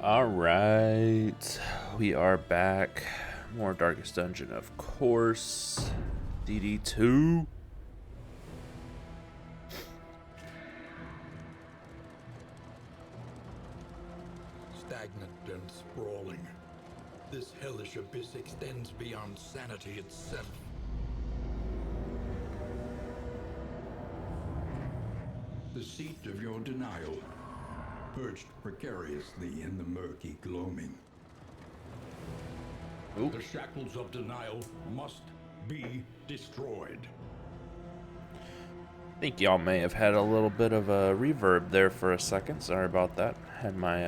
All right, we are back. More Darkest Dungeon, of course. DD2. Stagnant and sprawling, this hellish abyss extends beyond sanity itself. The seat of your denial, perched precariously in the murky gloaming. Ooh. The shackles of denial must be destroyed. I think y'all may have had a little bit of a reverb there for a second. Sorry about that. Had my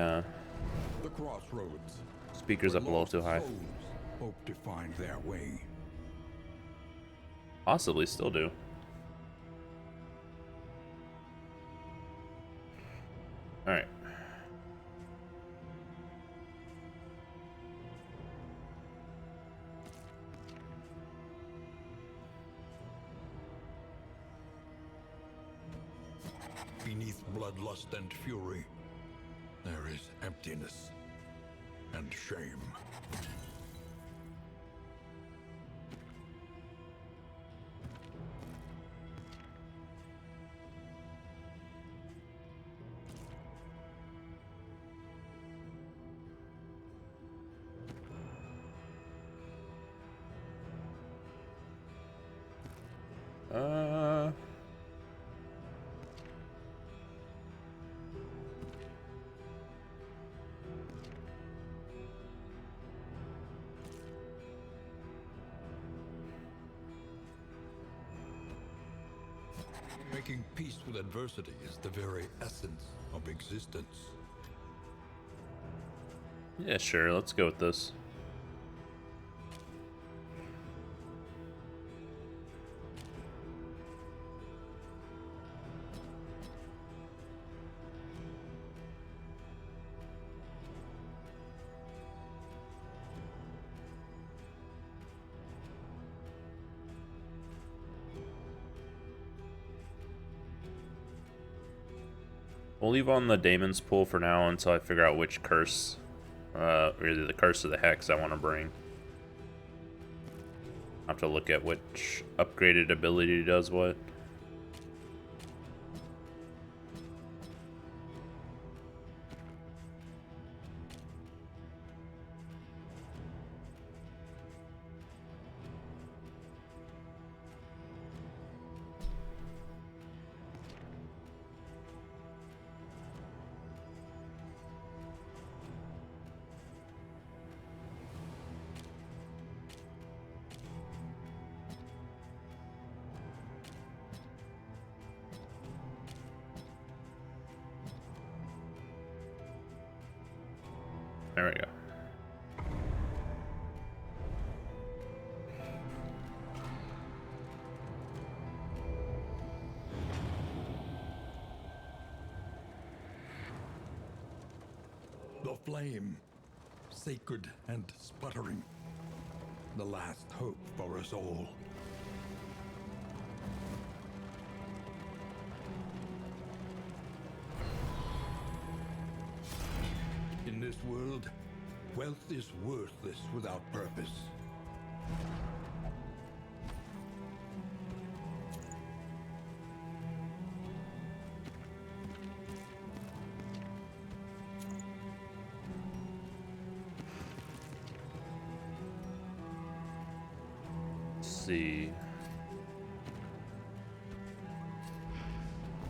The crossroads. speakers where up a little lost too high. souls hope to find their way. Possibly still do. All right. Beneath bloodlust and fury, there is emptiness and shame. Uh. Making peace with adversity is the very essence of existence. Yeah, sure. Let's go with this. We'll leave on the Daemon's Pool for now until I figure out which curse, or either the curse or the hex I want to bring. I have to look at which upgraded ability does what. There we go. The flame, sacred and sputtering, the last hope for us all. In this world, wealth is worthless without purpose. Let's see.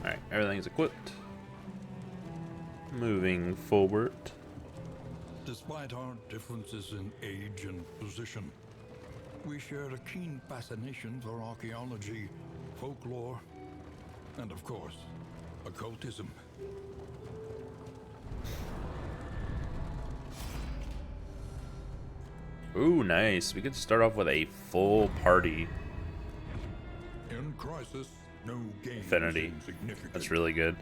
Alright, everything's equipped. Moving forward. Despite our differences in age and position, we share a keen fascination for archaeology, folklore, and of course, occultism. Ooh, nice. We could start off with a full party. In crisis, no gain Affinity. is insignificant. That's really good.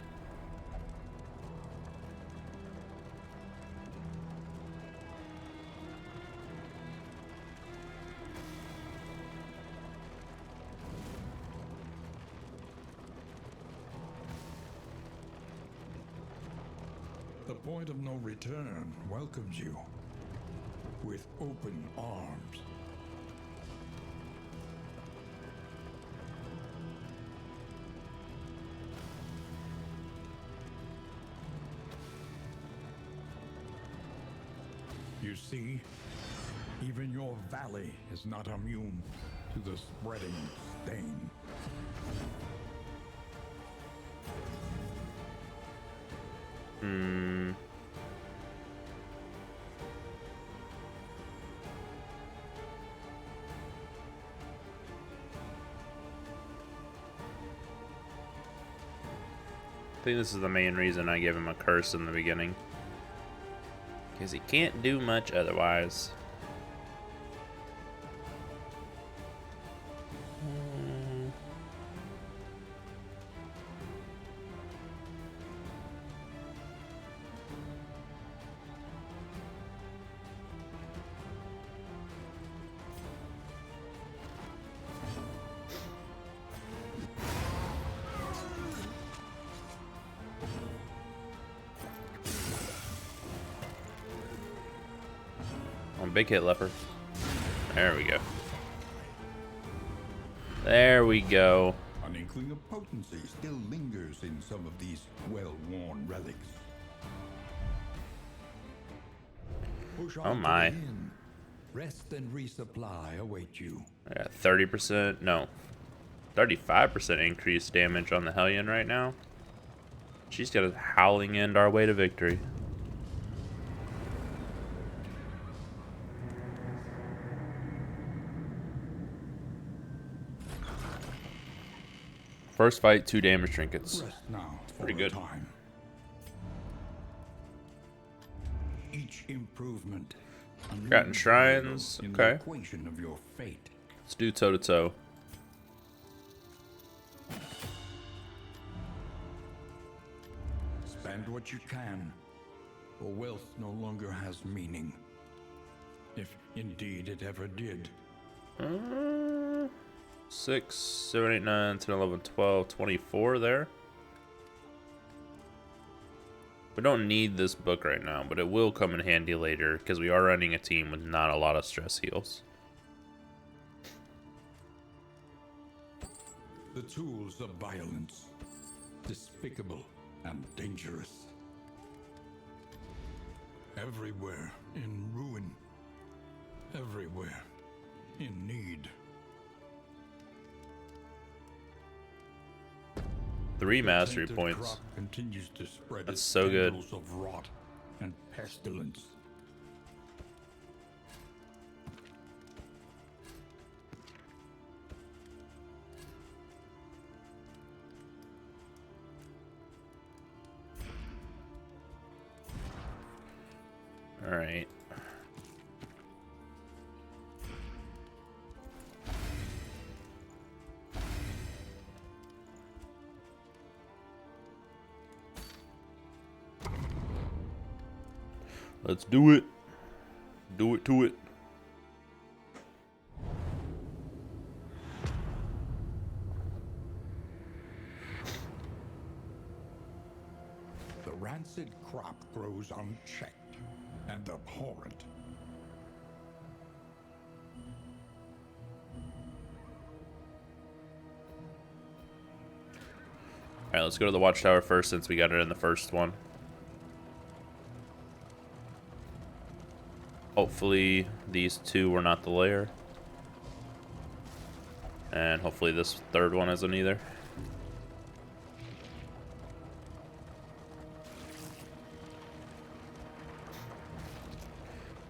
The point of no return welcomes you with open arms. You see, even your valley is not immune to the spreading stain. I think this is the main reason I gave him a curse in the beginning. Because he can't do much otherwise. Big hit, leper. There we go. There we go. An inkling of potency still lingers in some of these well-worn relics. Push on Oh my. to the inn. Rest and resupply await you. I got 30%, no, 35% increased damage on the Hellion right now. She's got a howling end our way to victory. First fight, 2 damage trinkets. Rest now for Pretty good. Time. Each improvement. Got shrines. In Okay. the equation of your fate. Let's do toe to toe. Spend what you can, for wealth no longer has meaning. If indeed it ever did. 6, 7, 8, 9, 10, 11, 12, 24 there. We don't need this book right now, but it will come in handy later because we are running a team with not a lot of stress heals. The tools of violence, despicable and dangerous. Everywhere in ruin. Everywhere in need. 3 mastery Tainted points. crop continues to spread That's its so good. tendrils of rot and pestilence. All right. Let's do it. Do it to it. The rancid crop grows unchecked and abhorrent. All right, let's go to the watchtower first since we got it in the first one. Hopefully these 2 were not the lair. And hopefully this 3rd one isn't either.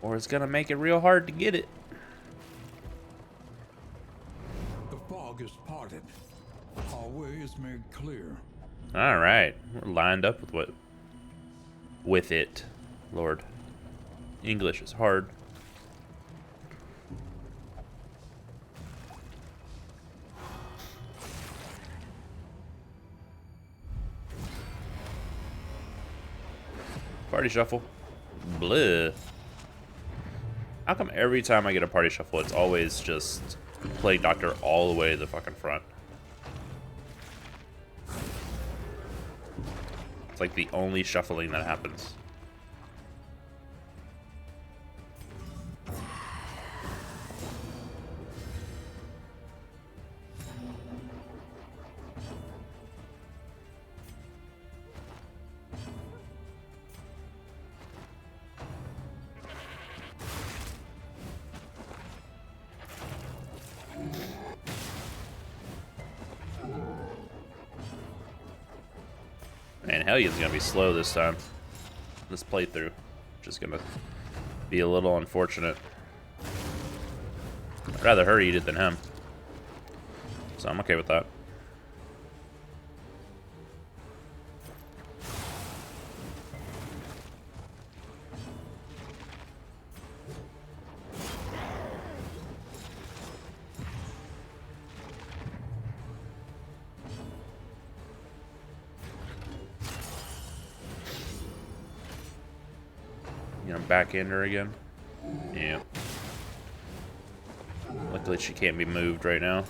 Or it's gonna make it real hard to get it. The fog is parted. Our way is made clear. All right, we're lined up with it, Lord. English is hard. Party shuffle. Bleh. How come every time I get a party shuffle, it's always just Plague Doctor all the way to the fucking front? It's like the only shuffling that happens. Hellion's gonna be slow this time. This playthrough. Just gonna be a little unfortunate. I'd rather her eat it than him. So I'm okay with that. You know, backhand her again. Yeah. Luckily she can't be moved right now.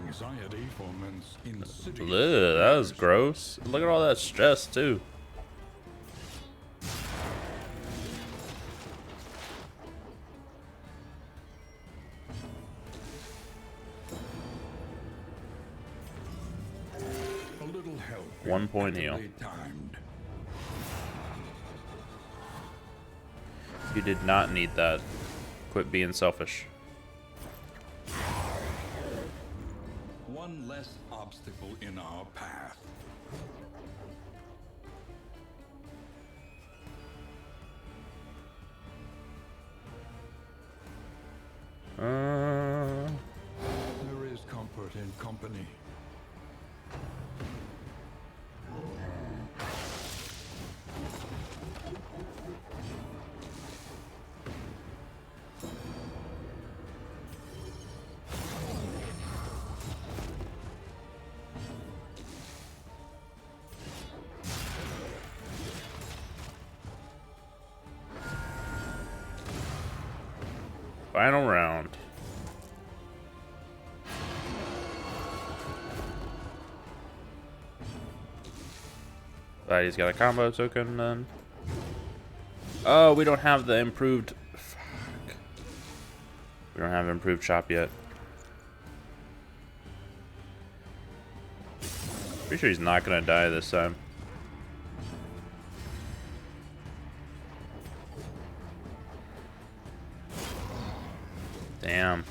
Anxiety foments insidious. Ugh, that was gross. Look at all that stress too. A little help. 1 point heal. Timed. You did not need that. Quit being selfish. One less obstacle in our path. There is comfort in company. Final round. But he's got a combo token then. Oh, we don't have the improved. Fuck. We don't have improved shop yet. Pretty sure he's not gonna die this time. Damn.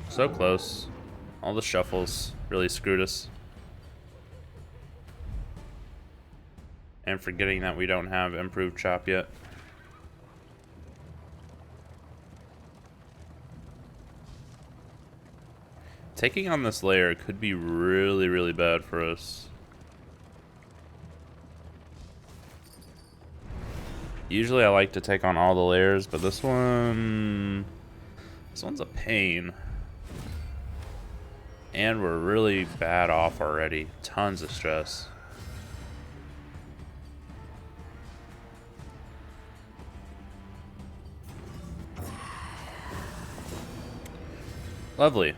So close. All the shuffles really screwed us. And forgetting that we don't have improved chop yet. Taking on this layer could be really, really bad for us. Usually I like to take on all the layers, but this one's a pain. And we're really bad off already. Tons of stress. Lovely.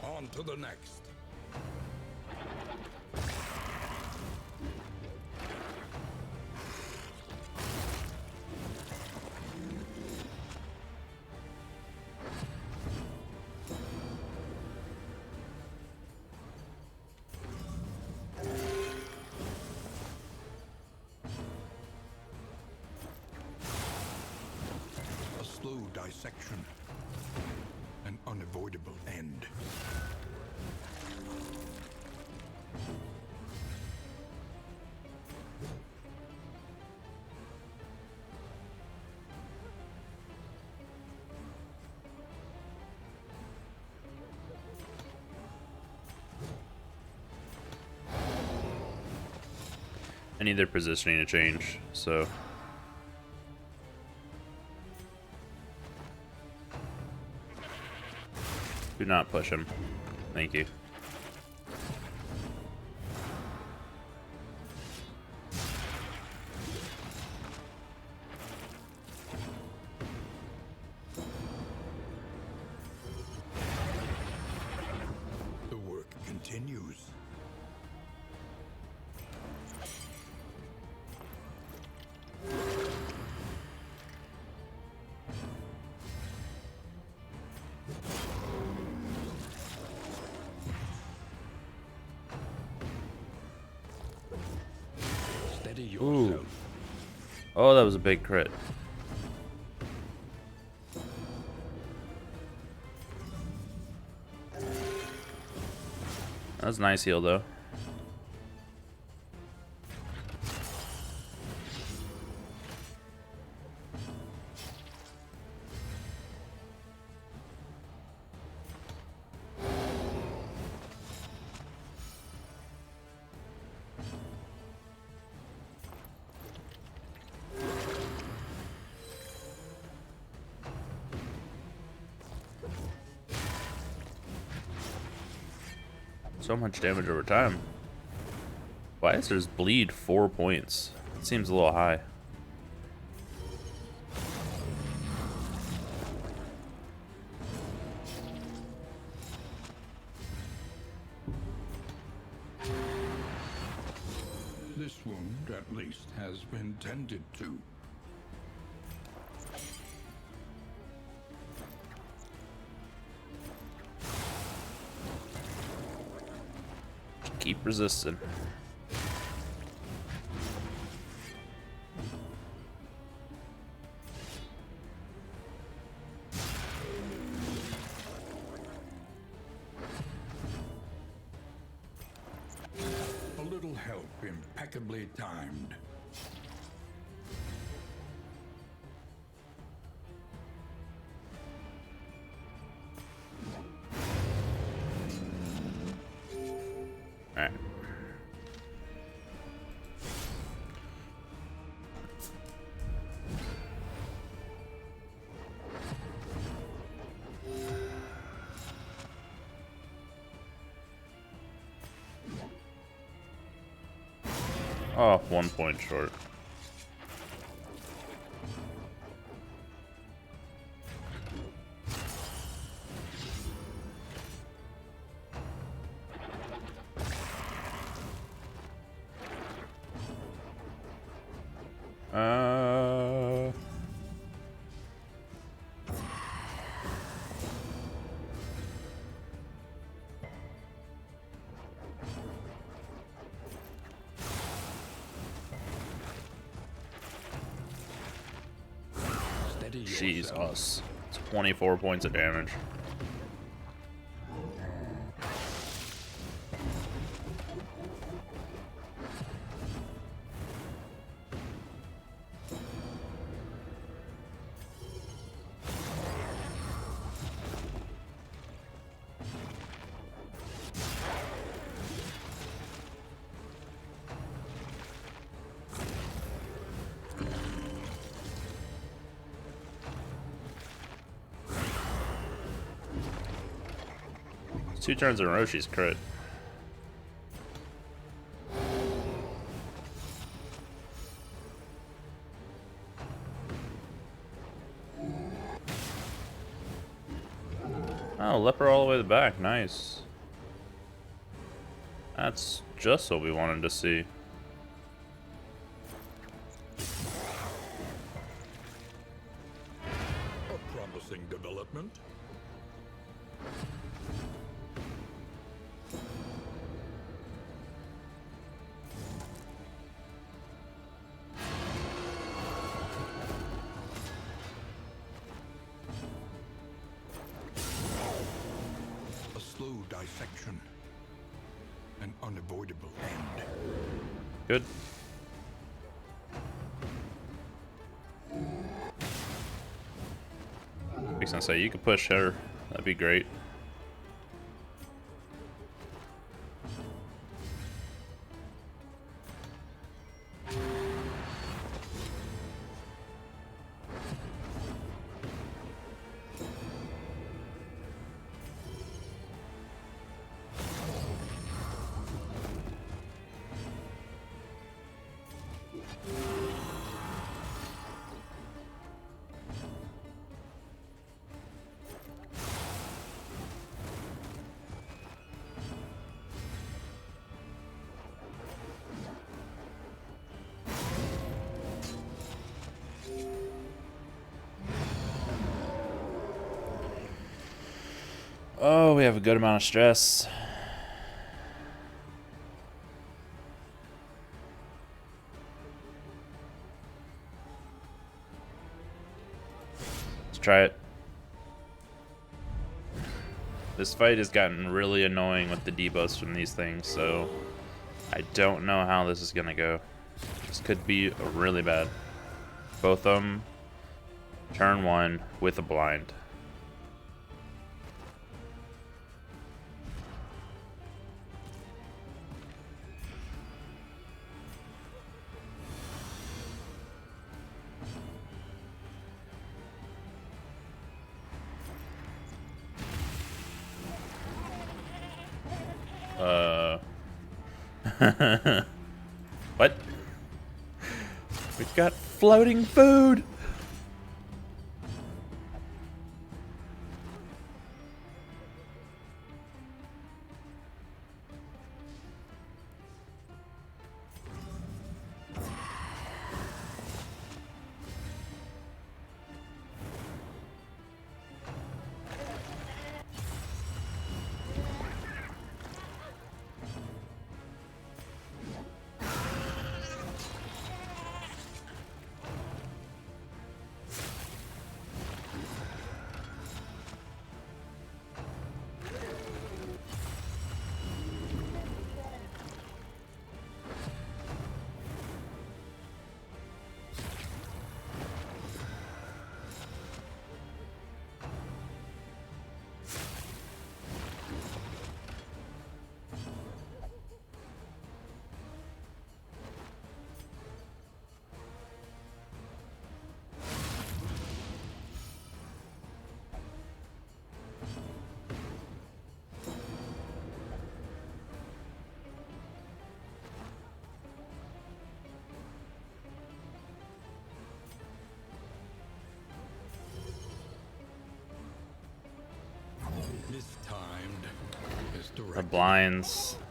On to the next. A slow dissection. An unavoidable end. I need their positioning to change, so. Do not push him. Thank you. The work continues. Steady yourself. Ooh. Oh, that was a big crit. That was a nice heal, though. So much damage over time. Why is there's bleed 4 points? It seems a little high. This wound, at least, has been tended to. Keep resisting. A little help, impeccably timed. Alright. Oh, 1 point short. Steady Jesus. yourself. It's 24 points of damage. Two turns in a row, she's crit. Oh, leper all the way to the back. Nice. That's just what we wanted to see. A promising development. A slow dissection. An unavoidable end. Good. I was gonna say, you could push her. That'd be great. Oh, we have a good amount of stress. Let's try it. This fight has gotten really annoying with the debuffs from these things, so I don't know how this is gonna go. This could be really bad. Both of them, turn 1 with a blind. What? We've got floating food!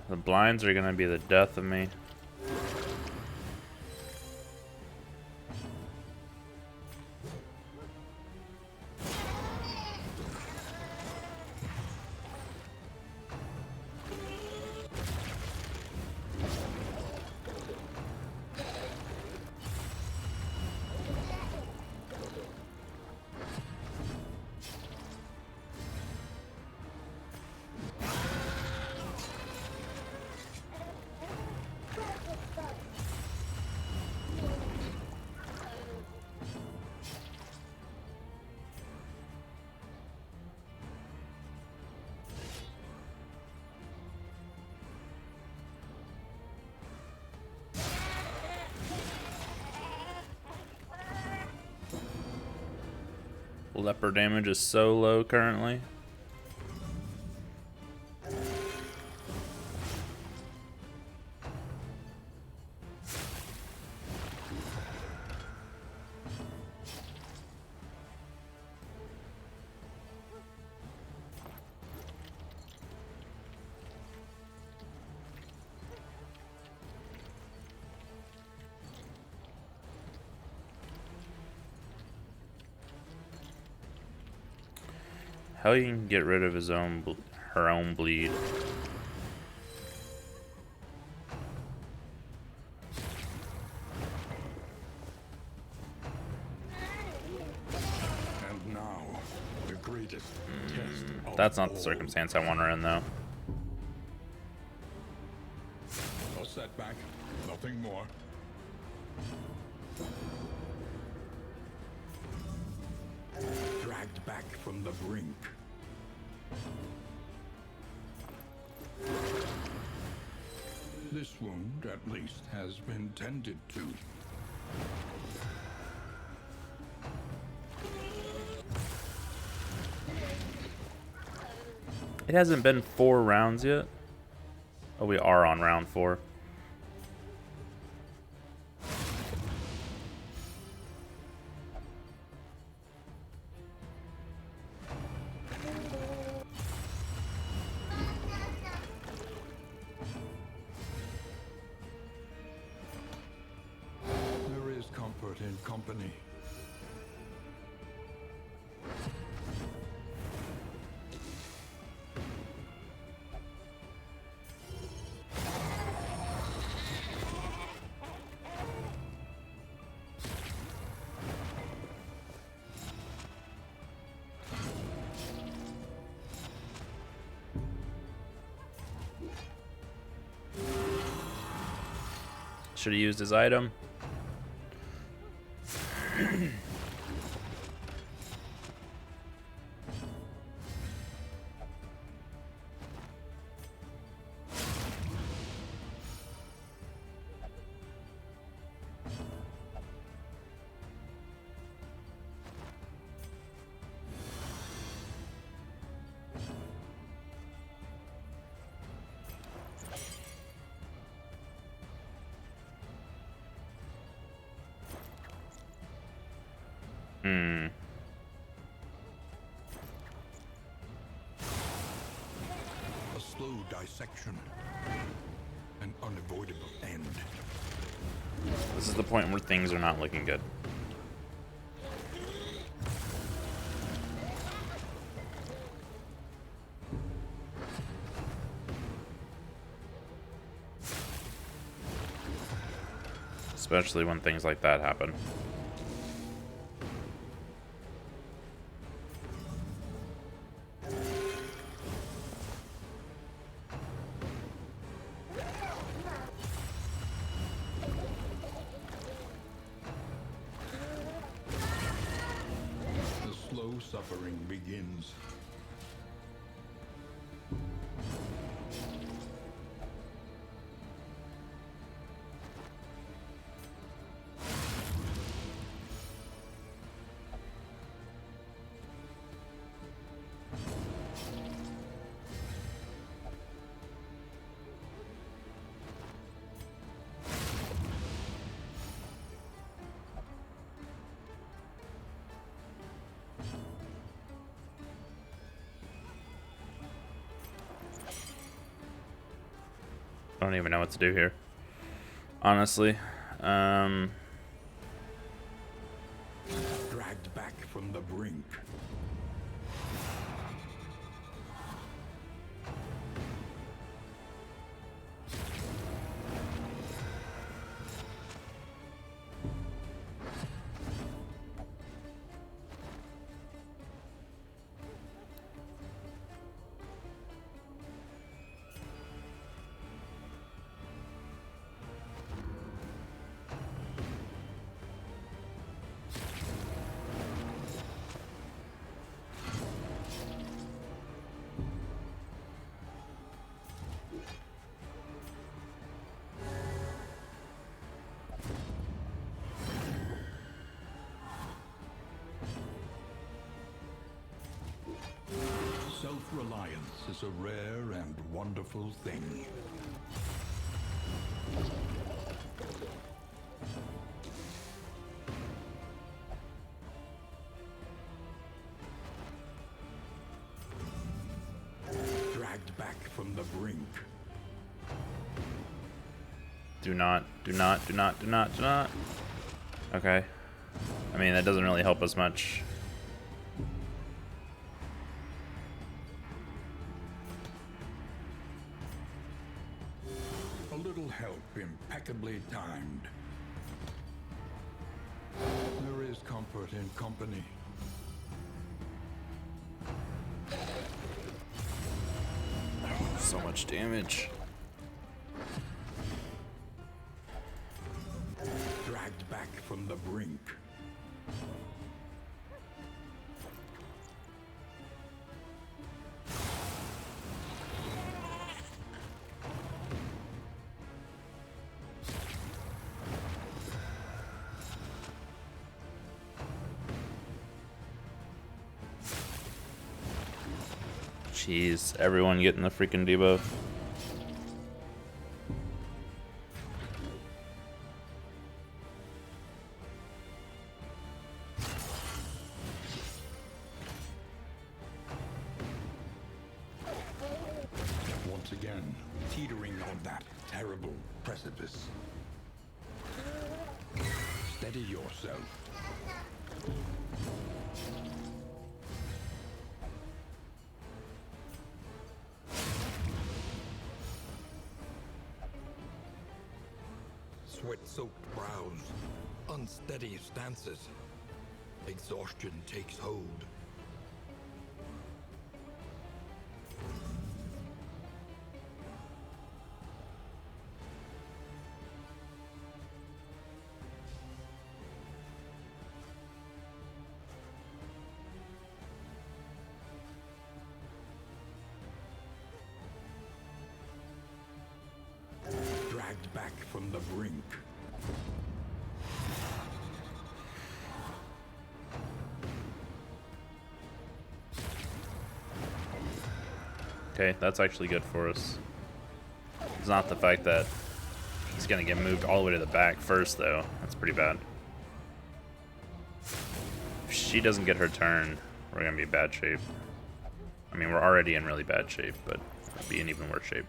The blinds are gonna be the death of me. Leper damage is so low currently. How you can get rid of her own bleed? And now, the greatest test of That's not the all. circumstance I want her in, though. A setback, nothing more. Dragged back from the brink. This wound, at least, has been tended to. It hasn't been 4 rounds yet. Oh, we are on round 4. There is comfort in company. should have used his item. A slow dissection. An unavoidable end. This is the point where things are not looking good. Especially when things like that happen. The slow suffering begins. I don't even know what to do here, honestly. Dragged back from the brink. Self-reliance is a rare and wonderful thing. Dragged back from the brink. Do not. Okay. I mean, that doesn't really help us much. A little help impeccably timed. There is comfort in company. So much damage. Dragged back from the brink. Jeez, everyone getting the freaking debuff. Once again, teetering on that terrible precipice. Steady yourself. Sweat-soaked brows, unsteady stances. Exhaustion takes hold. back from the brink. Okay, that's actually good for us. It's not the fact that he's gonna get moved all the way to the back first, though. That's pretty bad. If she doesn't get her turn, we're gonna be in bad shape. I mean, we're already in really bad shape, but we'll be in even worse shape.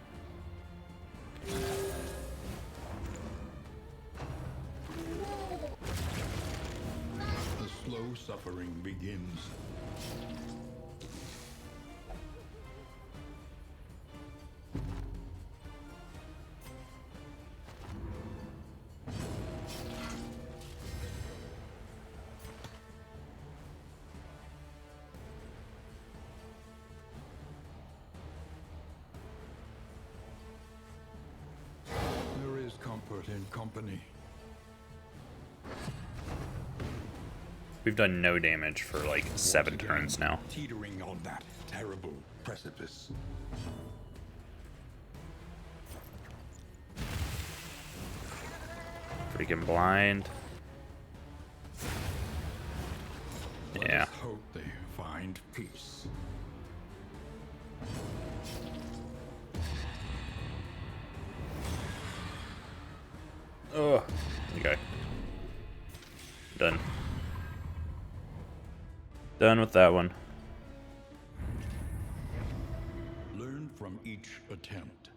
The slow suffering begins. There is comfort in company. We've done no damage for like 7 Once again, turns now. Teetering on that terrible precipice. Freaking blind. Let Yeah. us hope they find peace. Oh, okay. Done. Done with that one. Learn from each attempt,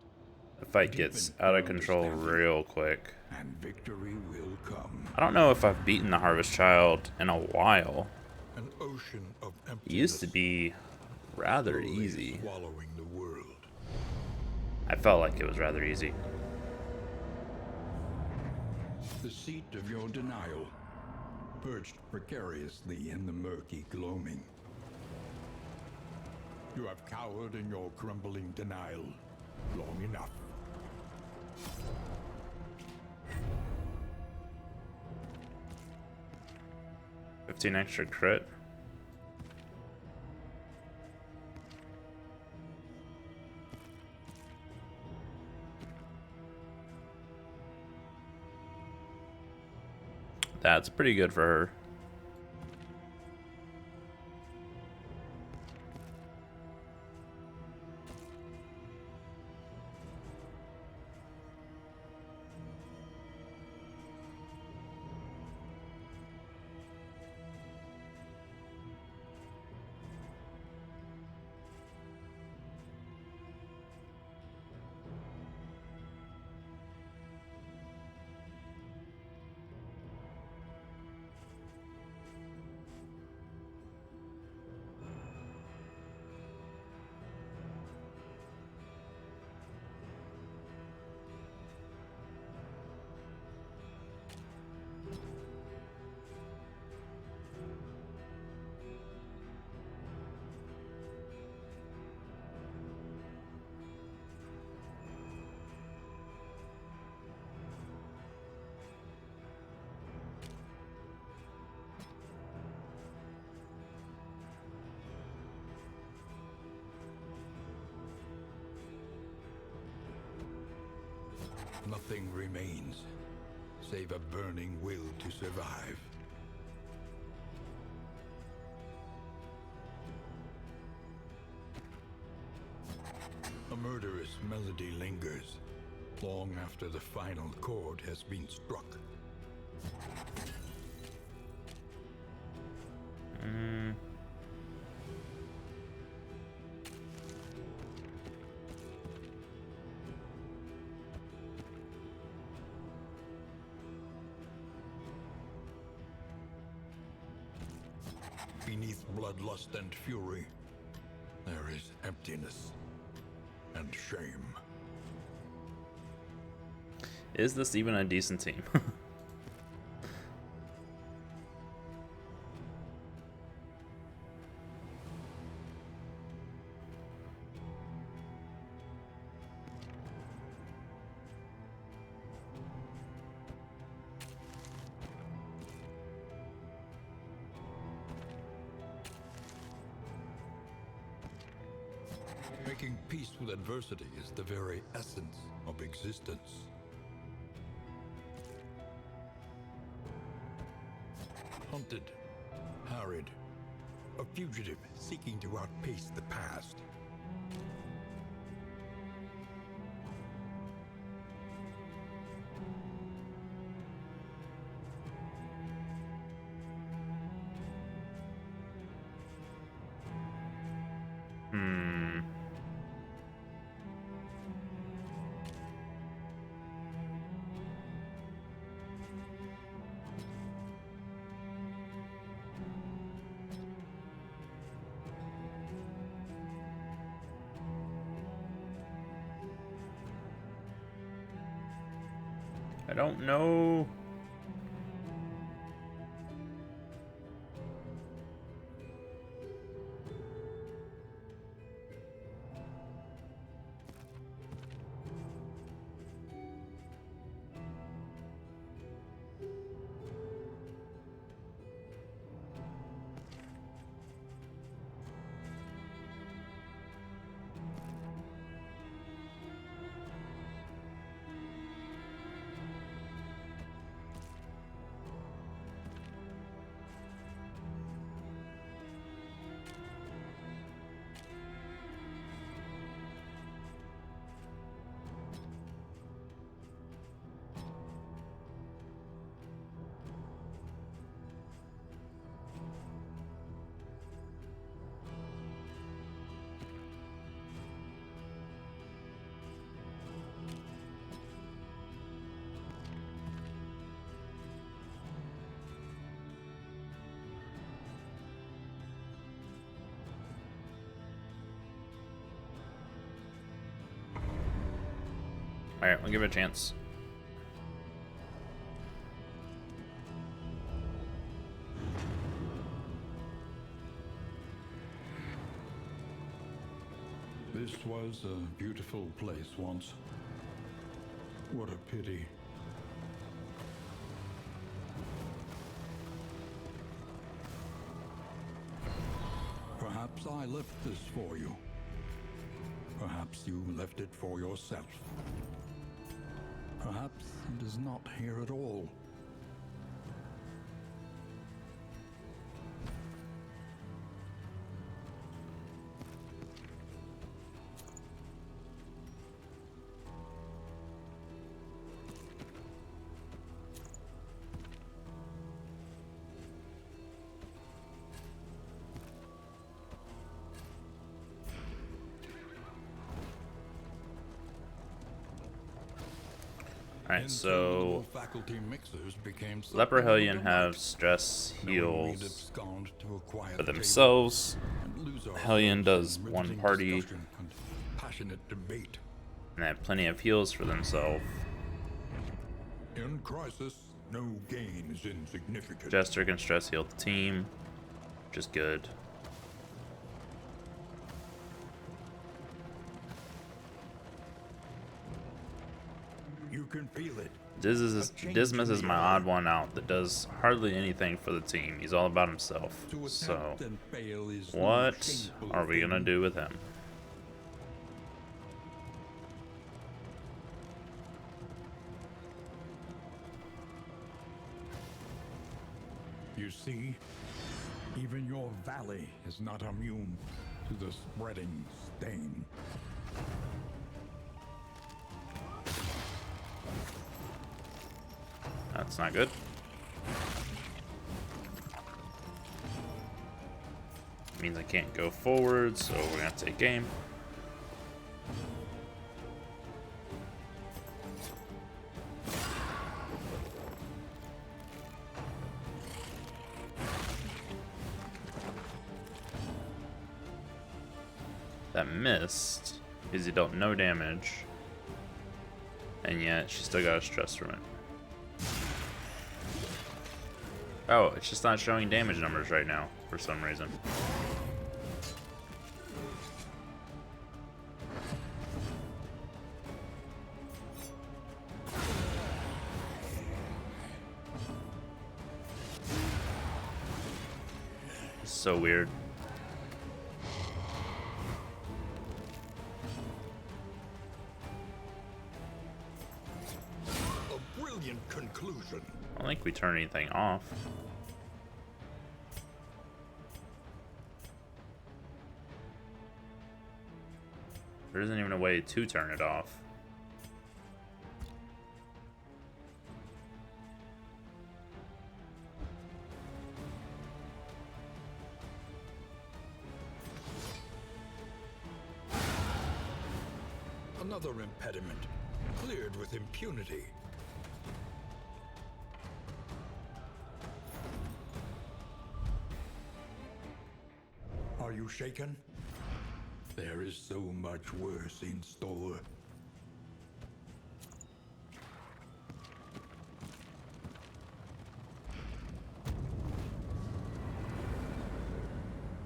The fight gets out of control real quick. and victory will come. I don't know if I've beaten the Harvest Child in a while. An ocean of It emptiness. used to be rather slowly easy. swallowing the world. I felt like it was rather easy. The seat of your denial, perched precariously in the murky gloaming. You have cowered in your crumbling denial long enough. $15 extra crit. That's pretty good for her. Nothing remains, save a burning will to survive. A murderous melody lingers, long after the final chord has been struck. Beneath bloodlust and fury, there is emptiness and shame. Is this even a decent team? Making peace with adversity is the very essence of existence. hunted, harried, a fugitive seeking to outpace the past. I don't know. Alright, we'll give it a chance. This was a beautiful place once. What a pity. Perhaps I left this for you. Perhaps you left it for yourself. Perhaps it is not here at all. Alright, so Leper Hellion have stress heals for themselves. Hellion does one party, and they have plenty of heals for themselves. In crisis, no gain is insignificant. Jester can stress heal the team, which is good. You can feel it. Dismas is my odd one out that does hardly anything for the team. He's all about himself. So, what are we gonna do with him? You see, even your valley is not immune to the spreading stain. That's not good. Means I can't go forward, so we're gonna have to take game. That missed because you dealt no damage, and yet she still got a stress from it. Oh, it's just not showing damage numbers right now for some reason. It's so weird. A brilliant conclusion. I don't think we turn anything off. There isn't even a way to turn it off. Another impediment, cleared with impunity. Are you shaken? There is so much worse in store.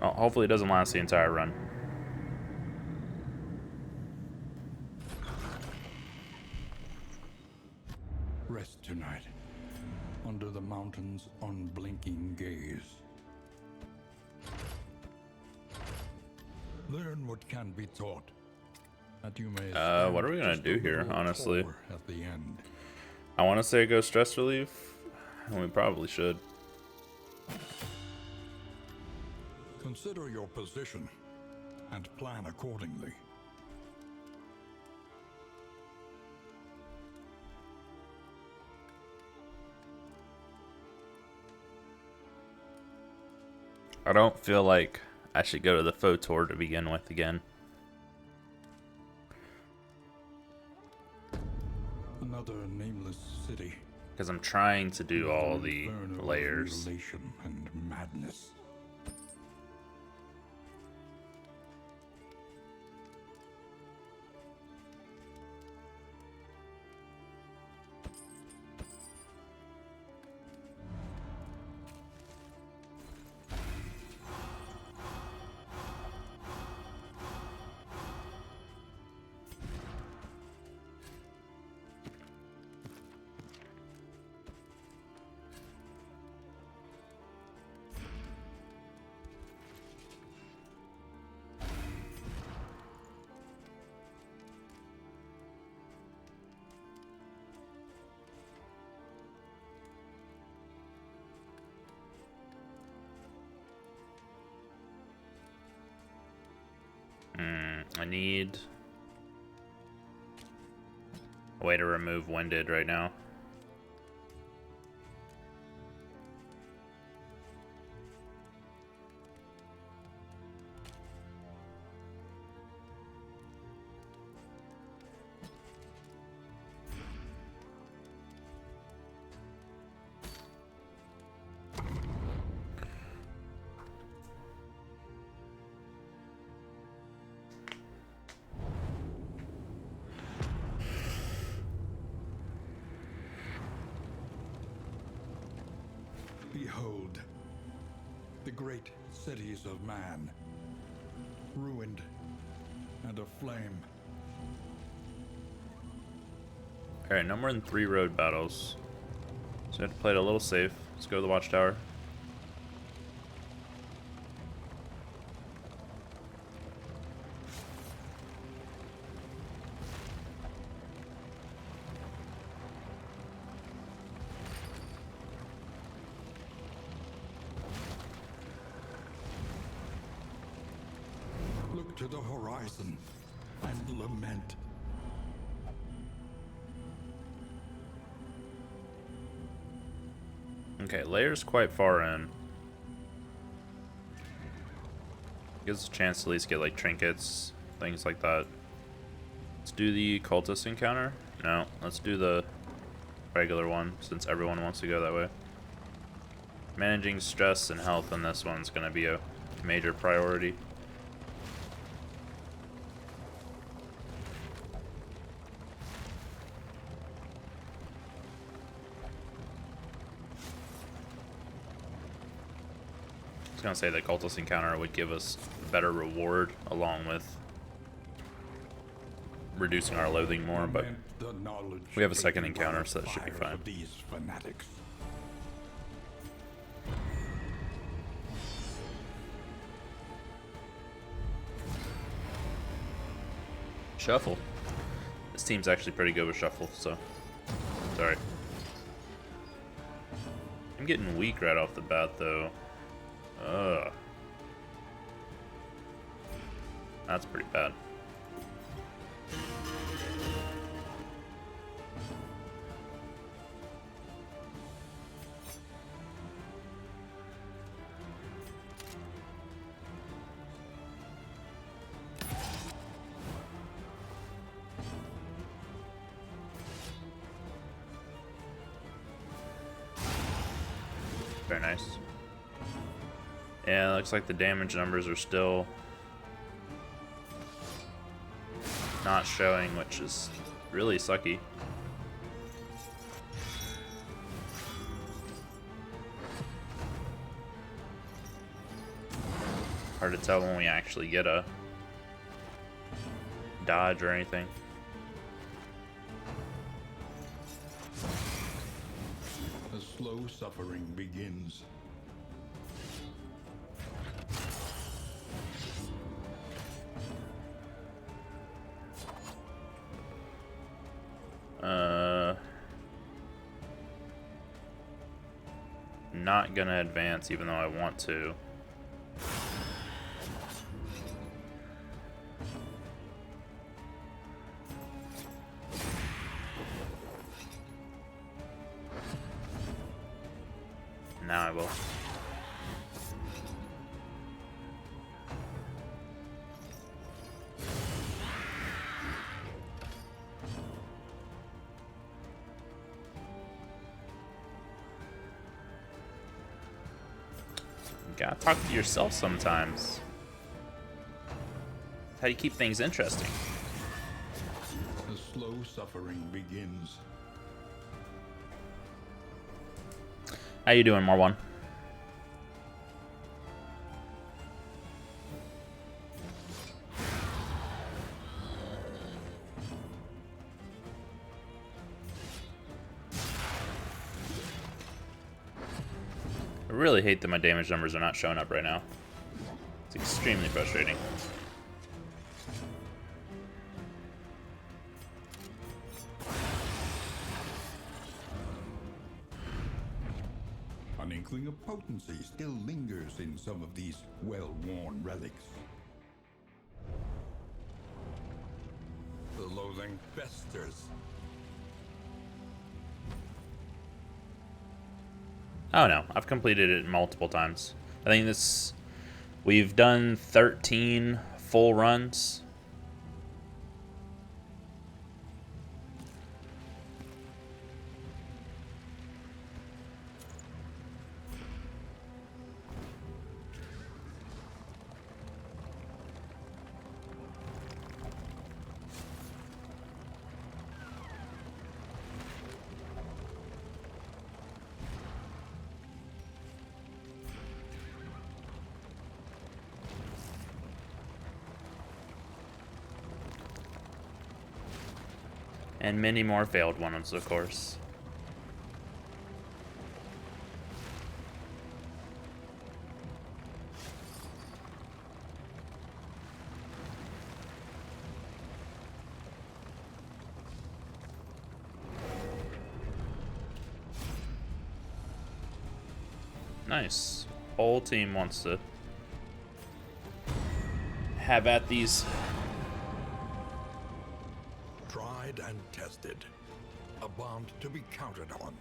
Oh, hopefully it doesn't last the entire run. Rest tonight, under the mountain's unblinking gaze. Learn what can be taught, that you may What are we gonna do here, honestly? at the end. I want to say go stress relief, and we probably should. Consider your position and plan accordingly. I don't feel like I should go to the faux tour to begin with again. Another nameless city. Because I'm trying to do all the Inferno of layers. mutilation and madness. I need a way to remove winded right now. Behold, the great cities of man, ruined and aflame. Alright, no more than 3 road battles. So I have to play it a little safe. Let's go to the watchtower. Look to the horizon and lament. Okay, Lairs quite far in. Gives us a chance to at least get like trinkets, things like that. Let's do the Cultists Encounter. No, let's do the regular one since everyone wants to go that way. Managing stress and health in this one's gonna be a major priority. I was gonna say the Cultist Encounter would give us a better reward along with reducing our loathing more, but we have a second encounter, so that should be fine. These fanatics. Shuffle. This team's actually pretty good with shuffle, so sorry. I'm getting weak right off the bat, though. Ugh. That's pretty bad. Very nice. Yeah, it looks like the damage numbers are still not showing, which is really sucky. Hard to tell when we actually get a dodge or anything. The slow suffering begins. Not gonna advance even though I want to. Now I will. You gotta talk to yourself sometimes. That's how you keep things interesting. The slow suffering begins. How you doing, Marwan? I really hate that my damage numbers are not showing up right now. It's extremely frustrating. An inkling of potency still lingers in some of these well-worn relics. The loathing festers. Oh no, I've completed it multiple times. I think we've done 13 full runs. And many more failed ones, of course. Nice. Whole team wants to have at these. Tried and tested. A bond to be counted on.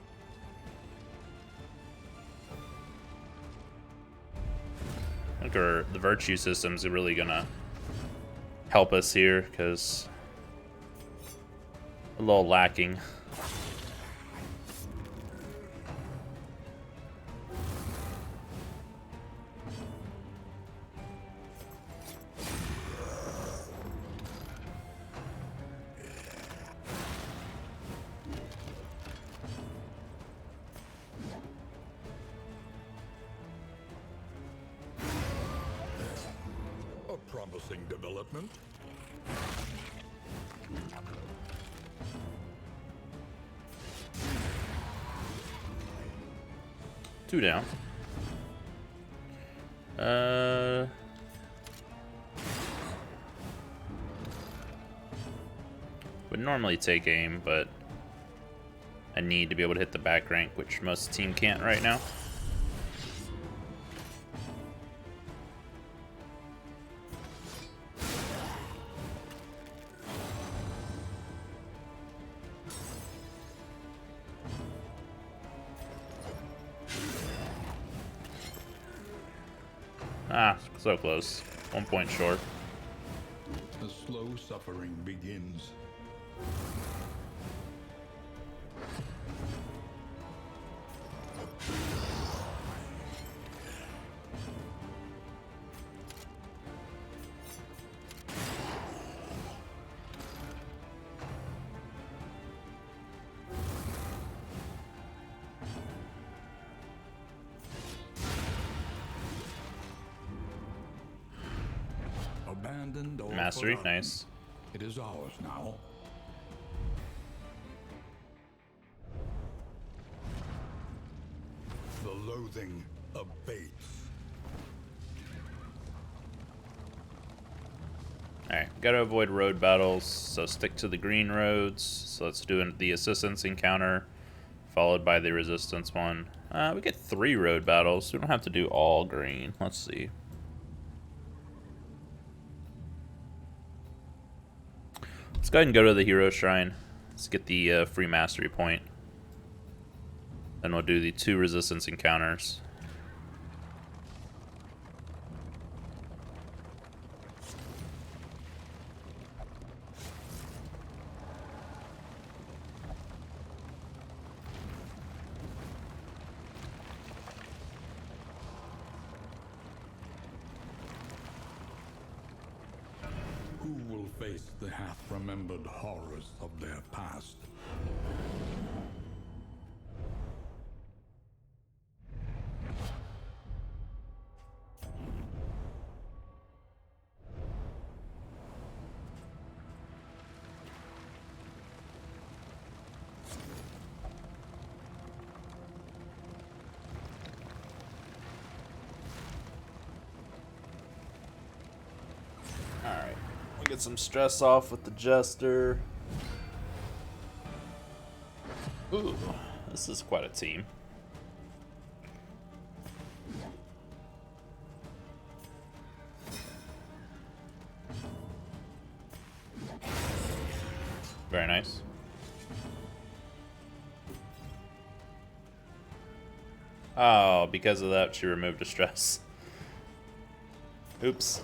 I think the virtue system's really gonna help us here, because a little lacking. Promising development. Two down. Would normally take aim, but I need to be able to hit the back rank, which most team can't right now. Ah, so close. 1 point short. The slow suffering begins. abandoned or Mastery, forgotten. nice. It is ours now. The loathing abates. Alright, gotta avoid road battles, so stick to the green roads. So let's do the assistance encounter, followed by the resistance one. We get 3 road battles, so we don't have to do all green. Let's see. Let's go ahead and go to the hero shrine. Let's get the free mastery point. Then we'll do the 2 resistance encounters. Who will face the half-remembered horrors of their past? Alright, we'll get some stress off with the Jester. Ooh, this is quite a team. Very nice. Oh, because of that, she removed a stress. Oops.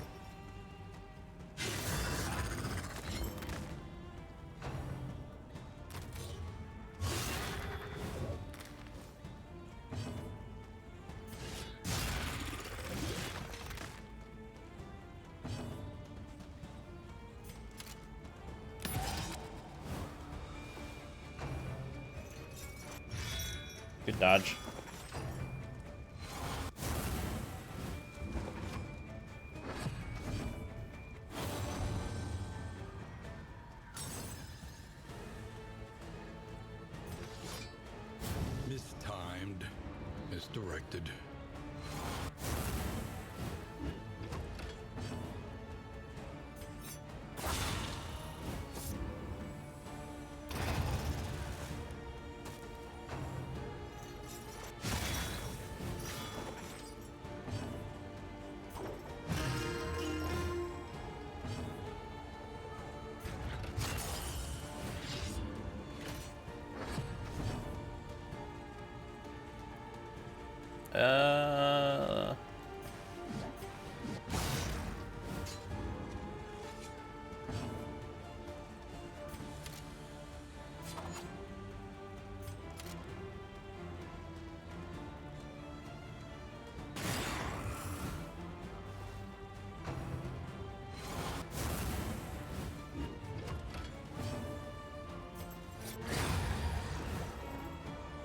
Good dodge. Mistimed, misdirected. Uh...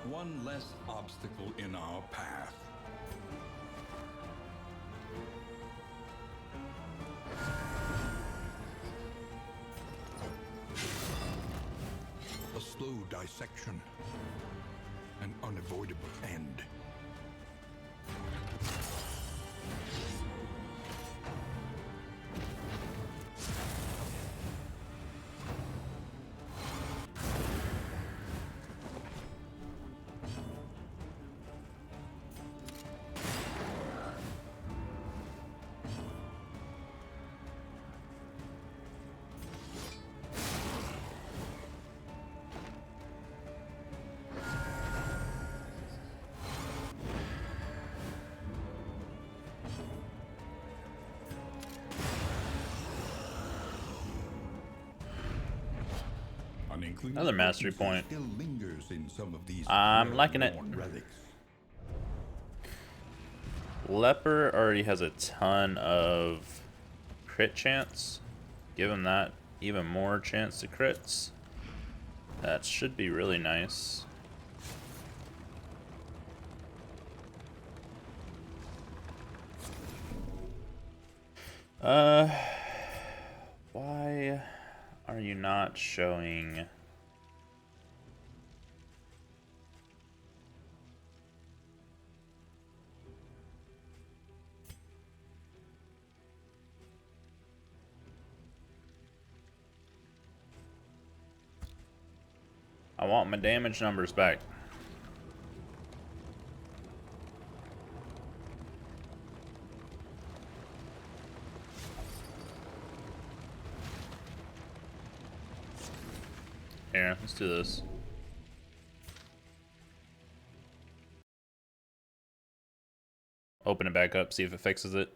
One less obstacle in our path. A slow dissection. An unavoidable end. Another mastery point. Still lingers in some of these I'm liking it. relics. Leper already has a ton of crit chance. Give him that even more chance to crits. That should be really nice. are you not showing? I want my damage numbers back. Here, let's do this. Open it back up, see if it fixes it.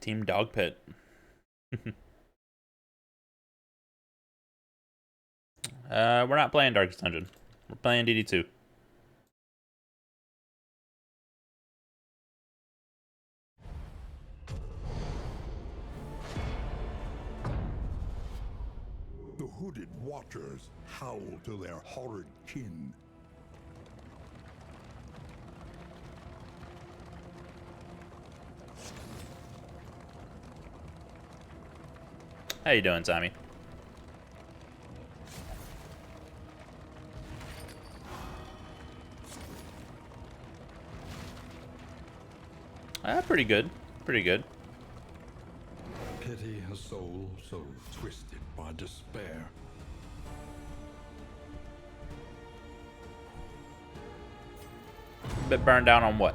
Team Dog Pit. We're not playing Darkest Dungeon. We're playing DD2. The hooded watchers howl to their horrid kin. How you doing, Tommy? Pretty good. Pretty good. Pity a soul so twisted by despair. Bit burned down on what?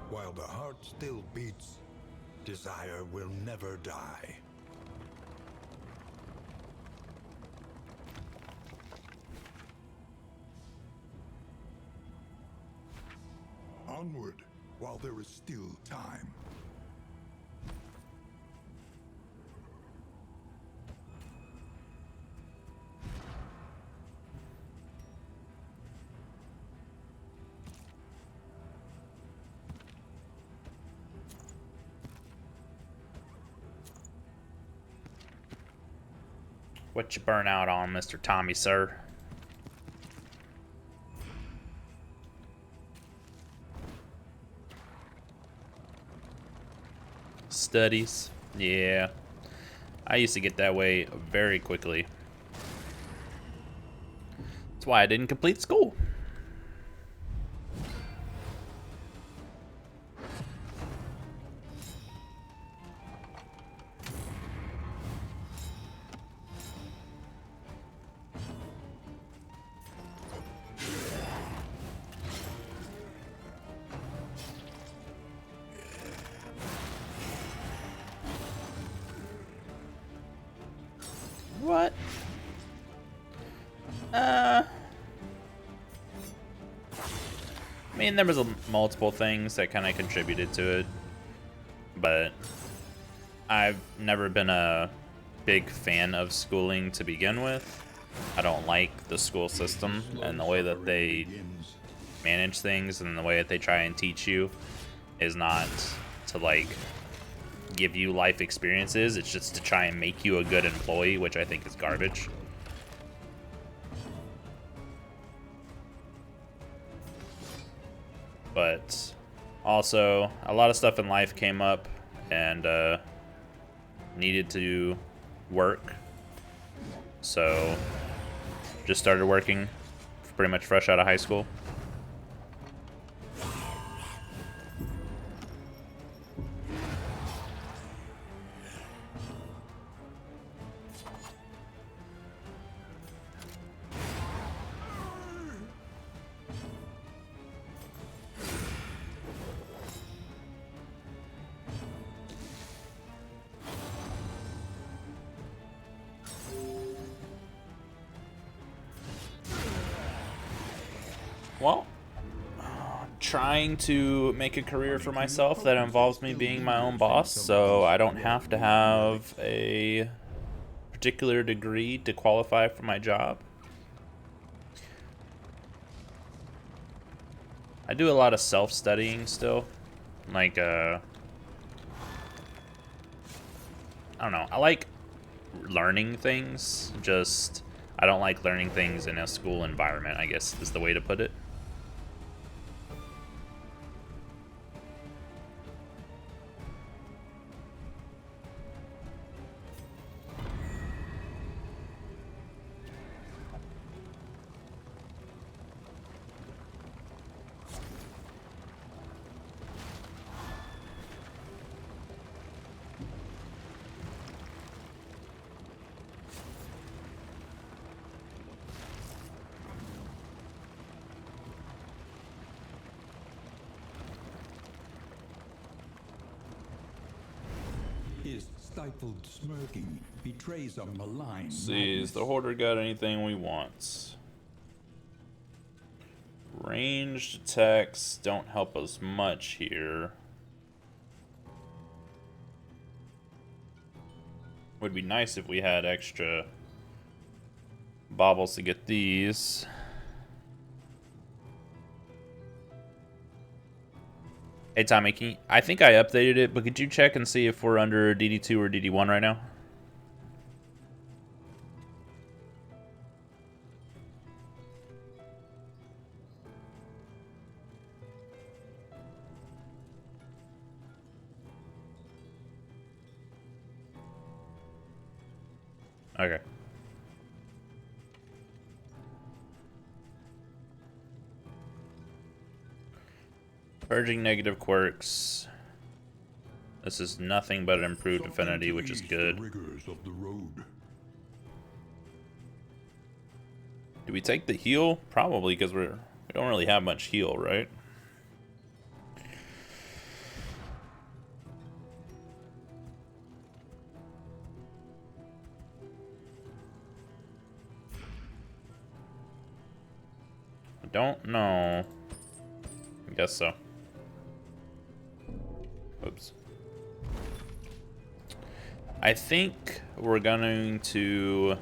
While the heart still beats, desire will never die. Onward, while there is still time. What you burn out on, Mr. Tommy, sir? Studies. Yeah. I used to get that way very quickly. That's why I didn't complete school. What? I mean, there was multiple things that kind of contributed to it, but I've never been a big fan of schooling to begin with. I don't like the school system and the way that they manage things, and the way that they try and teach you is not to like give you life experiences. It's just to try and make you a good employee, which I think is garbage. But also, a lot of stuff in life came up and needed to work. So just started working pretty much fresh out of high school. Well, trying to make a career for myself that involves me being my own boss, so I don't have to have a particular degree to qualify for my job. I do a lot of self-studying still. Like, I don't know. I like learning things, just I don't like learning things in a school environment, I guess is the way to put it. His stifled smirking betrays a malign See, madness. is the Hoarder got anything we want? Ranged attacks don't help us much here. Would be nice if we had extra baubles to get these. Hey Tommy, I think I updated it, but could you check and see if we're under DD2 or DD1 right now? Okay. Purging negative quirks. This is nothing but improved affinity, which is good. Rigors of the road. Do we take the heal? Probably, because we don't really have much heal, right? I don't know. I guess so. Oops. I think we're going to,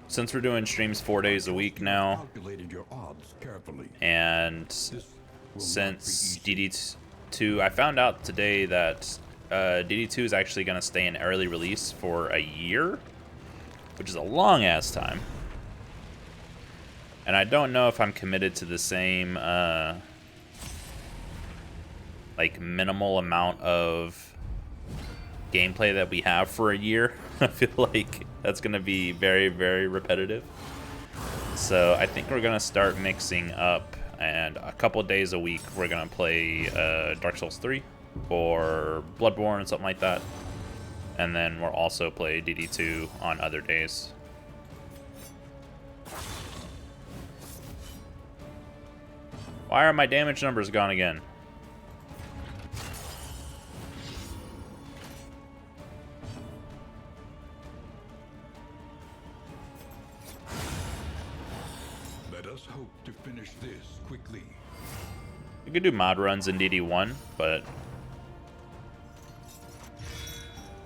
since we're doing streams 4 days a week now, Calculated your odds carefully. and This will since not be easy. DD2, I found out today that DD2 is actually going to stay in early release for a year, which is a long ass time. And I don't know if I'm committed to the same like minimal amount of gameplay that we have for a year. I feel like that's going to be very, very repetitive. So I think we're going to start mixing up, and a couple days a week we're going to play Dark Souls 3 or Bloodborne, something like that. And then we'll also play DD2 on other days. Why are my damage numbers gone again? Let us hope to finish this quickly. We could do mod runs in DD1, but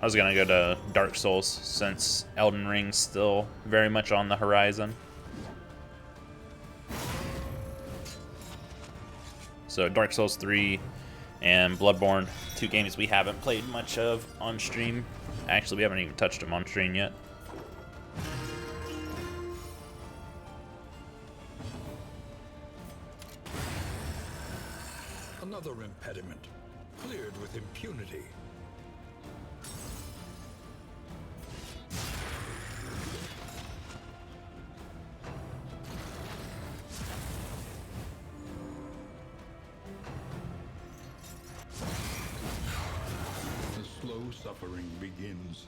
I was gonna go to Dark Souls since Elden Ring's still very much on the horizon. So Dark Souls 3 and Bloodborne, 2 games we haven't played much of on stream. Actually, we haven't even touched them on stream yet. Another impediment, cleared with impunity. The slow suffering begins.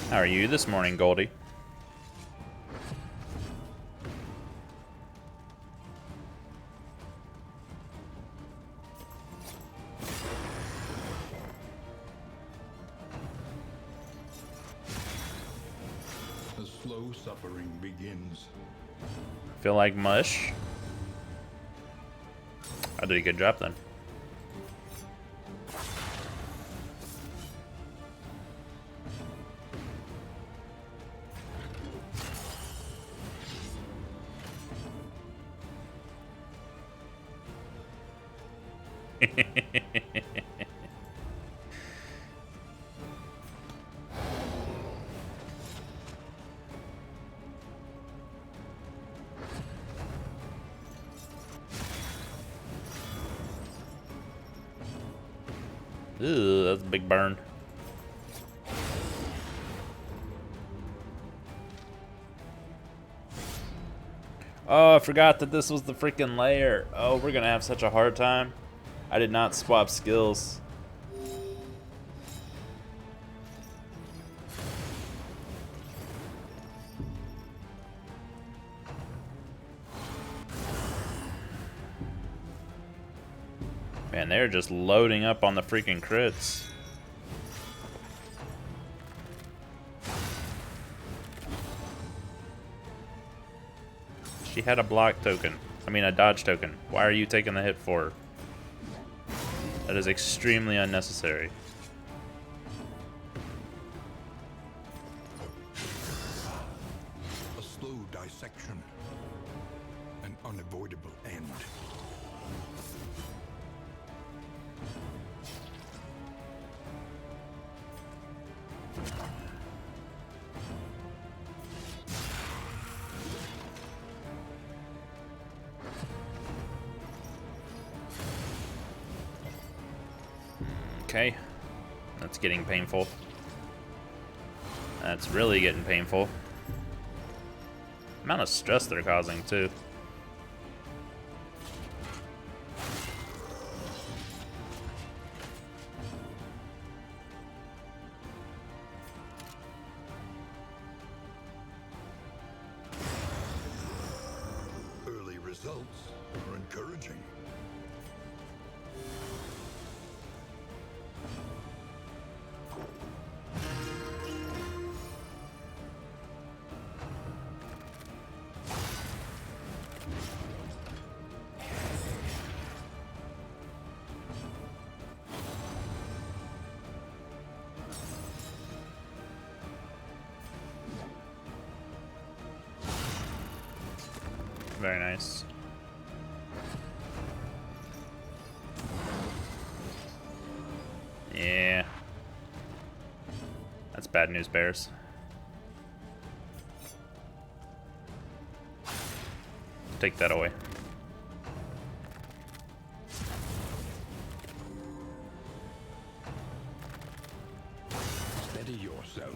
How are you this morning, Goldie? slow suffering begins. Feel like mush. I did a good job then. Ooh, that's a big burn. Oh, I forgot that this was the freaking lair. Oh, we're gonna have such a hard time. I did not swap skills. Man, they're just loading up on the freaking crits. She had a block token. I mean, a dodge token. Why are you taking the hit for her? That is extremely unnecessary. A slow dissection. An unavoidable end. Okay, that's getting painful. That's really getting painful. Amount of stress they're causing too. Early results are encouraging. Very nice. Yeah. That's bad news, Bears. Take that away. Steady yourself.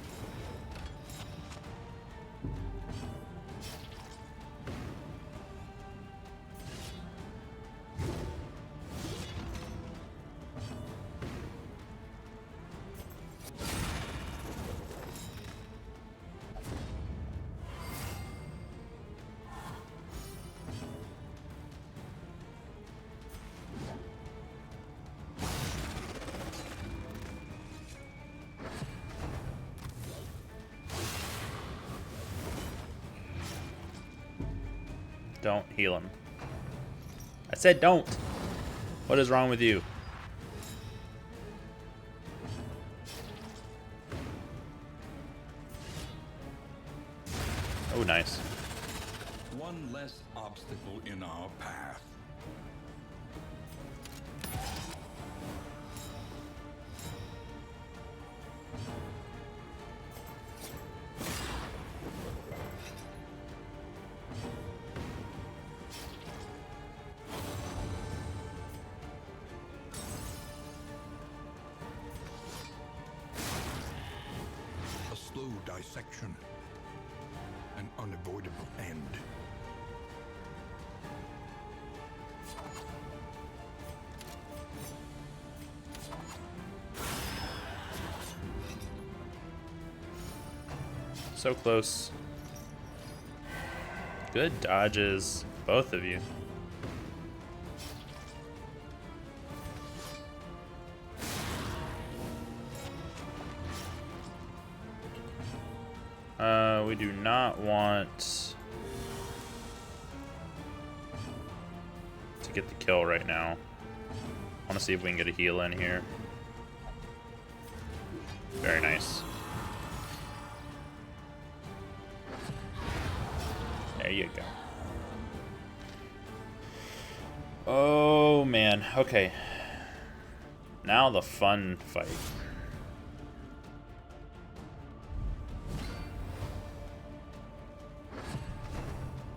Don't heal him. I said don't. What is wrong with you? Oh, nice. One less obstacle in our path. A slow dissection. An unavoidable end. So close. Good dodges, both of you. we do not want to get the kill right now. I want to see if we can get a heal in here. Very nice. There you go. Oh man, okay. Now the fun fight.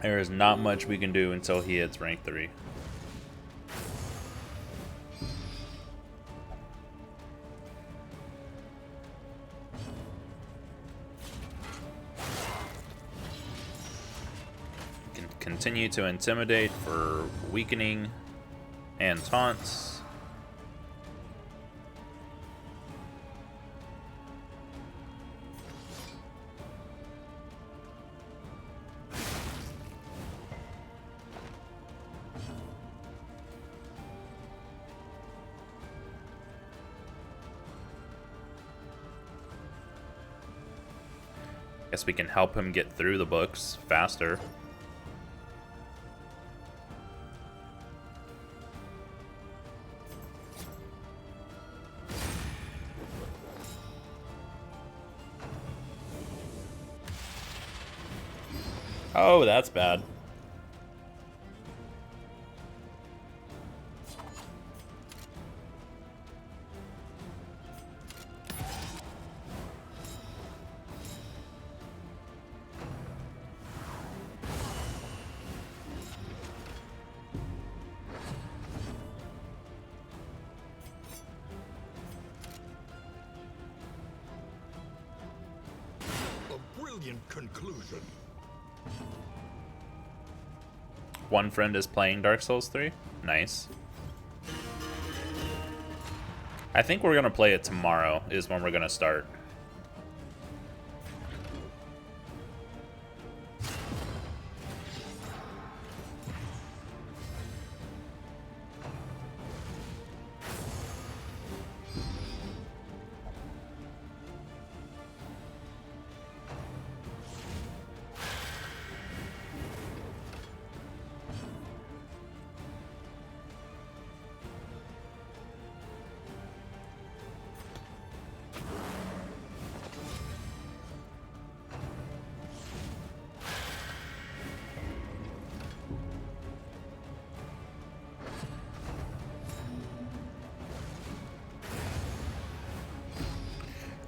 There is not much we can do until he hits rank 3. Can continue to intimidate for weakening and taunts. Guess we can help him get through the books faster. Oh, that's bad. A brilliant conclusion. One friend is playing Dark Souls 3. Nice. I think we're gonna play it tomorrow is when we're gonna start.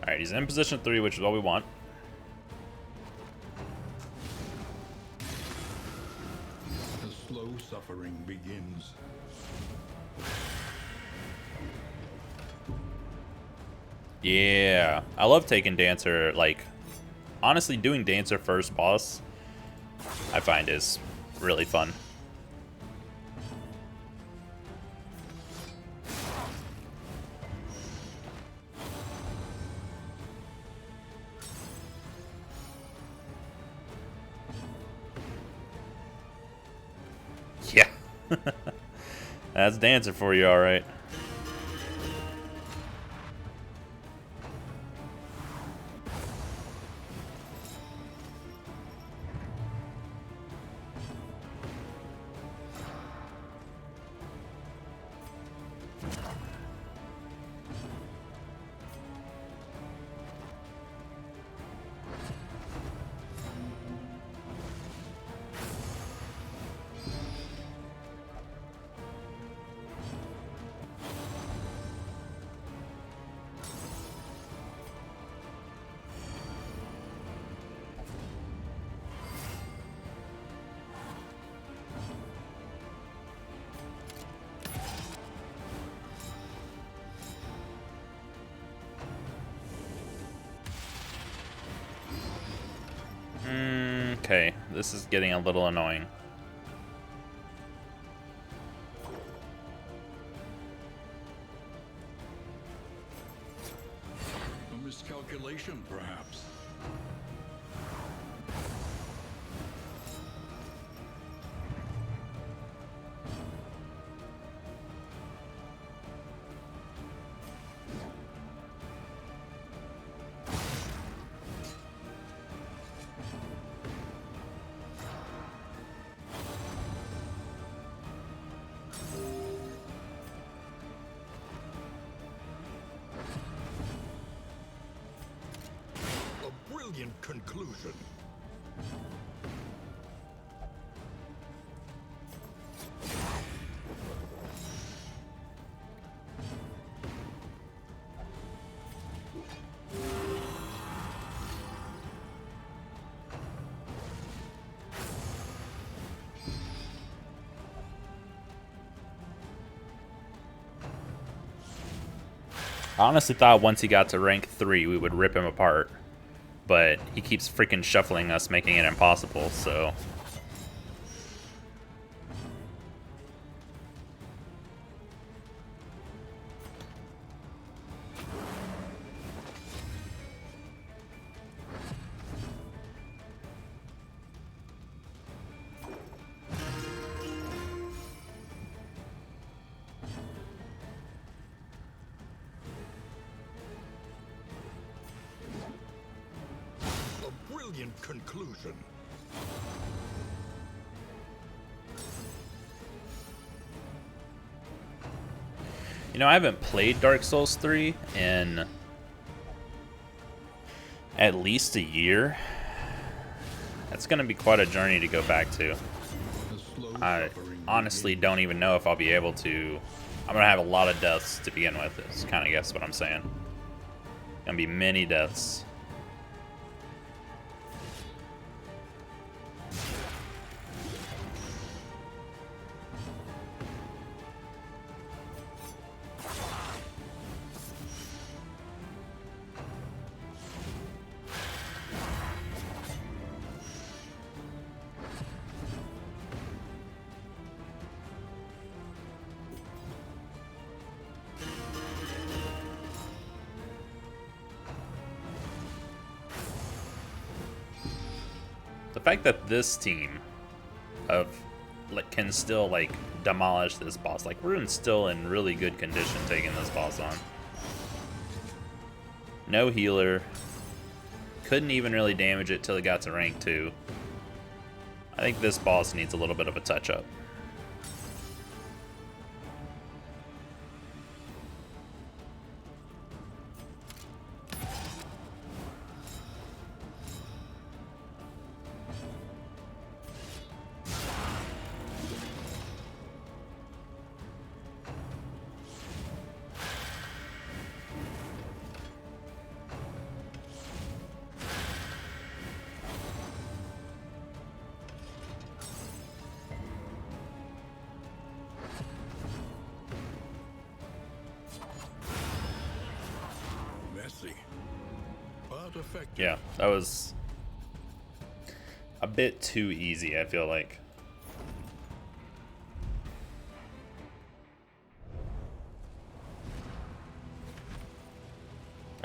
Alright, he's in position 3, which is what we want. The slow suffering begins. Yeah, I love taking Dancer, like, honestly doing Dancer first boss, I find is really fun. Yeah, that's Dancer for you, alright. Okay, this is getting a little annoying. A miscalculation, perhaps. brilliant conclusion. I honestly thought once he got to rank 3, we would rip him apart. But he keeps freaking shuffling us, making it impossible, so... Brilliant conclusion. You know, I haven't played Dark Souls 3 in at least a year. That's going to be quite a journey to go back to. I honestly don't even know if I'll be able to. I'm going to have a lot of deaths to begin with, is kind of guess what I'm saying. Going to be many deaths. The fact that this team of can still like demolish this boss, like Rune's still in really good condition taking this boss on. No healer, couldn't even really damage it till it got to rank 2. I think this boss needs a little bit of a touch up. Yeah, that was a bit too easy, I feel like.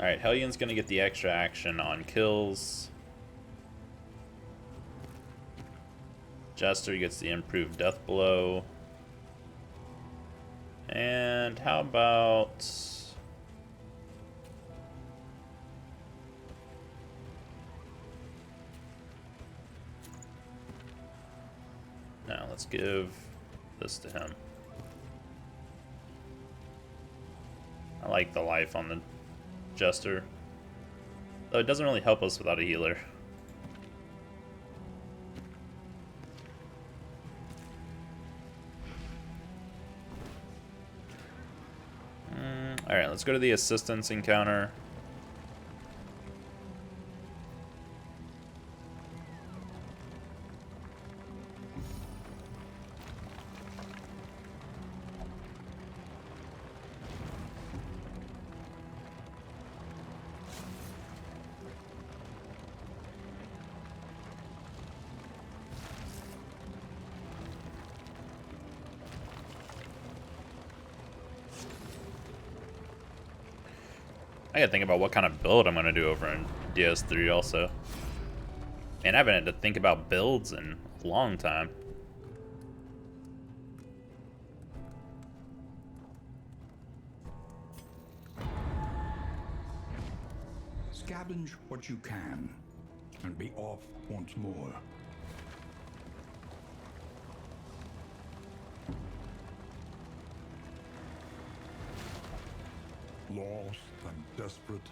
Alright, Helion's gonna get the extra action on kills. Jester gets the improved death blow. And how about... Now let's give this to him. I like the life on the Jester, though it doesn't really help us without a healer. Alright, let's go to the Assistants Encounter. I gotta think about what kind of build I'm gonna do over in DS3 also. Man, I haven't had to think about builds in a long time. Scavenge what you can, and be off once more. Lost and desperate,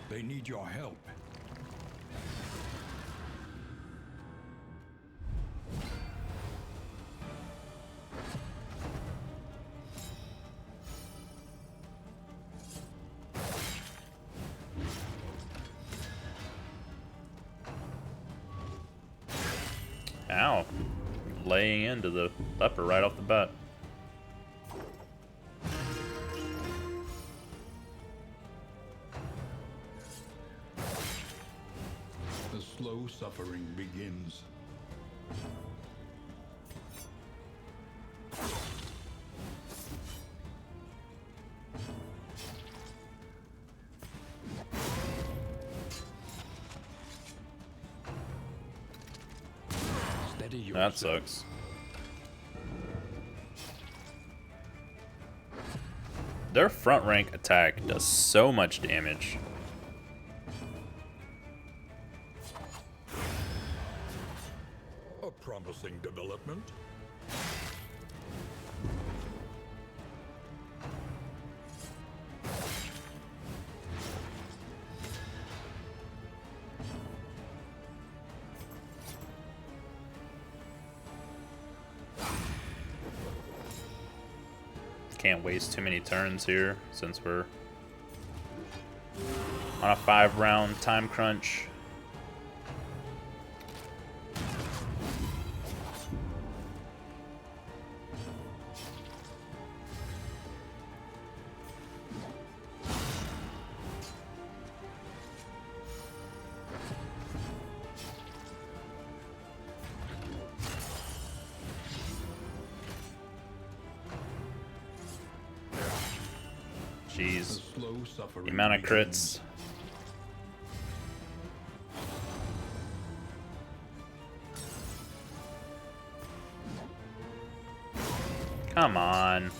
they need your help. laying into the leper right off the bat. The slow suffering begins. Steady yourself. That sucks. Their front rank attack does so much damage. A promising development. Can't waste too many turns here since we're on a 5-round time crunch. Jeez. The amount of crits. Come on.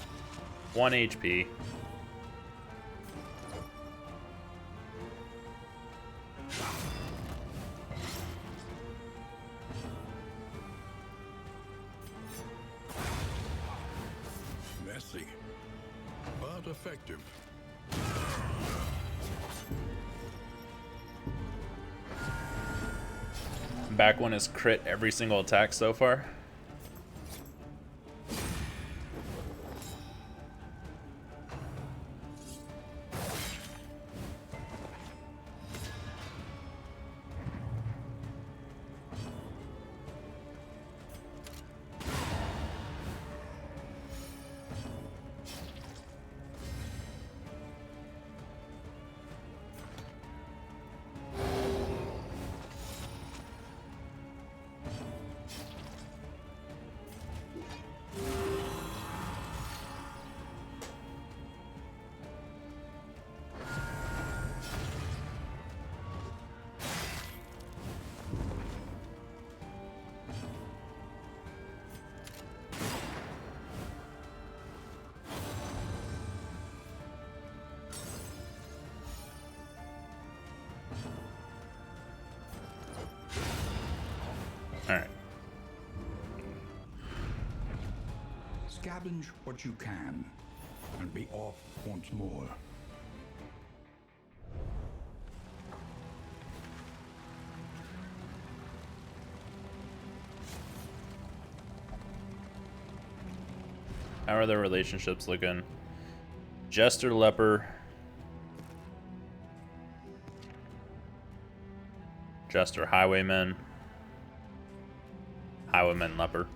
1 HP. Messy, but effective. Back one is crit every single attack so far. Alright. Scavenge what you can, and be off once more. How are their relationships looking? Jester Leper. Jester Highwayman. Highwayman Leper.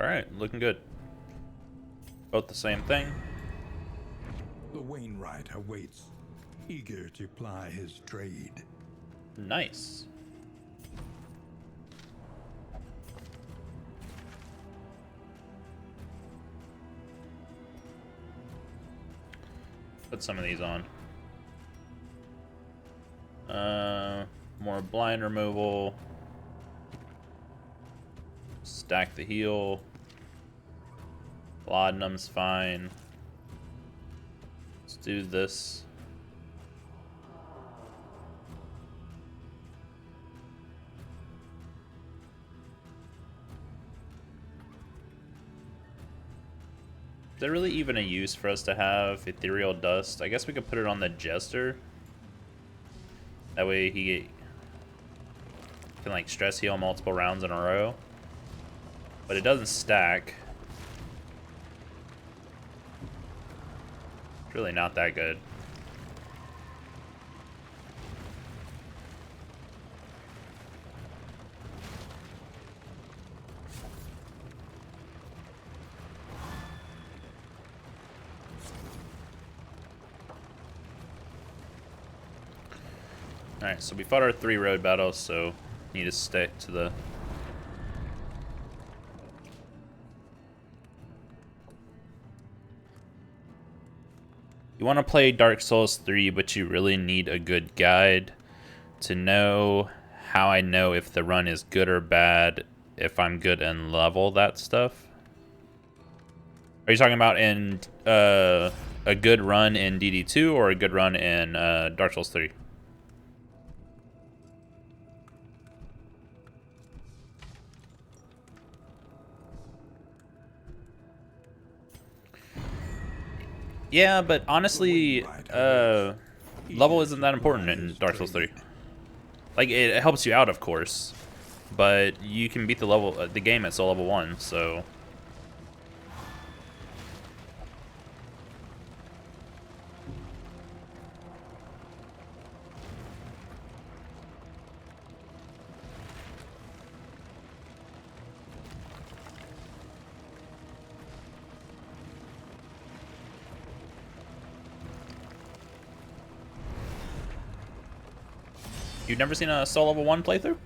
Alright, looking good. Both the same thing. The Wainwright awaits, eager to ply his trade. Nice. Put some of these on. More blind removal. Stack the heal. Laudanum's fine. Let's do this. Is there really even a use for us to have ethereal dust? I guess we could put it on the Jester. That way he can like stress heal multiple rounds in a row. but it doesn't stack. It's really not that good. Alright, so we fought our 3 road battles, so need to stick to the... You want to play Dark Souls 3, but you really need a good guide to know how I know if the run is good or bad, if I'm good and level that stuff. Are you talking about in a good run in DD2 or a good run in Dark Souls 3? Yeah, but honestly, level isn't that important in Dark Souls 3. Like, it helps you out, of course, but you can beat the game at still level 1, so... You've never seen a Soul Level 1 playthrough?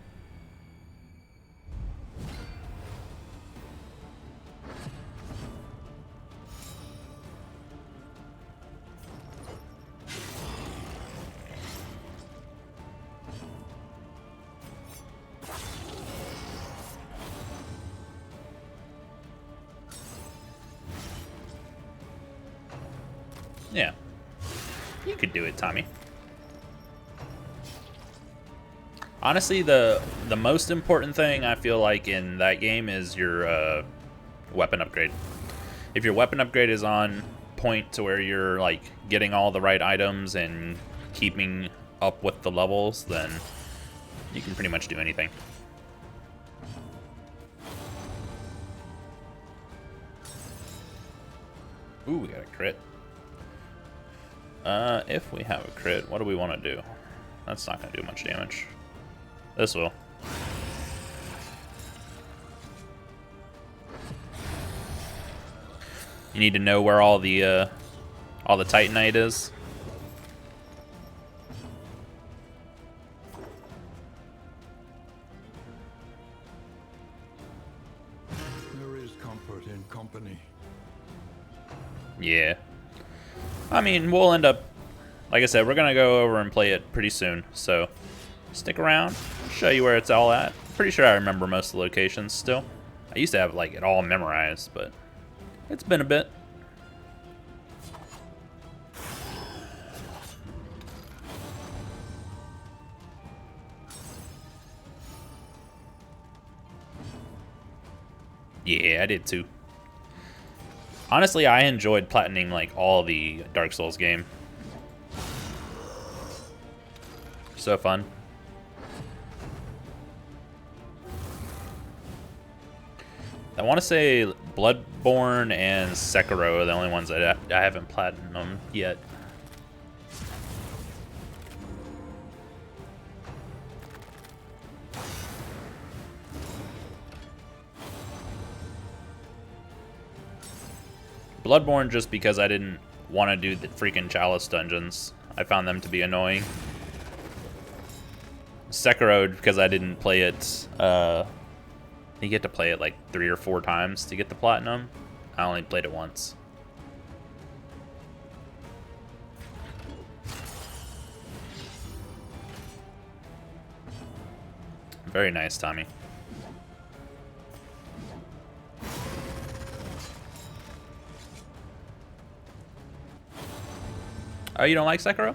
Yeah. You could do it, Tommy. Honestly, the most important thing I feel like in that game is your weapon upgrade. If your weapon upgrade is on point to where you're like getting all the right items and keeping up with the levels, then you can pretty much do anything. Ooh, we got a crit. If we have a crit, what do we want to do? That's not going to do much damage. This will. You need to know where all the Titanite is. There is comfort in company. Yeah. I mean, we'll end up, like I said, we're gonna go over and play it pretty soon, so stick around, show you where it's all at. Pretty sure I remember most of the locations still. I used to have like it all memorized, but it's been a bit. Yeah, I did too. Honestly, I enjoyed platining like all the Dark Souls game. So fun. I want to say Bloodborne and Sekiro are the only ones that I haven't platinumed yet. Bloodborne just because I didn't want to do the freaking Chalice dungeons. I found them to be annoying. Sekiro because I didn't play it. You get to play it like 3 or 4 times to get the platinum. I only played it once. Very nice, Tommy. Oh, you don't like Sekiro?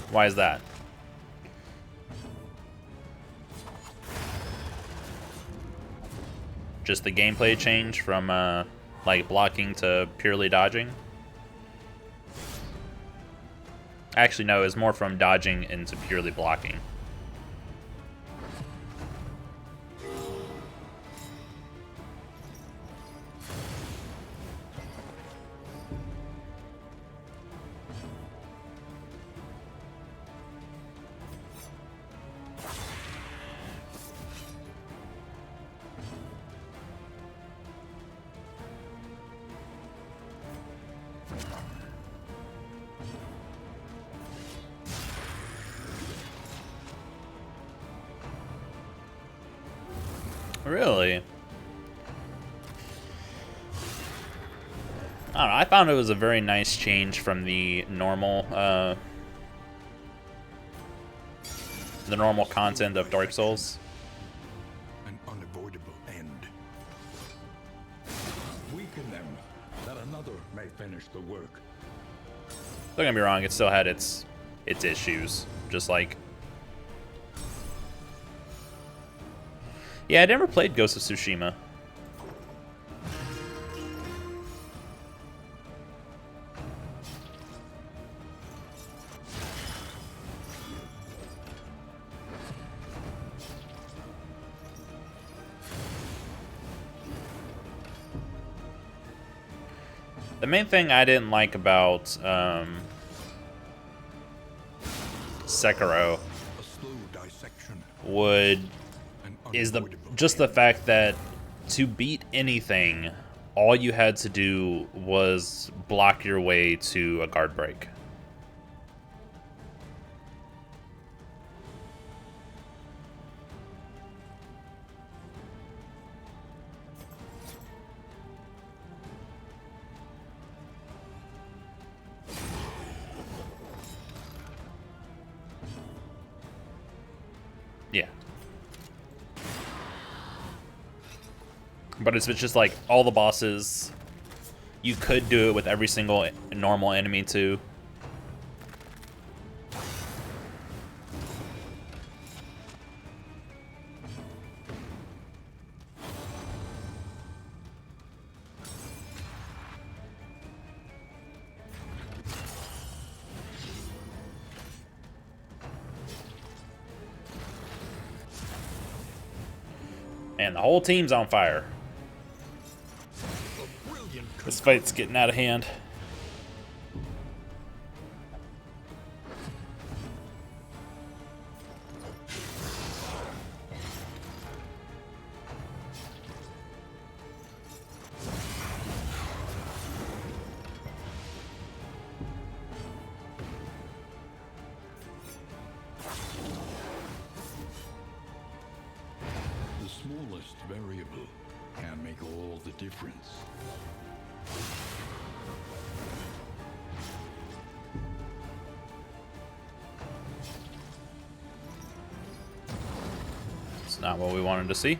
Why is that? Just the gameplay change from like blocking to purely dodging? Actually, no, it's more from dodging into purely blocking. Really? I don't know, I found it was a very nice change from the normal content of Dark Souls. An unavoidable end. Weaken them, that another may finish the work. Don't get me wrong, it still had its issues, just like. Yeah, I never played Ghost of Tsushima. The main thing I didn't like about Sekiro A slow dissection. is just the fact that to beat anything, all you had to do was block your way to a guard break. Yeah. But it's just like all the bosses, you could do it with every single normal enemy too. And the whole team's on fire. This fight's getting out of hand. The smallest variable can make all the difference. It's not what we wanted to see.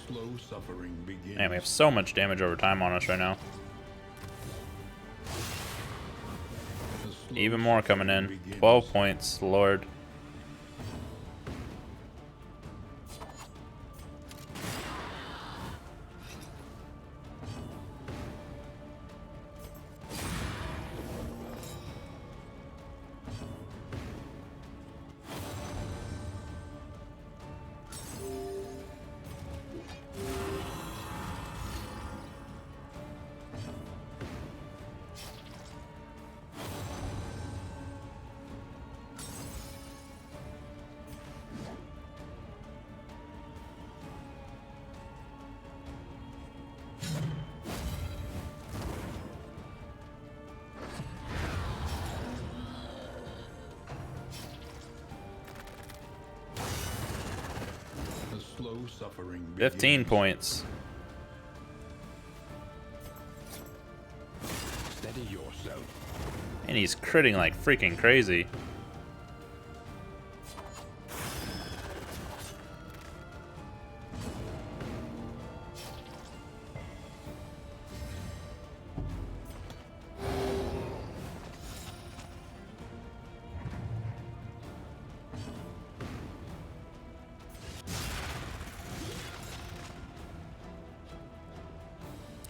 Slow suffering begins. Man, we have so much damage over time on us right now. Even more coming in. 12 points, Lord. Slow suffering 15 points. Steady yourself. And he's critting like freaking crazy.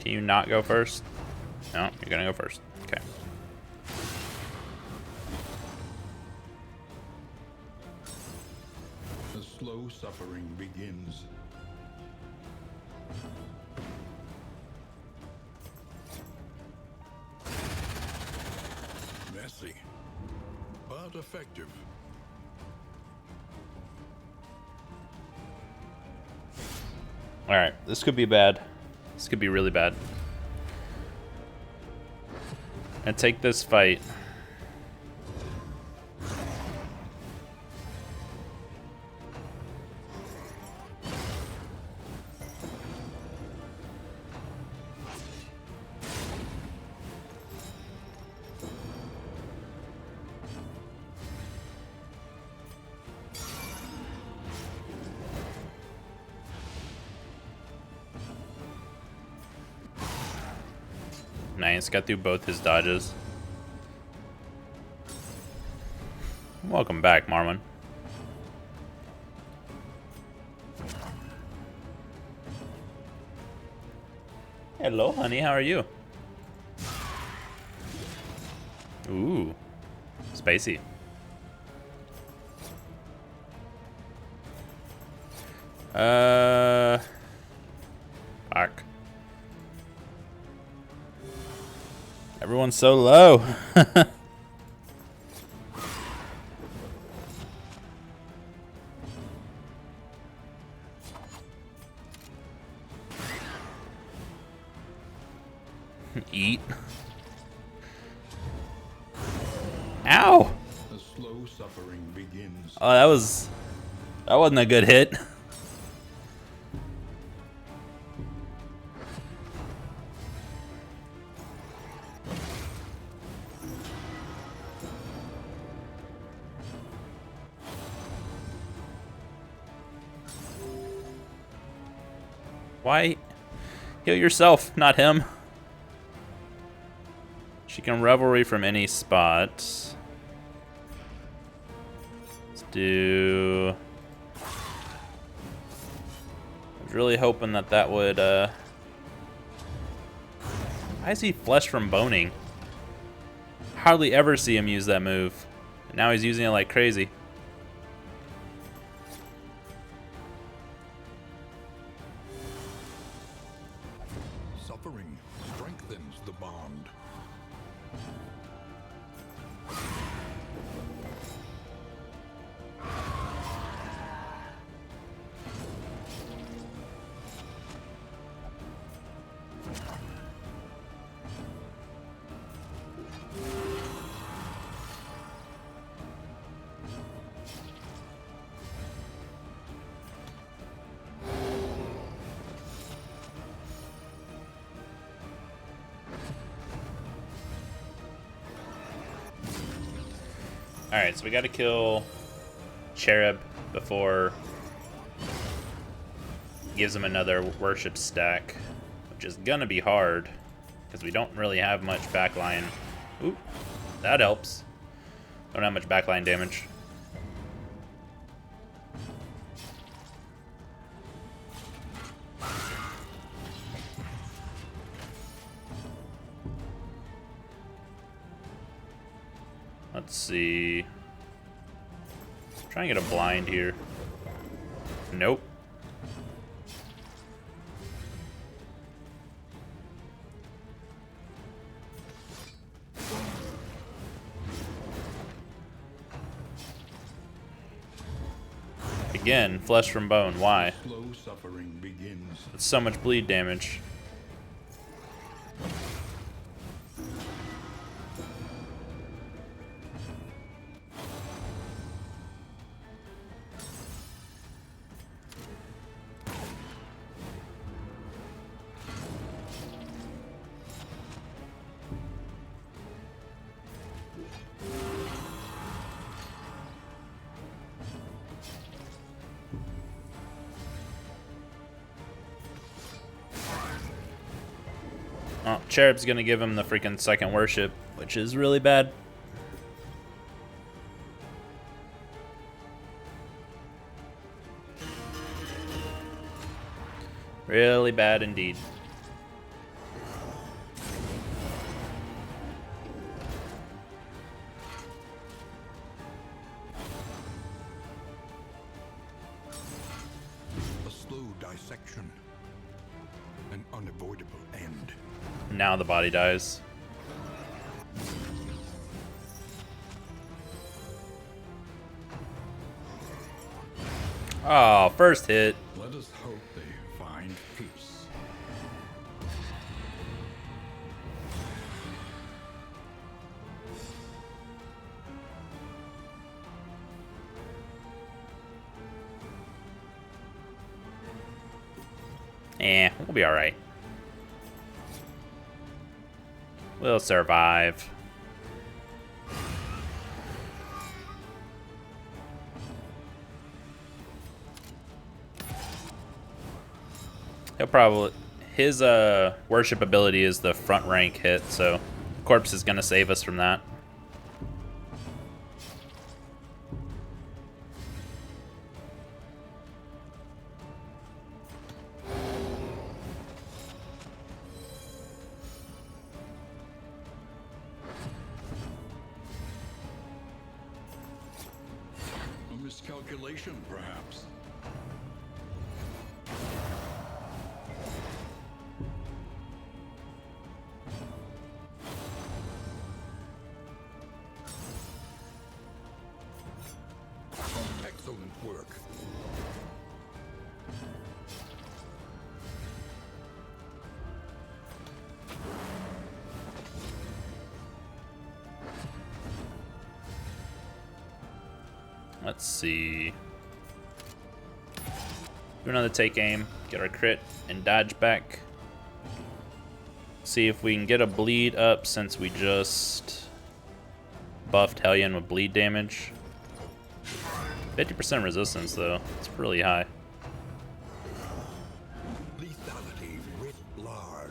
Can you not go first? No, you're gonna go first. Okay. The slow suffering begins. Messy, but effective. All right, this could be bad. This could be really bad. And take this fight. Nice, got through both his dodges. Welcome back, Marwyn. Hello, honey, how are you? Ooh, spacey. Fuck. Everyone's so low. Eat. Ow! The slow suffering begins. Oh, that wasn't a good hit. Why? Heal yourself, not him. She can revelry from any spot. Let's do... I was really hoping that would, Why is he flesh from boning? Hardly ever see him use that move. And now he's using it like crazy. Suffering strengthens the bond. Alright, so we gotta kill Cherub before he gives him another worship stack, which is gonna be hard because we don't really have much backline. Ooh, that helps. Don't have much backline damage. Let's see. Try and get a blind here. Nope. Again, flesh from bone. Why? Slow suffering begins. It's so much bleed damage. Oh, Cherub's gonna give him the freaking second worship, which is really bad. Really bad indeed. unavoidable end. Now the body dies. Oh, first hit. Let us hope they find peace. We'll be alright. We'll survive. He'll probably... His worship ability is the front rank hit, so Corpse is going to save us from that. A miscalculation, perhaps. Excellent work. Let's see. Do another take aim, get our crit, and dodge back. See if we can get a bleed up since we just buffed Hellion with bleed damage. 50% resistance though, it's really high. Lethality writ large.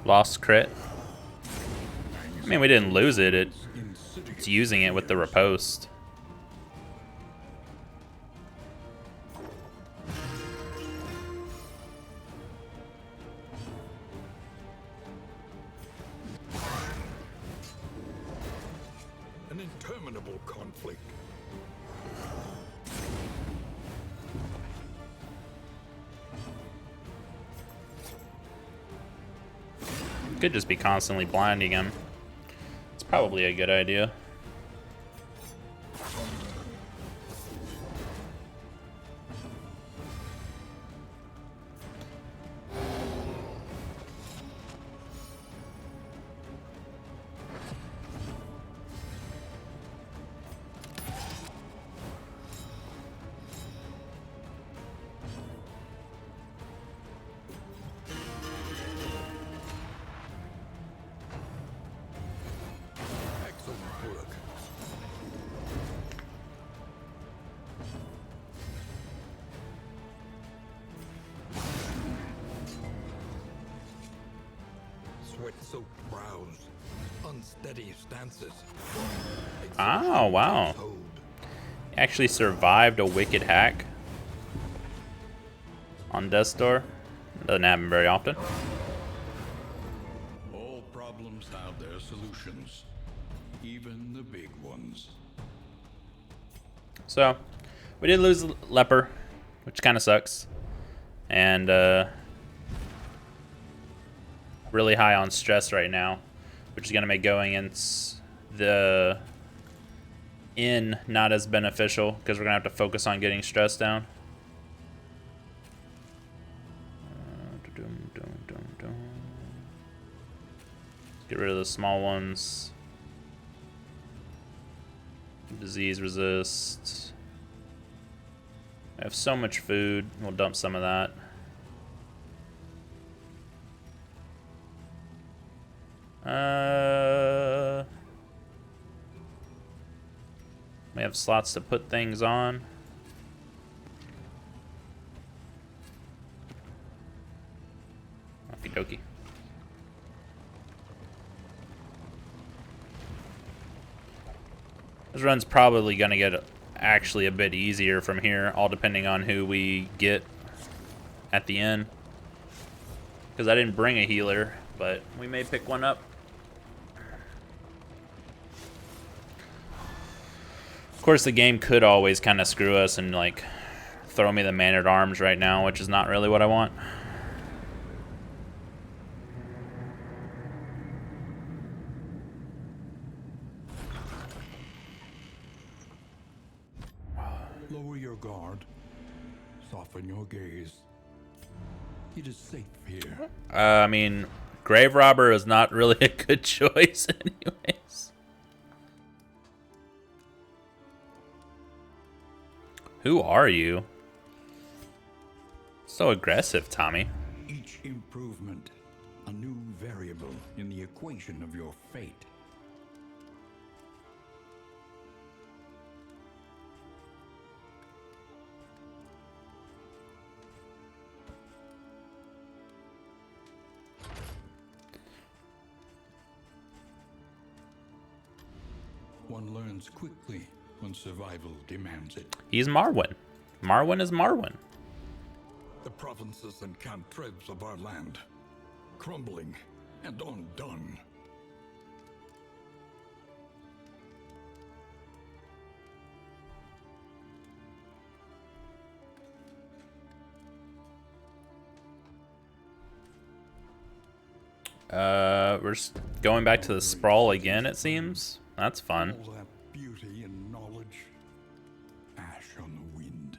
Lost crit. I mean, we didn't lose it. It's using it with the riposte. An interminable conflict. Could just be constantly blinding him. It's probably a good idea. Excellent work. Sweat-soaked brows, unsteady stances. Oh, wow. Hold. Actually survived a wicked hack on Death's Door. Doesn't happen very often. All problems have their solutions, even the big ones. So, we did lose Leper, which kind of sucks. And, really high on stress right now, which is going to make going in the inn not as beneficial because we're going to have to focus on getting stress down. Get rid of the small ones. Disease resist. I have so much food. We'll dump some of that. We have slots to put things on. Okie dokie. This run's probably gonna get actually a bit easier from here, all depending on who we get at the end. Because I didn't bring a healer, but we may pick one up. Of course, the game could always kind of screw us and like throw me the man-at-arms right now, which is not really what I want. Lower your guard. Soften your gaze. It is safe here. I mean, Grave Robber is not really a good choice anyways. Who are you? So aggressive, Tommy. Each improvement, a new variable in the equation of your fate. One learns quickly when survival demands it. He's Marwyn. Marwyn is Marwyn. The provinces and cantrevs of our land, crumbling and undone. We're going back to the sprawl again, it seems. That's fun. All that beauty and knowledge, ash on the wind.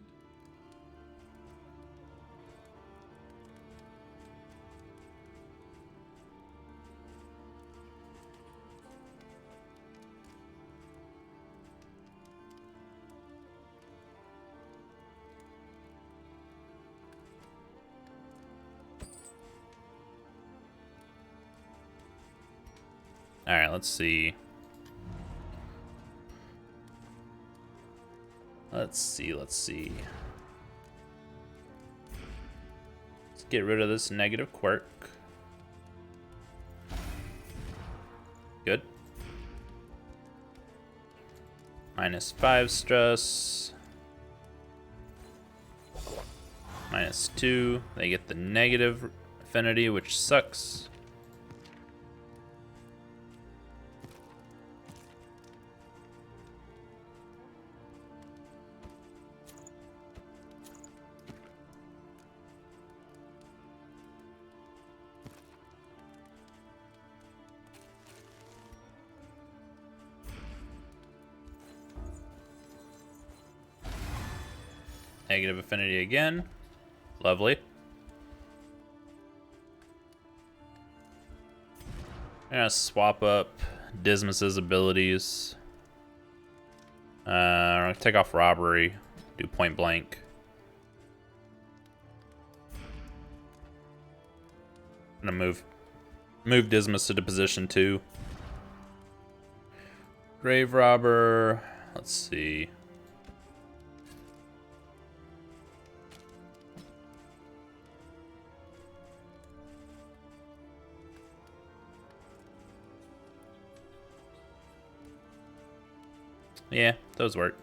Alright, let's see. Let's see. Let's get rid of this negative quirk. Good. -5 stress. -2. They get the negative affinity, which sucks. Negative affinity again. Lovely. I'm gonna swap up Dismas's abilities. I'm gonna take off robbery. Do point blank. I'm gonna move Dismas to position 2. Grave robber. Let's see. Yeah, those work.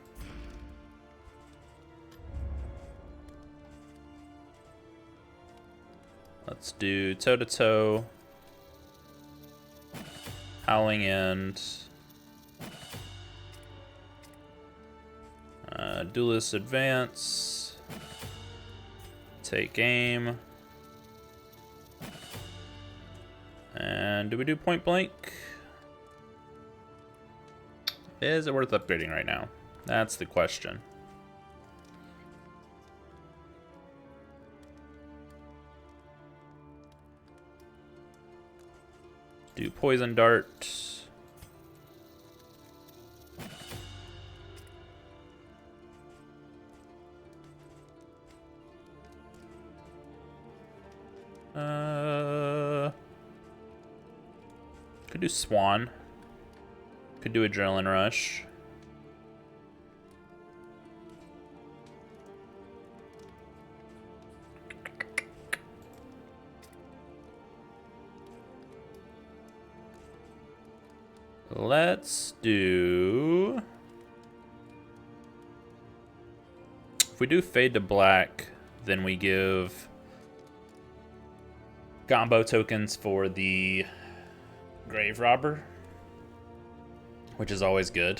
Let's do toe-to-toe. Howling End. Duelist Advance. Take aim. And do we do point blank? Is it worth upgrading right now? That's the question. Do poison dart. Could do Swan. Could do Adrenaline Rush. Let's do we do fade to black, then we give combo tokens for the grave robber, which is always good.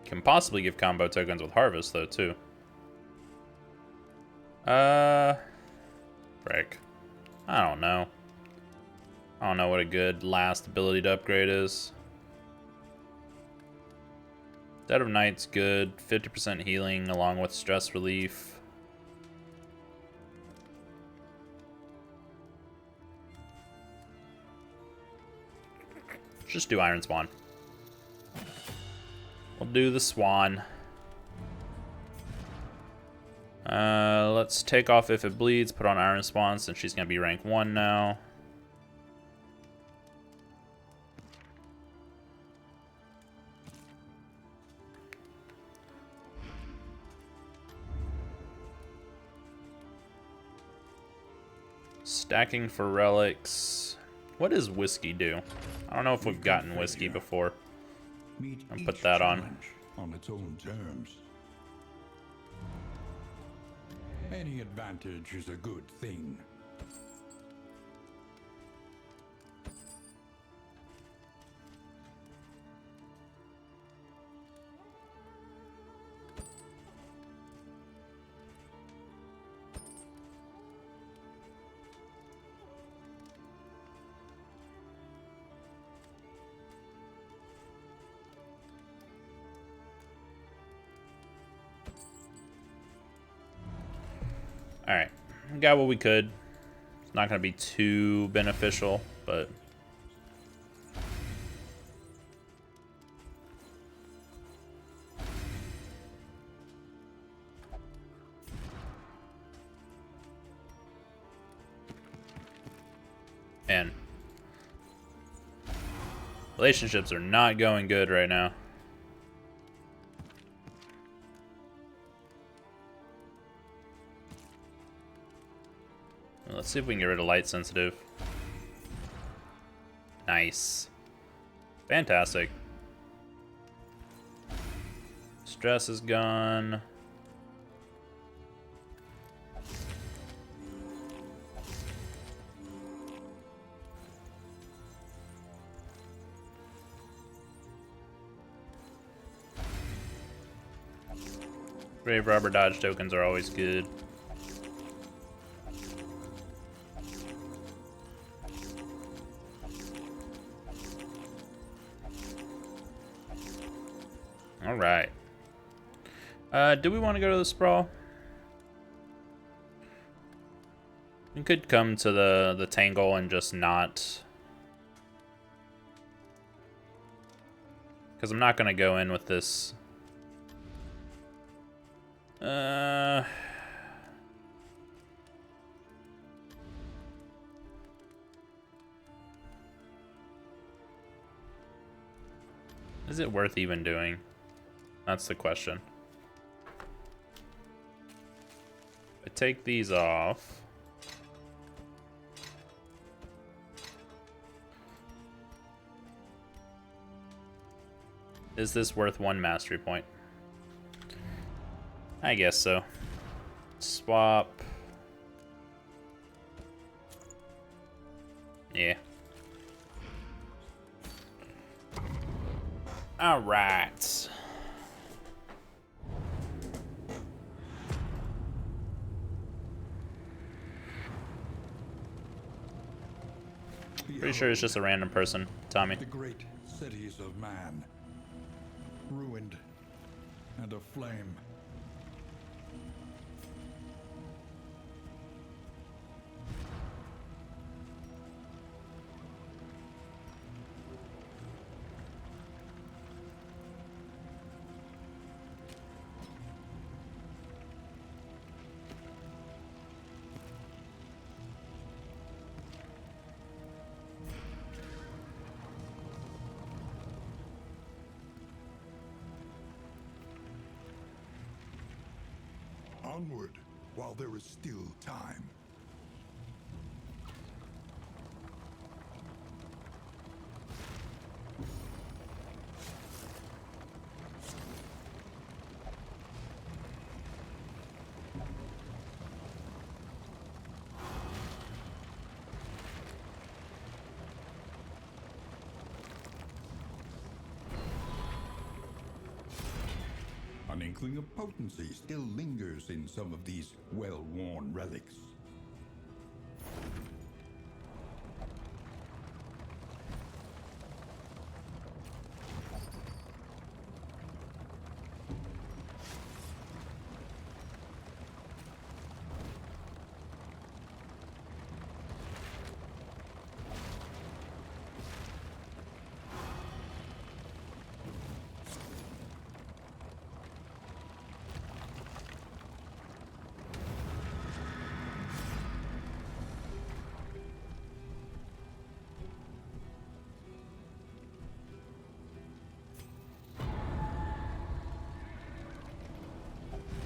Can possibly give combo tokens with harvest though too. Frick. I don't know. I don't know what a good last ability to upgrade is. Dead of Night's good. 50% healing along with stress relief. Just do Iron Swan. We'll do the Swan. Let's take off If It Bleeds, put on Iron Swan since she's going to be rank 1 now. Stacking for relics. What does whiskey do? I don't know if we've gotten whiskey before. I'll put that on its own terms. Any advantage is a good thing. Alright, got what we could. It's not going to be too beneficial, but... Man. Relationships are not going good right now. Let's see if we can get rid of light sensitive. Nice. Fantastic. Stress is gone. Grave robber dodge tokens are always good. All right. Do we want to go to the sprawl? We could come to the tangle and just not, because I'm not gonna go in with this. Is it worth even doing? That's the question. I take these off. Is this worth 1 mastery point? I guess so. Swap. Yeah. All right. Pretty sure it's just a random person, Tommy. The great cities of man, ruined and aflame. Onward, while there is still time. An inkling of potency still lingers in some of these well-worn relics.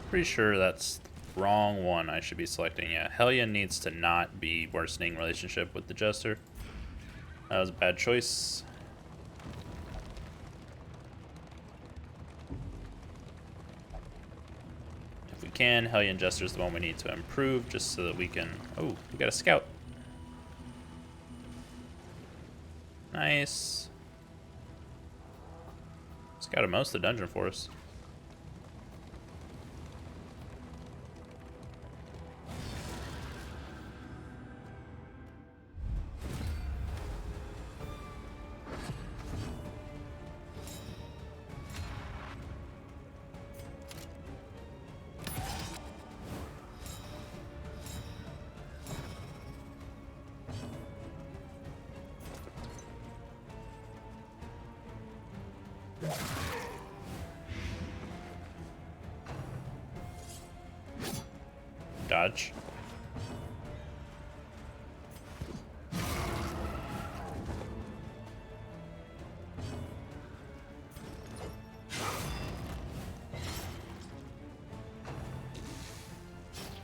Pretty sure that's the wrong one I should be selecting. Yeah, Hellion needs to not be worsening relationship with the Jester. That was a bad choice. If we can, Hellion Jester is the one we need to improve just so that we can... Oh, we got a scout. Nice. Scouted most of the dungeon for us. Dodge.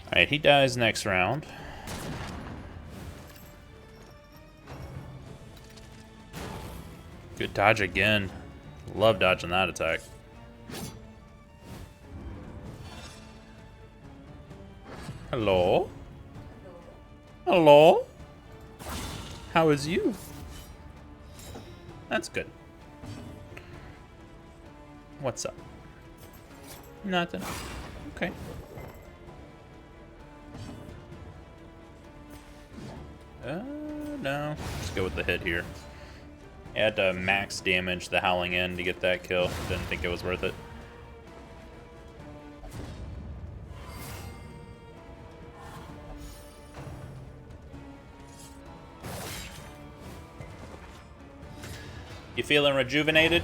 Alright, he dies next round. Good dodge again. Love dodging that attack. Hello? Hello? How is you? That's good. What's up? Nothing. Okay. No. Let's go with the hit here. I had to max damage the Howling End to get that kill. Didn't think it was worth it. You feeling rejuvenated?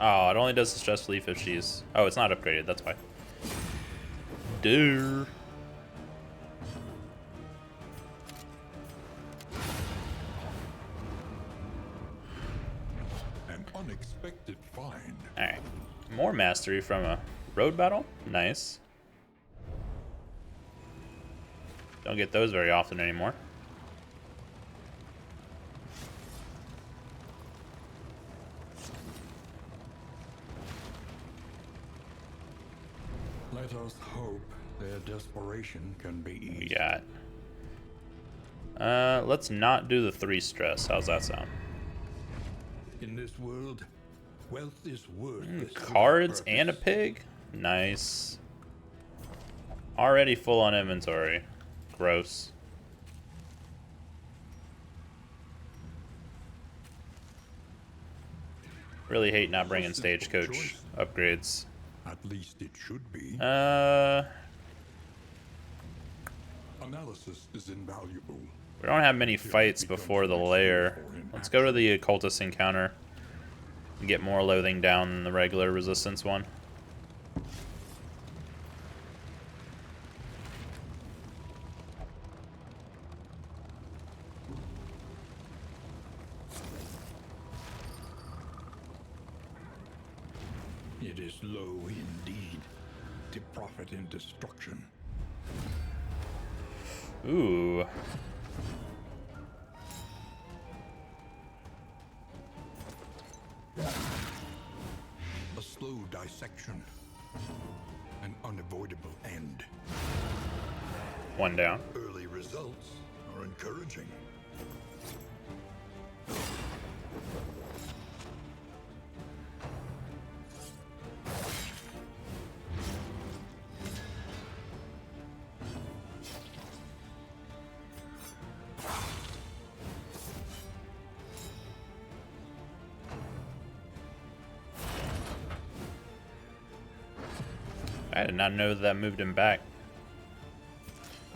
Oh, it only does the stress relief if she's... Oh, it's not upgraded, that's why. Duh. An unexpected find. Alright. More mastery from a road battle. Nice. Don't get those very often anymore. Let us hope their desperation can be eased. We got... let's not do the 3 stress. How's that sound? In this world, wealth is worthless. Cards and a pig? Nice. Already full on inventory. Gross. Really hate not bringing stagecoach upgrades. At least it should be. Analysis is invaluable. We don't have many fights before the lair. Let's go to the Cultists Encounter. Get more loathing down than the regular resistance one. It is low indeed, to profit in destruction. Ooh. A slow dissection. An unavoidable end. One down. Early results are encouraging. I did not know that moved him back.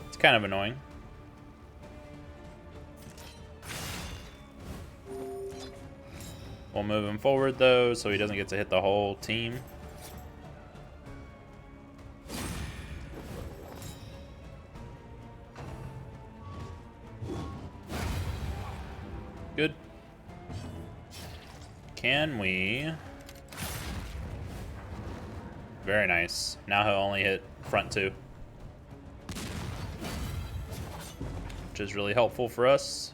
It's kind of annoying. We'll move him forward though, so he doesn't get to hit the whole team. Good. Can we? Very nice. Now he'll only hit front two, which is really helpful for us.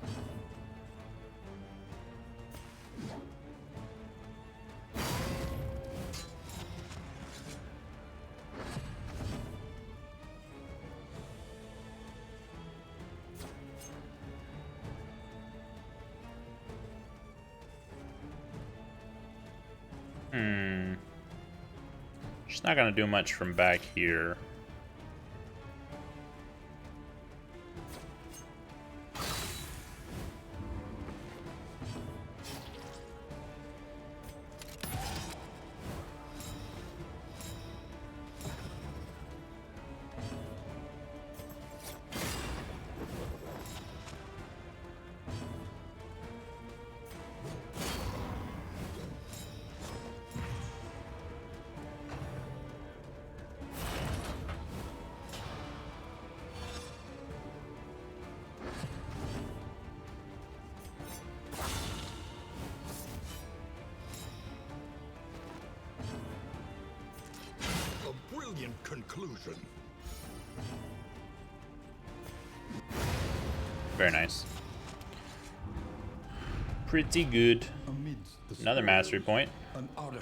She's not gonna do much from back here. Brilliant conclusion. Very nice. Pretty good. Another mastery point.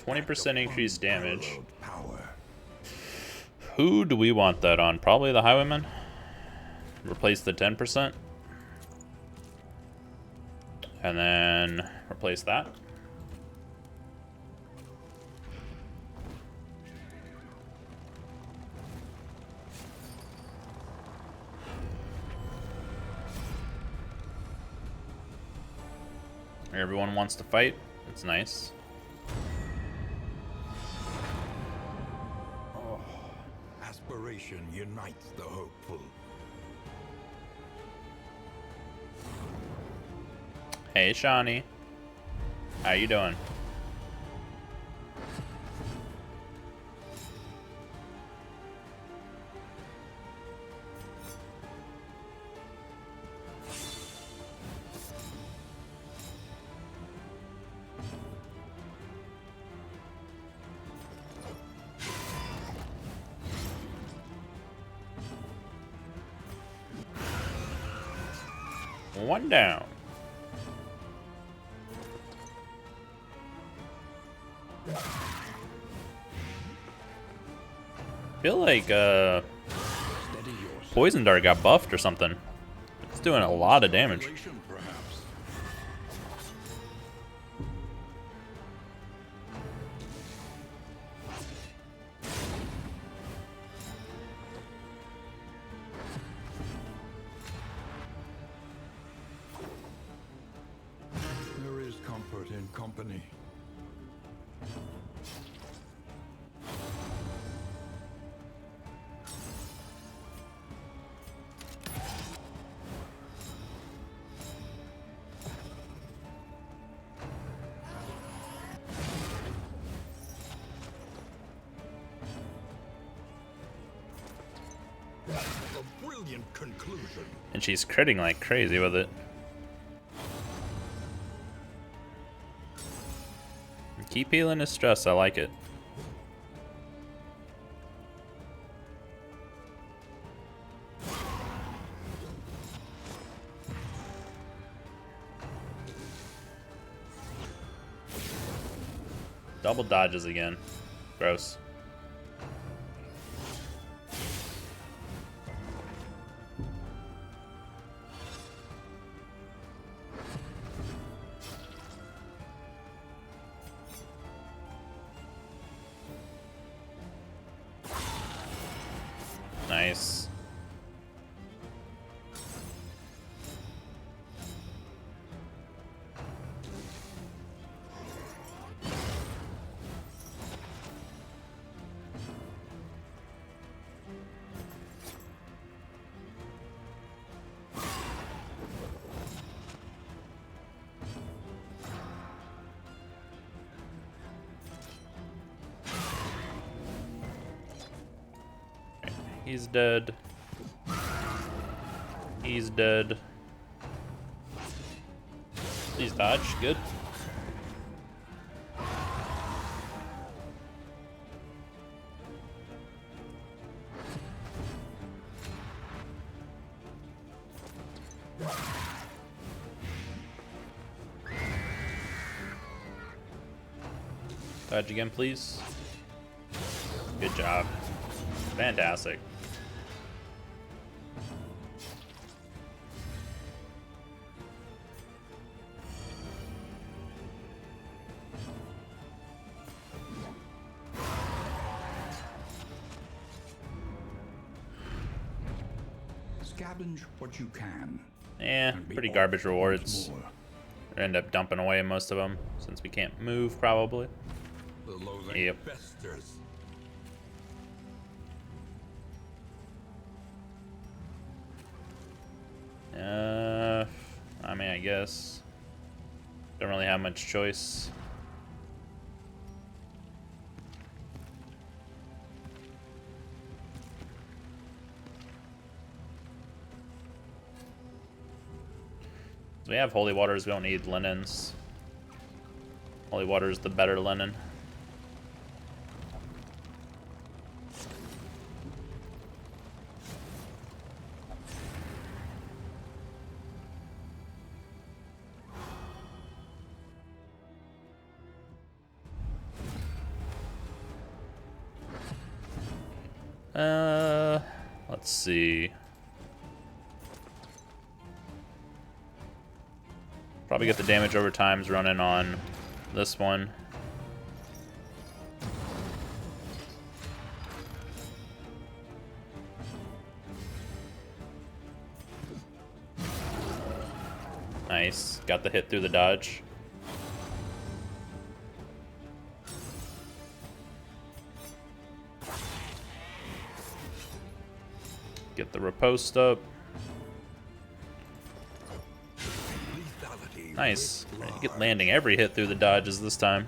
20% increased damage. Who do we want that on? Probably the Highwayman. Replace the 10%. And then replace that. Everyone wants to fight. It's nice. Oh, aspiration unites the hopeful. Hey, Shawnee. How you doing? One down. Feel like Poison Dart got buffed or something. It's doing a lot of damage. There is comfort in company. brilliant conclusion. And she's critting like crazy with it. Keep healing his stress, I like it. Double dodges again. Gross. Nice. He's dead. He's dead. Please dodge. Good. Dodge again, please. Good job. Fantastic. Scavenge what you can. Yeah, pretty garbage rewards. I end up dumping away most of them since we can't move, probably. The loathing Yep. festers. I mean, I guess. Don't really have much choice. We have holy waters, we don't need linens. Holy water is the better linen. Let's see. Probably get the damage over times running on this one. Nice. Got the hit through the dodge. Get the riposte up. Nice. Get landing every hit through the dodges this time.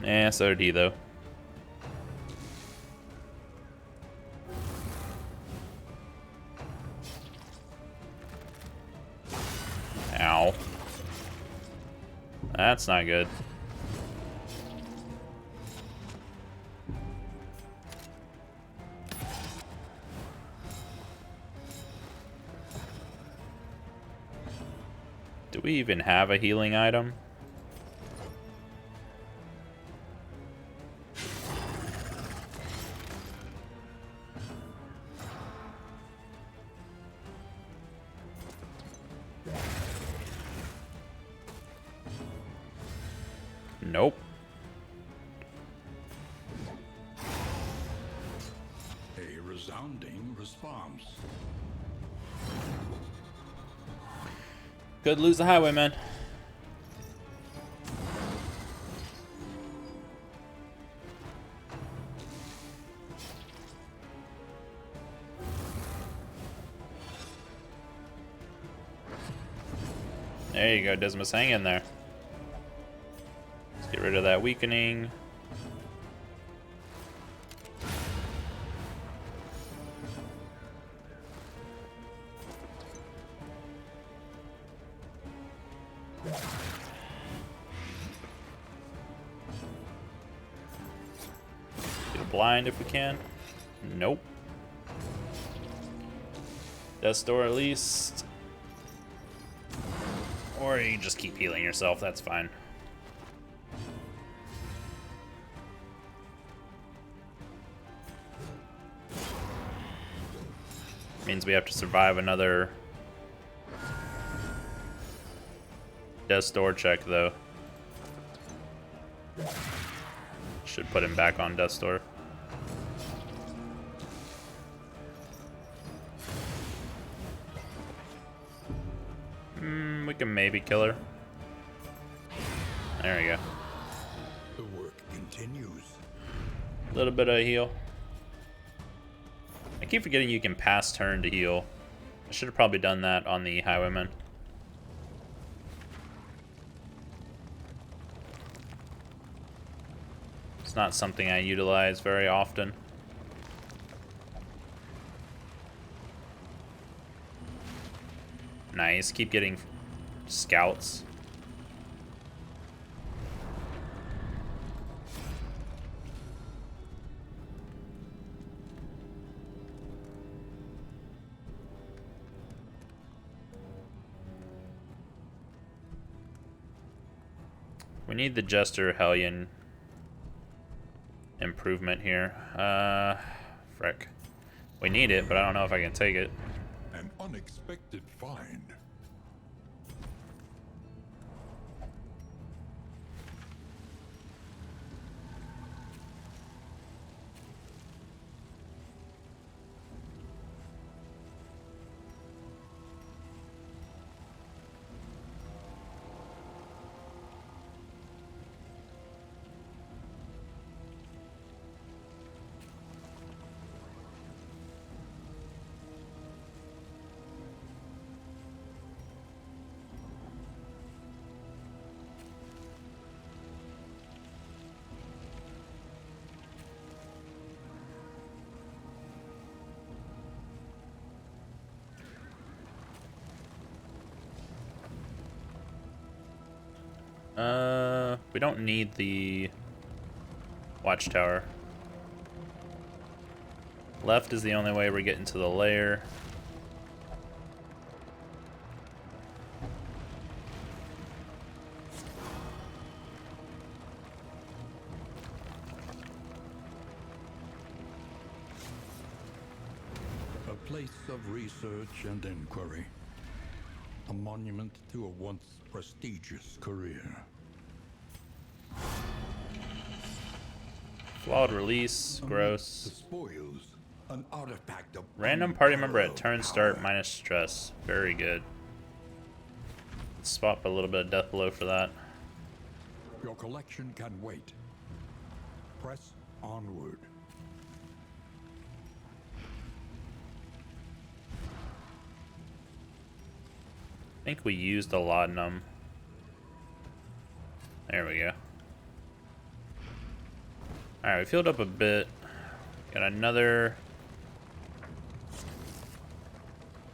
Eh, so did he though. Ow. That's not good. Do we even have a healing item? Nope. A resounding response. Could lose the highwayman. There you go, Dismas, hang in there. Let's get rid of that weakening. Get a blind if we can. Nope. Death's Door at least. Or you just keep healing yourself, that's fine. Means we have to survive another Death's Door check, though. Should put him back on Death's Door. We can maybe kill her. There we go. The work continues. A little bit of heal. I keep forgetting you can pass turn to heal. I should have probably done that on the Highwayman. It's not something I utilize very often. Nice. Keep getting scouts. We need the Jester Hellion improvement here. Frick. We need it, but I don't know if I can take it. An unexpected find. We don't need the watchtower. Left is the only way we're getting to the lair. A place of research and inquiry. A monument to a once prestigious career. Flawed release, gross. The spoils, an artifact of Random party member at unparalleled turn start power. minus stress. Very good. Let's swap a little bit of death blow for that. Your collection can wait. Press onward. I think we used a laudanum. There we go. Alright, we filled up a bit. Got another.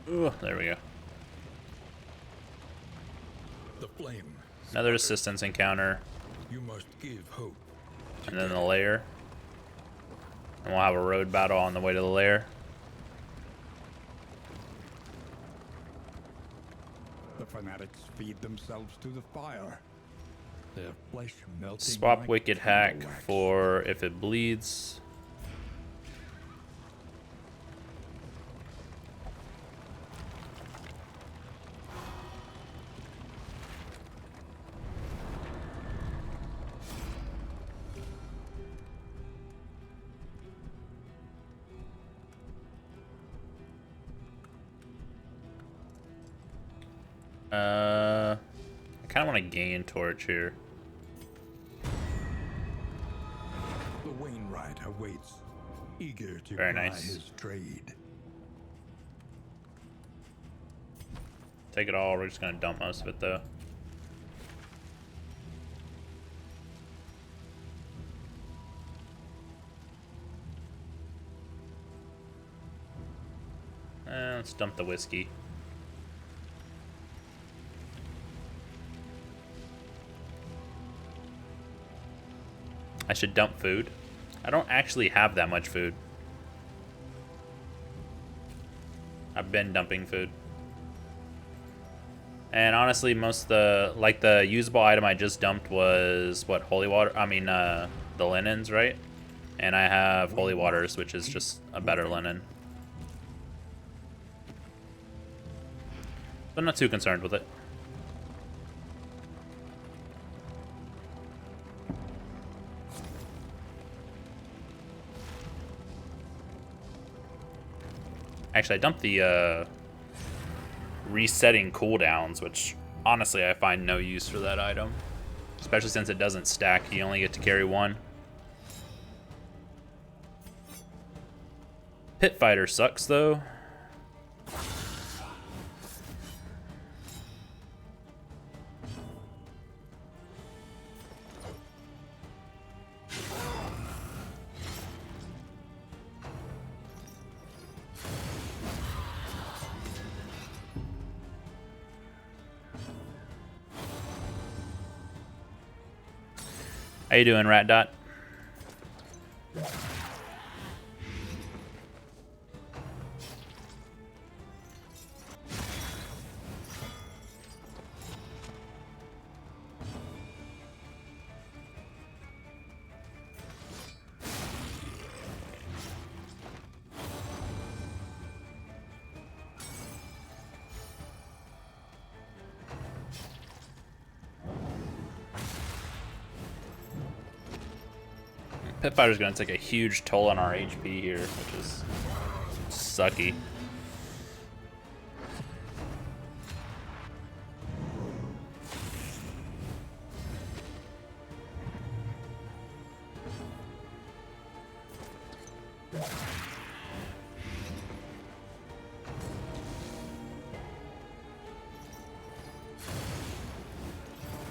Ooh, there we go. The flame. Another assistance encounter. You must give hope. And then the lair. And we'll have a road battle on the way to the lair. The fanatics feed themselves to the fire. Their flesh melting. Swap like Wicked Hack candle wax. for if it bleeds. I kind of want to gain torch here. The Wainwright awaits, eager to Very ply nice. his trade. Take it all. We're just gonna dump most of it though. Let's dump the whiskey. I should dump food. I don't actually have that much food. I've been dumping food. And honestly, most of the usable item I just dumped was what, holy water? I mean, the linens, right? And I have holy waters, which is just a better linen. But I'm not too concerned with it. Actually, I dumped the resetting cooldowns, which honestly I find no use for that item. Especially since it doesn't stack, you only get to carry one. Pit Fighter sucks though. How you doing, Rat Dot? Pit Fighter's gonna take a huge toll on our HP here, which is sucky.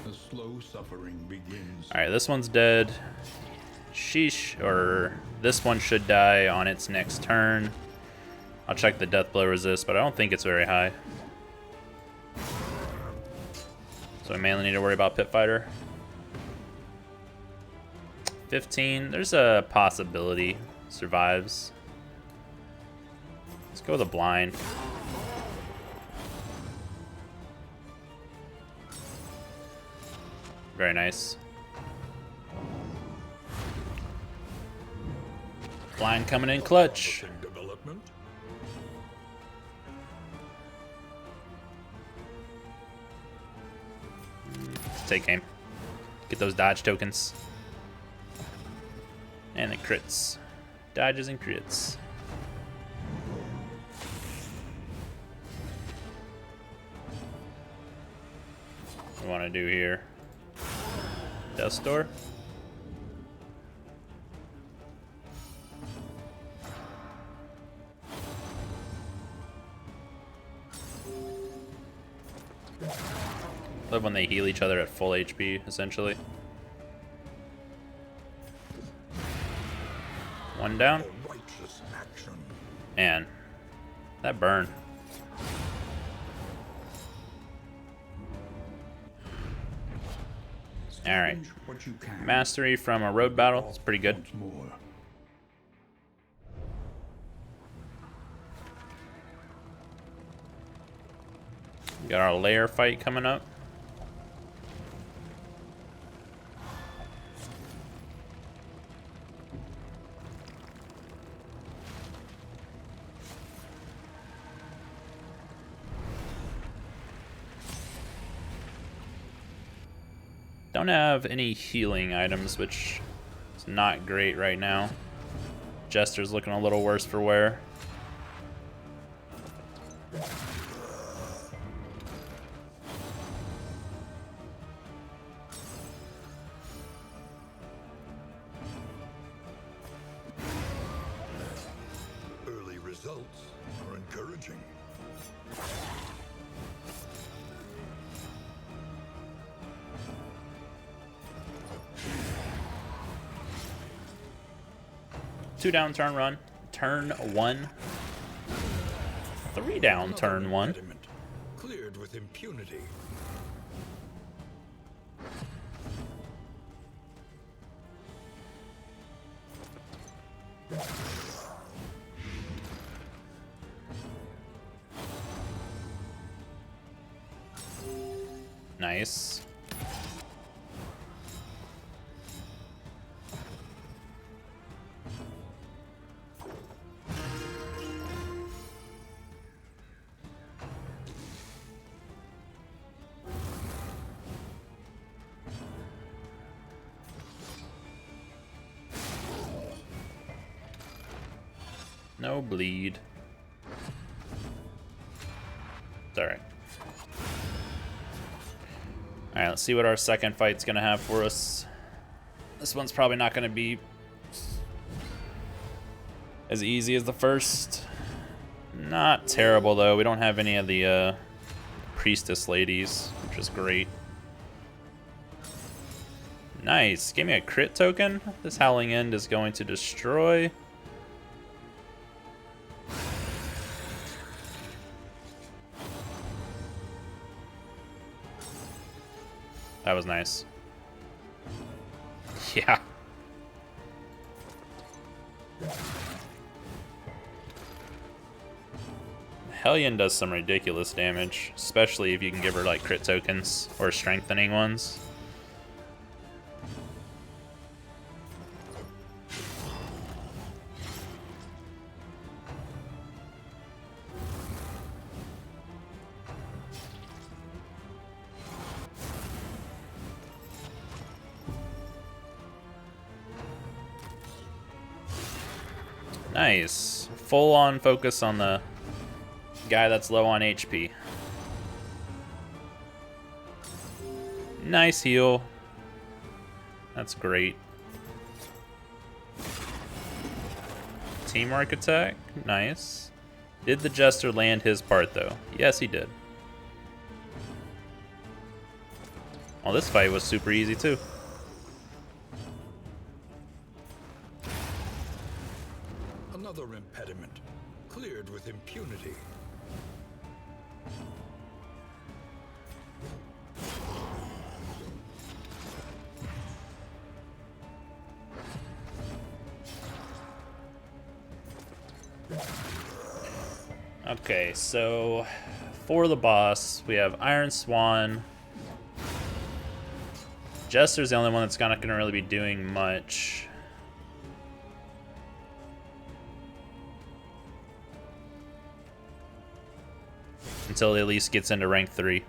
The slow suffering begins. Alright, this one's dead. Sheesh, or this one should die on its next turn. I'll check the death blow resist, but I don't think it's very high. So I mainly need to worry about Pit Fighter. 15, there's a possibility survives. Let's go with a blind. Very nice. Blind coming in clutch. Let's take aim. Get those dodge tokens. And the crits. Dodges and crits. What we want to do here? Dust door. Love when they heal each other at full HP, essentially. One down. Man, that burn. Alright. Mastery from a road battle. It's pretty good. Got our lair fight coming up. Don't have any healing items, which is not great right now. Jester's looking a little worse for wear. Early results are encouraging. Two down, turn run. Turn one. Three down, turn one. Cleared with impunity. Nice. No bleed. It's alright. Alright, let's see what our second fight's gonna have for us. This one's probably not gonna be as easy as the first. Not terrible though. We don't have any of the priestess ladies, which is great. Nice. Gave me a crit token. This Howling End is going to destroy. That was nice. Yeah. Hellion does some ridiculous damage, especially if you can give her like crit tokens or strengthening ones. Nice. Full on focus on the guy that's low on HP. Nice heal. That's great. Teamwork attack. Nice. Did the Jester land his part though? Yes, he did. Well, this fight was super easy too. Another impediment, cleared with impunity. Okay, so for the boss, we have Iron Swan. Jester's the only one that's not gonna really be doing much. Until he at least gets into rank 3.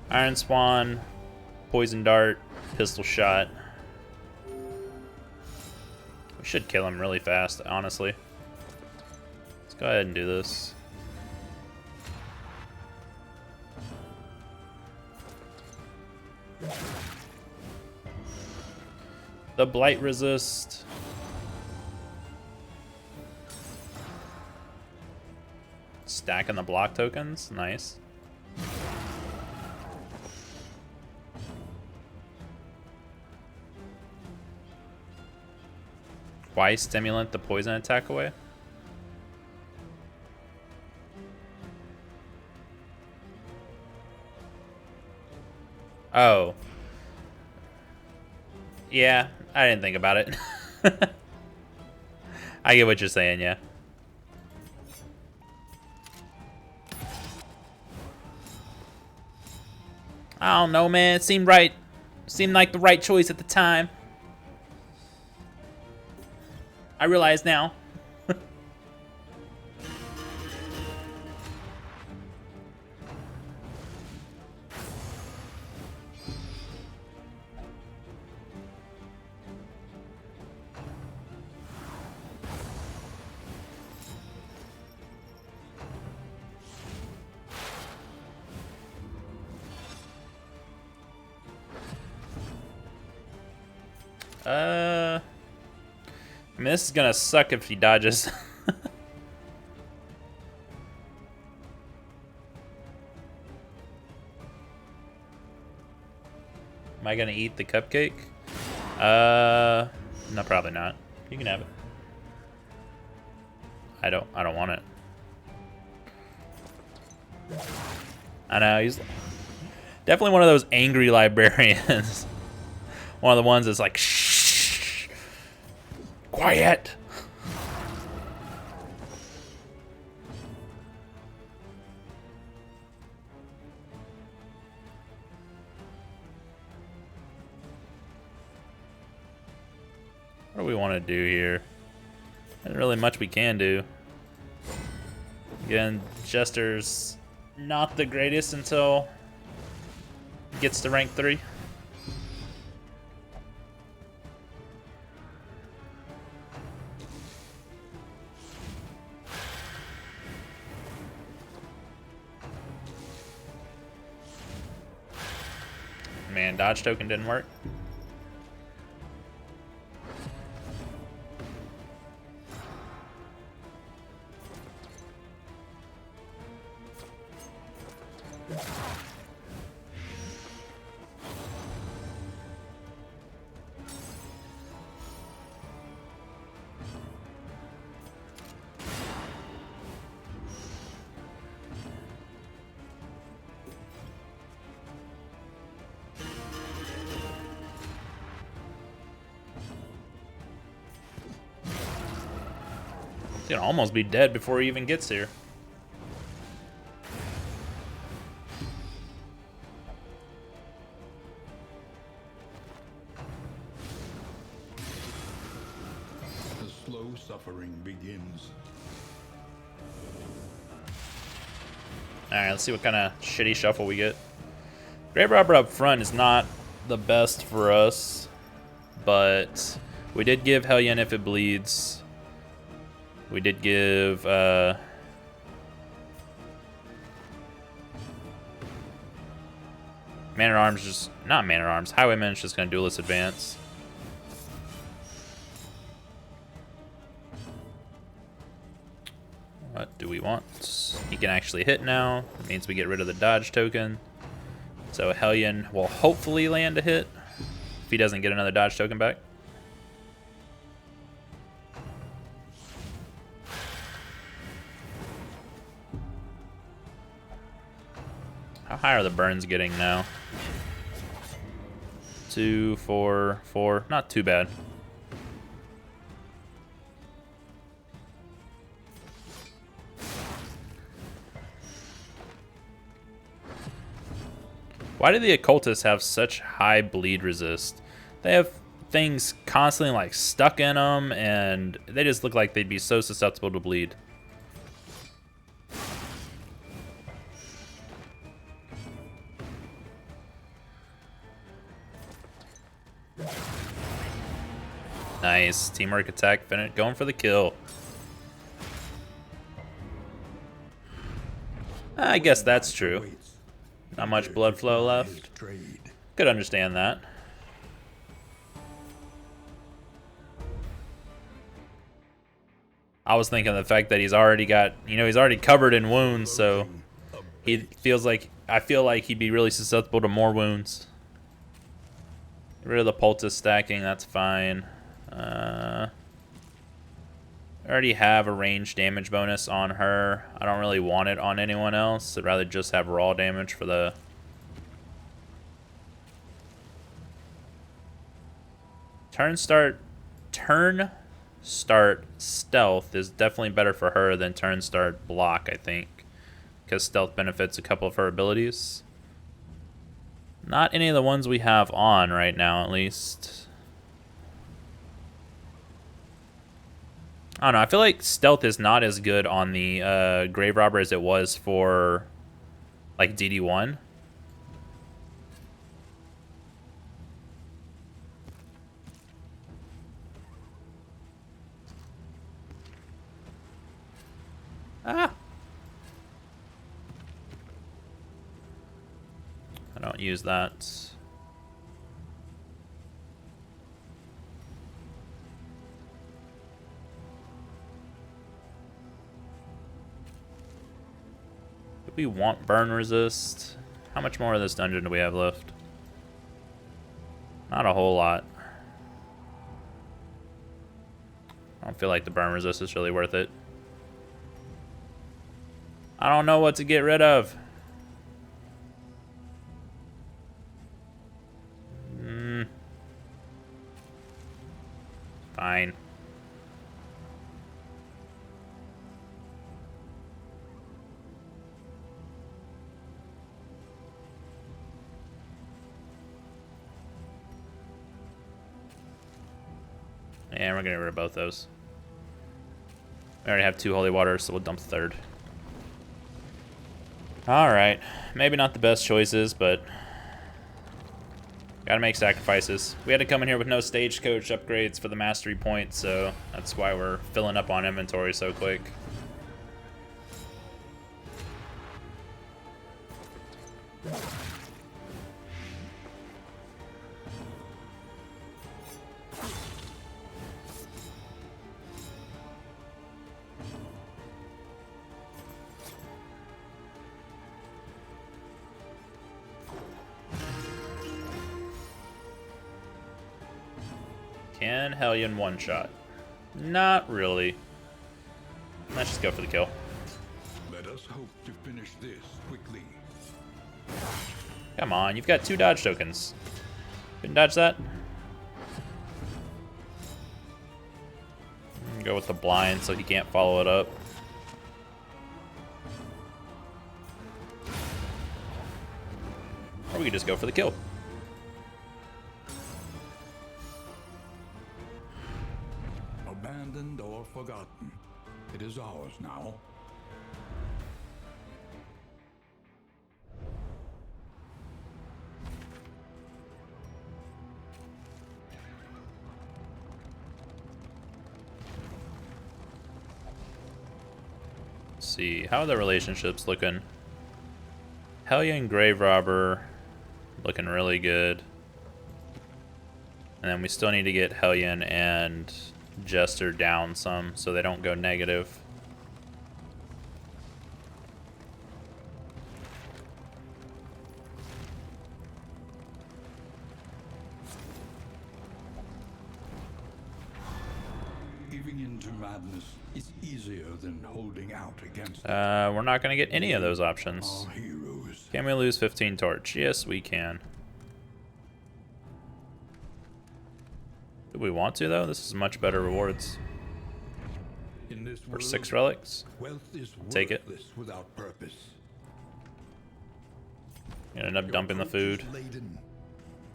Iron Swan, Poison Dart, Pistol Shot. We should kill him really fast, honestly. Let's go ahead and do this. The Blight Resist. Stacking the block tokens, nice. Why stimulant the poison attack away? Oh. Yeah, I didn't think about it. I get what you're saying, yeah. I don't know, man. It seemed right. Seemed like the right choice at the time. I realize now. I mean, this is gonna suck if he dodges. Am I gonna eat the cupcake? No, probably not. You can have it. I don't want it. I know, he's definitely one of those angry librarians. One of the ones that's like, shh, Quiet! What do we want to do here? There's really much we can do. Again, Jester's not the greatest until he gets to rank 3. Man, dodge token didn't work. He's gonna almost be dead before he even gets here. The slow suffering begins. Alright, let's see what kind of shitty shuffle we get. Grave Robber up front is not the best for us, but we did give Hellion if it bleeds. We did give Man at Arms, just not Man at Arms. Highwayman's just gonna duelist advance. What do we want? He can actually hit now. That means we get rid of the dodge token. So Hellion will hopefully land a hit if he doesn't get another dodge token back. How high are the burns getting now? 2, 4, 4. Not too bad. Why do the occultists have such high bleed resist? They have things constantly like stuck in them, and they just look like they'd be so susceptible to bleed. Nice. Teamwork attack, going for the kill. I guess that's true. Not much blood flow left. Could understand that. I was thinking the fact that he's already got, he's already covered in wounds, so he feels like, I feel like he'd be really susceptible to more wounds. Get rid of the poultice stacking, that's fine. I already have a range damage bonus on her. I don't really want it on anyone else. I'd rather just have raw damage for the... Turn start stealth is definitely better for her than turn start block, I think. Because stealth benefits a couple of her abilities. Not any of the ones we have on right now, at least. I don't know, I feel like stealth is not as good on the Grave Robber as it was for, like, DD1. Ah! I don't use that. We want burn resist. How much more of this dungeon do we have left? Not a whole lot. I don't feel like the burn resist is really worth it. I don't know what to get rid of. Fine. And we're gonna get rid of both those. We already have 2 holy waters, so we'll dump the 3rd. Alright. Maybe not the best choices, but gotta make sacrifices. We had to come in here with no stagecoach upgrades for the mastery point, so that's why we're filling up on inventory so quick. Can Hellion one-shot? Not really. Let's just go for the kill. Let us hope to finish this quickly. Come on, you've got 2 dodge tokens. Couldn't dodge that? Go with the blind so he can't follow it up. Or we could just go for the kill. Abandoned or forgotten, it is ours now. Let's see, how are the relationships looking? Hellion Grave Robber looking really good. And then we still need to get Hellion and Jester down some so they don't go negative. Giving in to madness is easier than holding out against We're not going to get any of those options. our heroes. Can we lose 15 torch? Yes, we can. Do we want to, though? This is much better rewards. In this For world, 6 relics. wealth is Take it. worthless without purpose. Gonna end up dumping the Your coach food. is laden.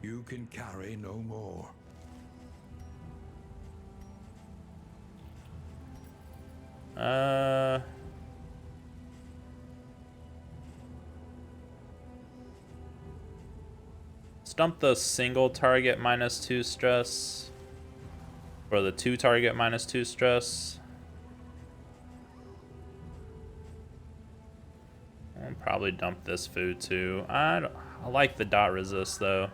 You can carry no more. Stump the single target -2 stress. Or the 2 target -2 stress. I'll probably dump this food too. I like the dot resist though.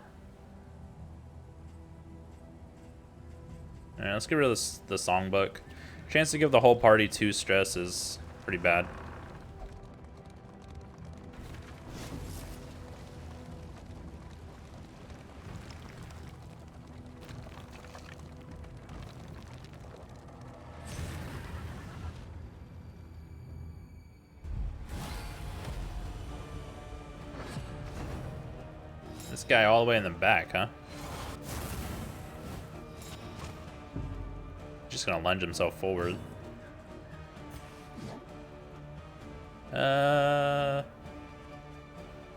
Alright, let's get rid of the songbook. Chance to give the whole party 2 stress is pretty bad. This guy all the way in the back, huh? Just gonna lunge himself forward.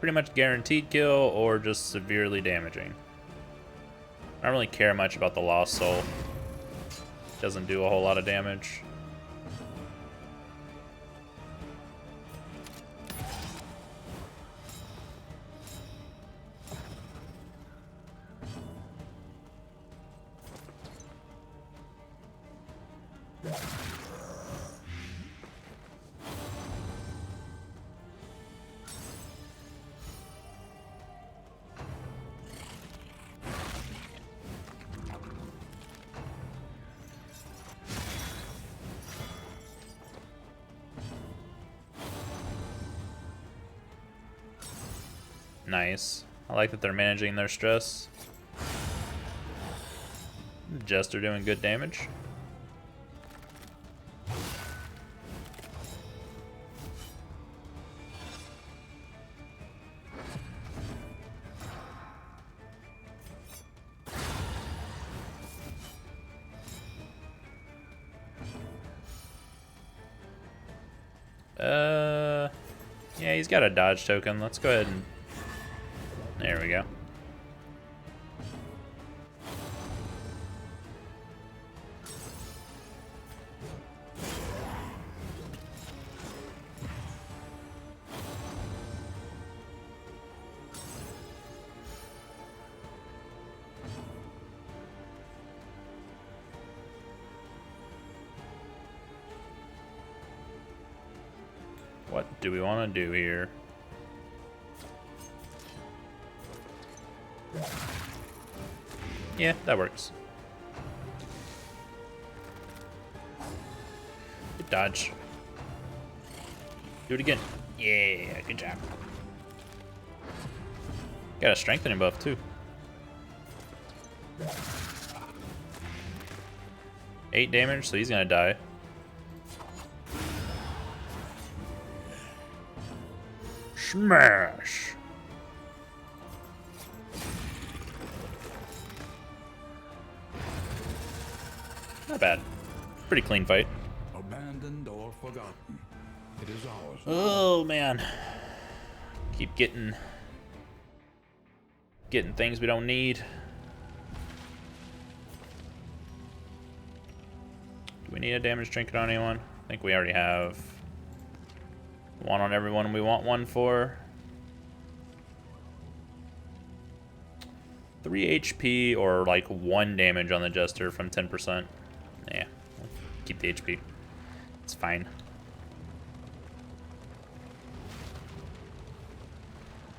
Pretty much guaranteed kill or just severely damaging. I don't really care much about the Lost Soul. Doesn't do a whole lot of damage. Nice. I like that they're managing their stress. Jester doing good damage. Yeah, he's got a dodge token. Let's go ahead and... There we go. What do we want to do here? Yeah, that works. Good dodge. Do it again. Yeah, good job. Got a strengthening buff too. 8 damage, so he's gonna die. Smash! Not bad. Pretty clean fight. Abandoned or forgotten, it is ours. Oh man. Keep getting things we don't need. Do we need a damage trinket on anyone? I think we already have one on everyone we want one for. 3 HP or like 1 damage on the Jester from 10%. Yeah, we'll keep the HP. It's fine.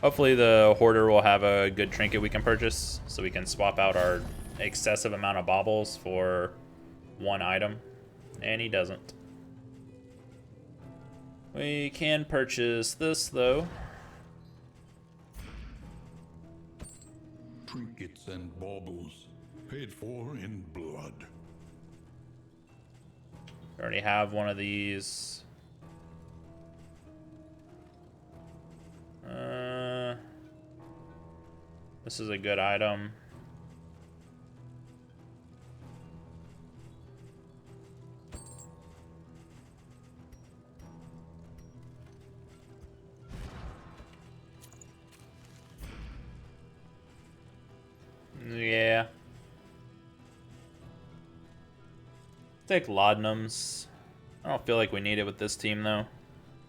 Hopefully the Hoarder will have a good trinket we can purchase so we can swap out our excessive amount of baubles for 1 item. And he doesn't. We can purchase this though. Trinkets and baubles, paid for in blood. We already have one of these. This is a good item. Yeah. Take laudanums. I don't feel like we need it with this team though.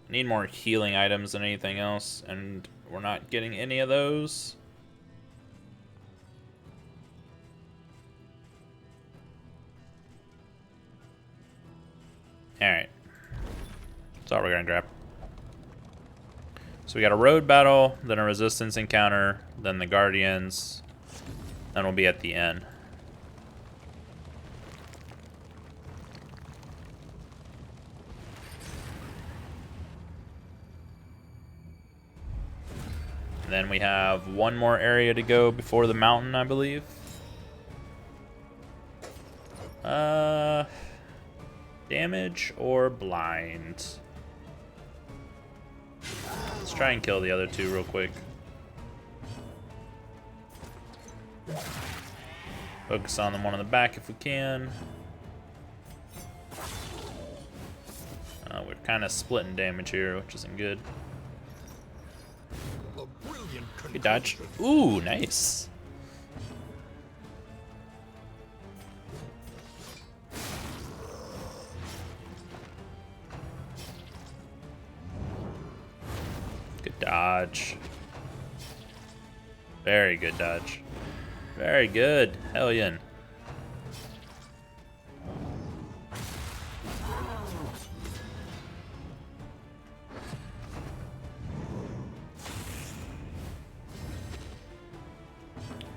Need more healing items than anything else, and we're not getting any of those. Alright. That's all we're gonna grab. So we got a road battle, then a resistance encounter, then the guardians, then we'll be at the end. And then we have one more area to go before the mountain, I believe. Damage or blind? Let's try and kill the other two real quick. Focus on the one on the back if we can. We're kind of splitting damage here, which isn't good. Good dodge. Ooh, nice. Good dodge. Very good dodge. Very good. Hellion.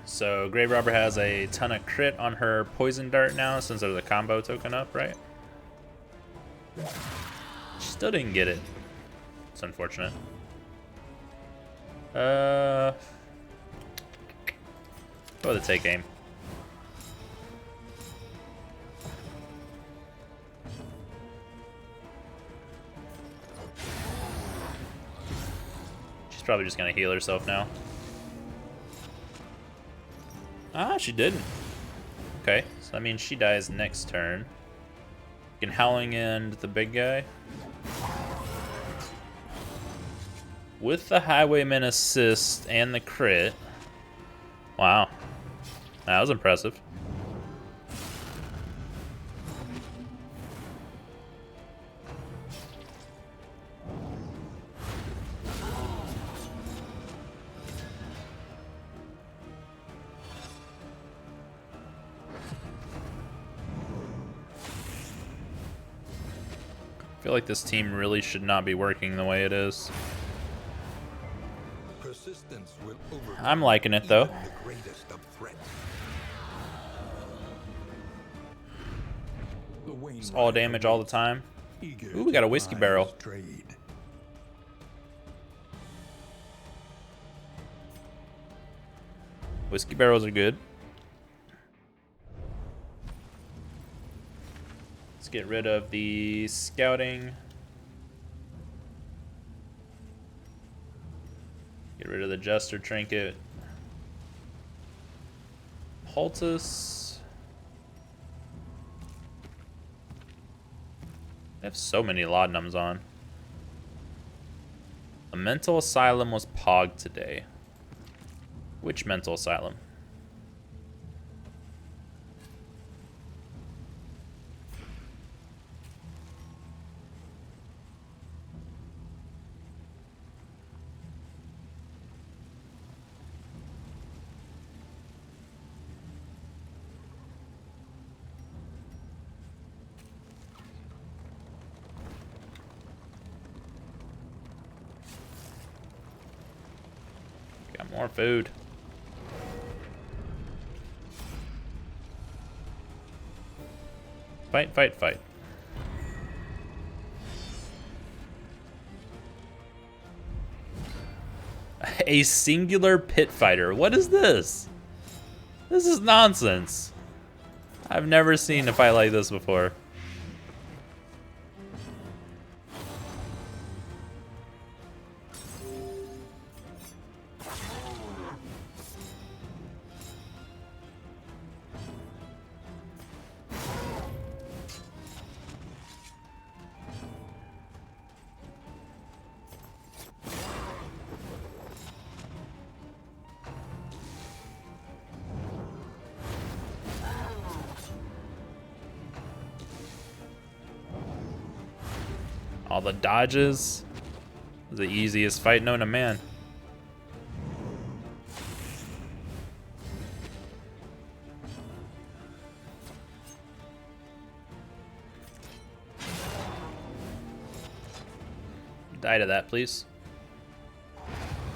So Grave Robber has a ton of crit on her poison dart now since there's a combo token up, right? Still didn't get it. It's unfortunate. Go with the take aim. She's probably just gonna heal herself now. Ah, she didn't. Okay, so that means she dies next turn. You can Howling End the big guy. With the Highwayman assist and the crit. Wow. That was impressive. I feel like this team really should not be working the way it is. Persistence will overcome I'm liking it though. even the greatest of threats. The Wayne It's all damage all the time. Ooh, we got a whiskey barrel. Trade. Whiskey barrels are good. Let's get rid of the scouting. Get rid of the Jester trinket. Cultists. They have so many laudanums on. A mental asylum was pogged today. Which mental asylum? Got more food. Fight, fight, fight. A singular pit fighter. What is this? This is nonsense. I've never seen a fight like this before. All the dodges. The easiest fight known to man. Die to that, please.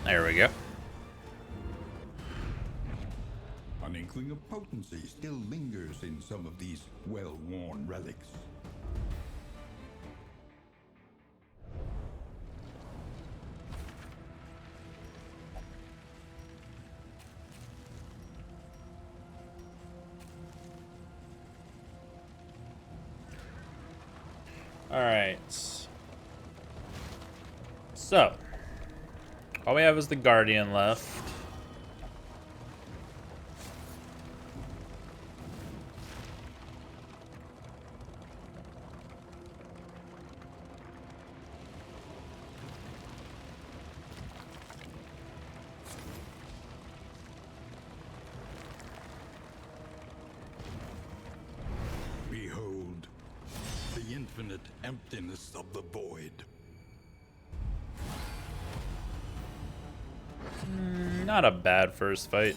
There we go. An inkling of potency still lingers in some of these well-worn relics. All right. So, all we have is the Guardian left. Behold, the infinite emptiness of the void. Not a bad first fight.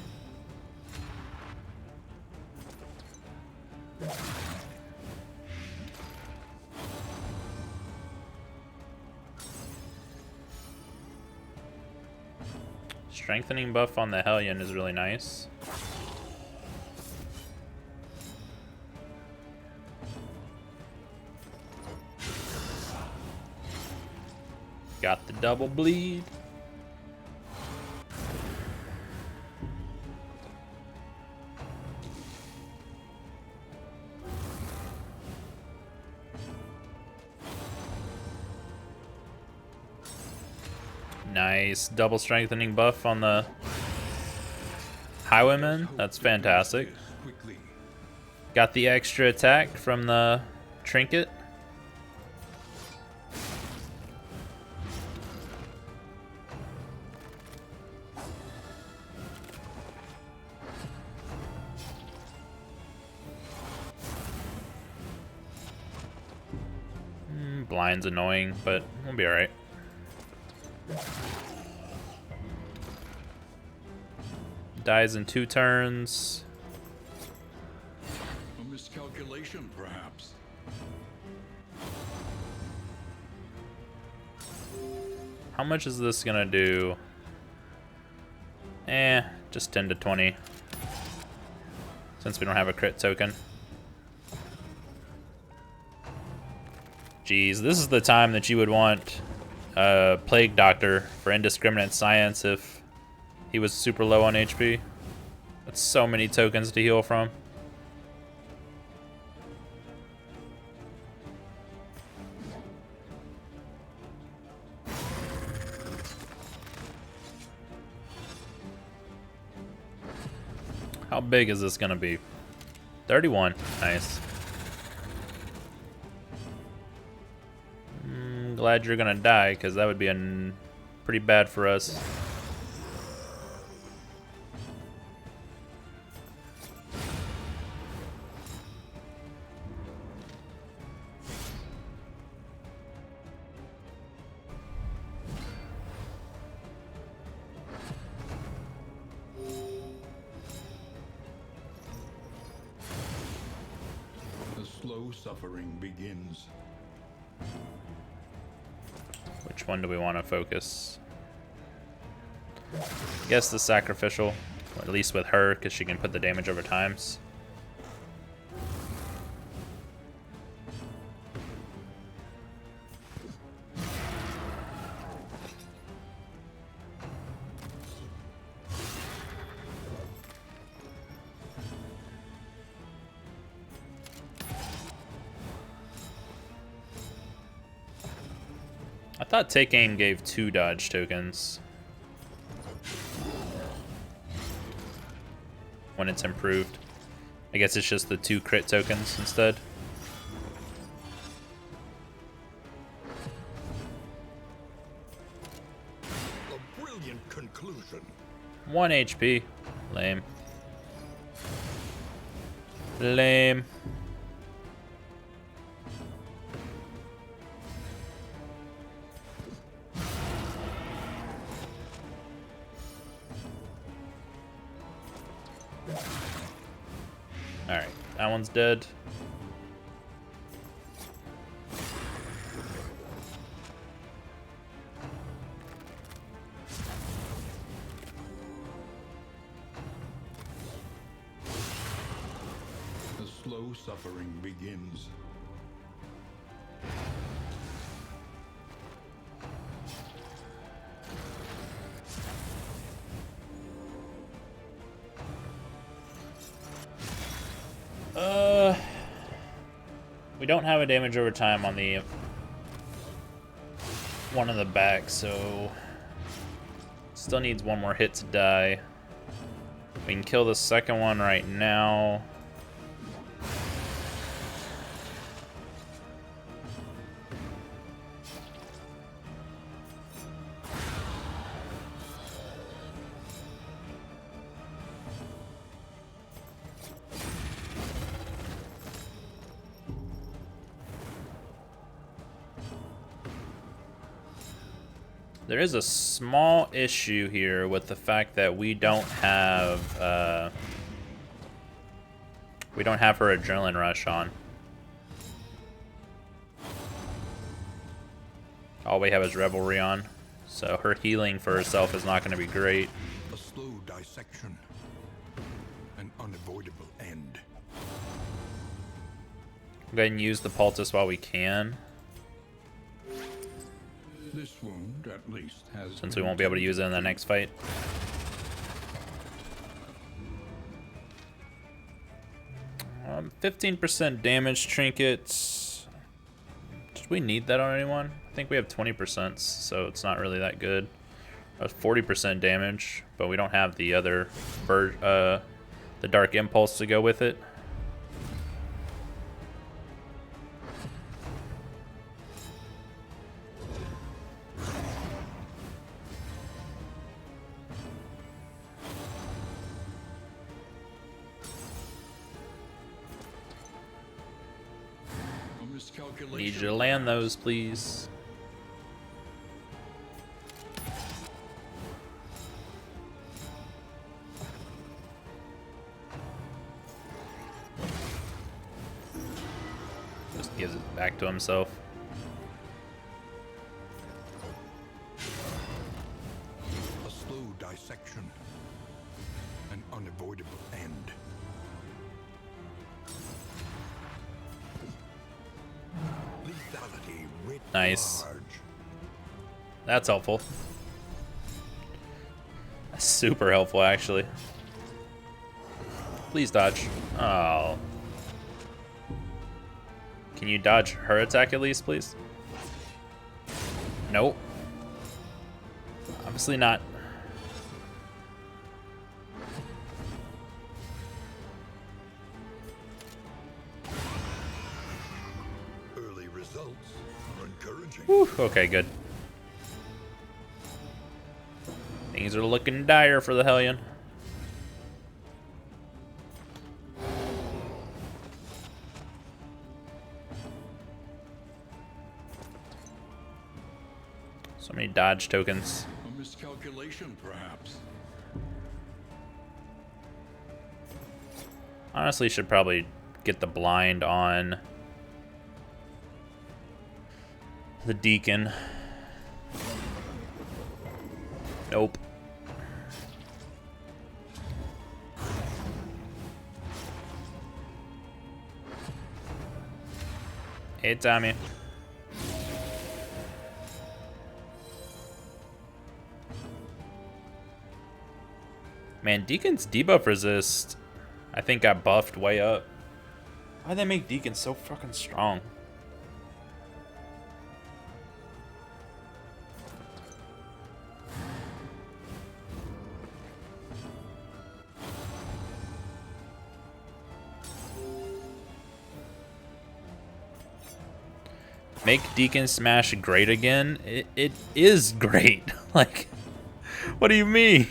Strengthening buff on the Hellion is really nice. Got the double bleed. Nice double strengthening buff on the Highwayman. That's fantastic. Got the extra attack from the trinket. Blind's annoying, but we'll be alright. Dies in 2 turns. A miscalculation, perhaps. How much is this gonna do? Just 10 to 20. Since we don't have a crit token. Jeez, this is the time that you would want a Plague Doctor for indiscriminate science if he was super low on HP. That's so many tokens to heal from. How big is this gonna be? 31. Nice. Glad you're gonna die, because that would be pretty bad for us. The slow suffering begins. Which one do we want to focus? Guess the sacrificial, or at least with her, because she can put the damage over times. I thought take aim gave 2 dodge tokens when it's improved. I guess it's just the 2 crit tokens instead. A brilliant conclusion. 1 HP. Lame. Lame. Alright, that one's dead. The slow suffering begins. We don't have a damage over time on the one in the back, so still needs one more hit to die. We can kill the second one right now. There is a small issue here with the fact that we don't have her adrenaline rush on. All we have is revelry on, so her healing for herself is not going to be great. A slow dissection. An unavoidable end. Go ahead and use the poultice while we can, This wound, at least, has since we won't be able to use it in the next fight. Um, 15% damage trinkets. Did we need that on anyone? I think we have 20%, so it's not really that good. 40% damage, but we don't have the other the dark impulse to go with it. Need you to land those, please. Just gives it back to himself. Nice. Large. That's helpful. That's super helpful, actually. Please dodge. Oh. Can you dodge her attack at least, please? Nope. Obviously not. Early results are encouraging. Whew, okay, good. Things are looking dire for the Hellion. So many dodge tokens. A miscalculation, perhaps. Honestly, should probably get the blind on the Deacon. Nope. Hey, Tommy. Man, Deacon's debuff resist, I think, got buffed way up. Why'd they make Deacon so fucking strong? Make Deacon Smash great again? It is great. Like, what do you mean?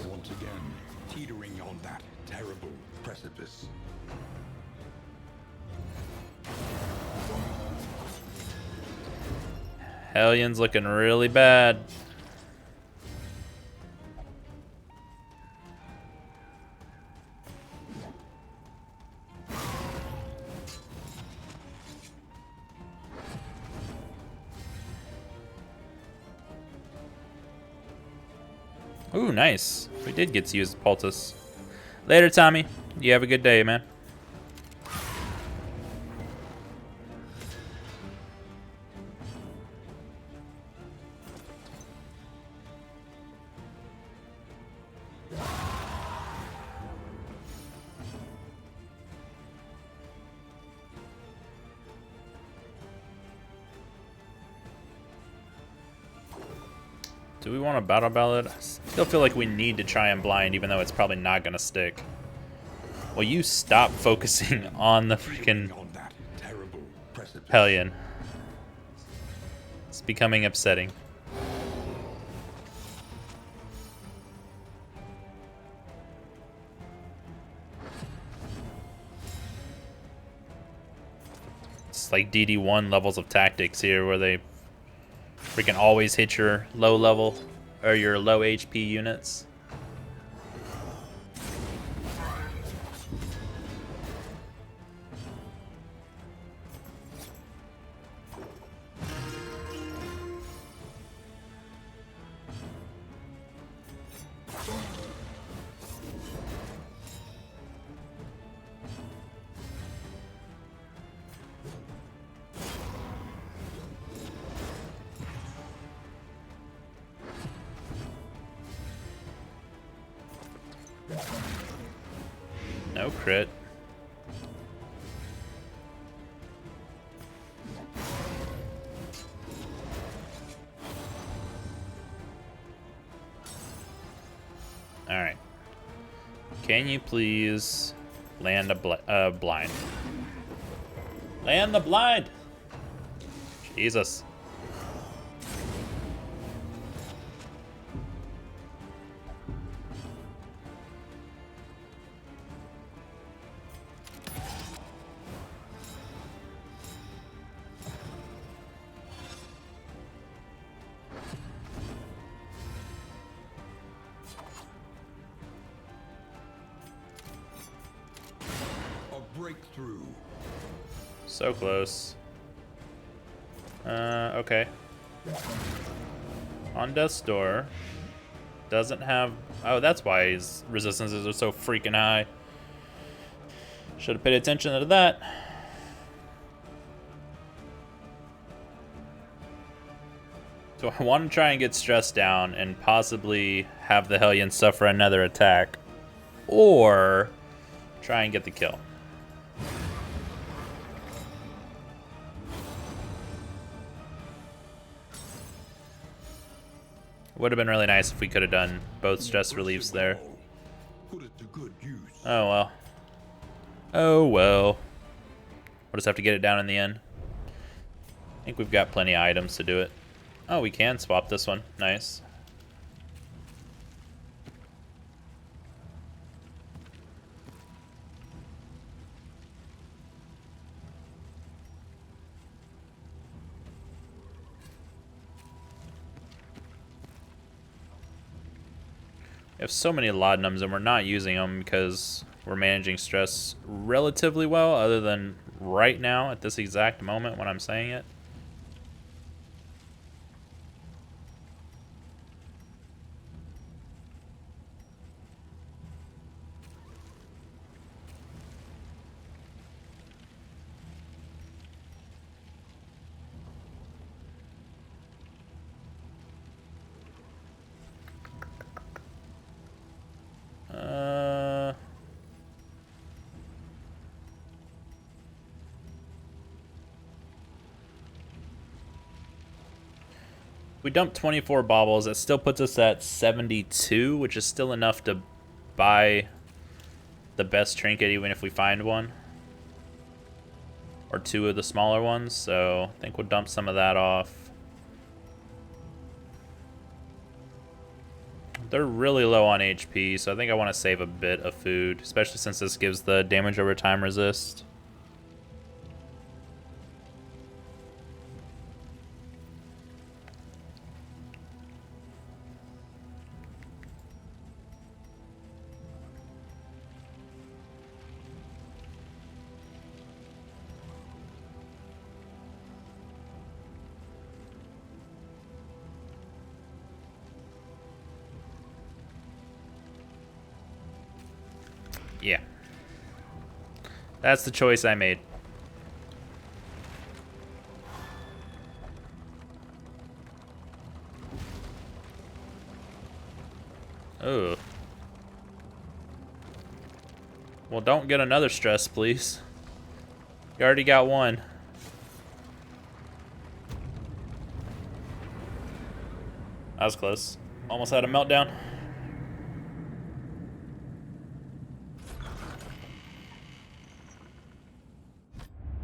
Once again, teetering on that terrible precipice. Hellion's looking really bad. Ooh, nice. We did get to use the poultice. Later, Tommy. You have a good day, man. Do we want a battle ballad? I still feel like we need to try and blind, even though it's probably not gonna stick. Will you stop focusing on the freaking Hellion? It's becoming upsetting. It's like DD1 levels of tactics here, where they freaking always hit your low level or your low HP units. No crit. All right. Can you please land a blind? Land the blind. Jesus. Breakthrough. So close. Okay. On death's door. doesn't have... Oh, that's why his resistances are so freaking high. Should have paid attention to that. So I want to try and get stressed down and possibly have the Hellion suffer another attack. Or try and get the kill. Would have been really nice if we could have done both stress reliefs there. Put it to good use. Oh well. Oh well. We'll just have to get it down in the end. I think we've got plenty of items to do it. Oh, we can swap this one. Nice. We have so many laudanums and we're not using them because we're managing stress relatively well, other than right now at this exact moment when I'm saying it. We dumped 24 baubles. That still puts us at 72, which is still enough to buy the best trinket even if we find one. Or two of the smaller ones, so I think we'll dump some of that off. They're really low on HP, so I think I want to save a bit of food, especially since this gives the damage over time resist. Yeah. That's the choice I made. Oh. Well, don't get another stress, please. You already got one. That was close. Almost had a meltdown.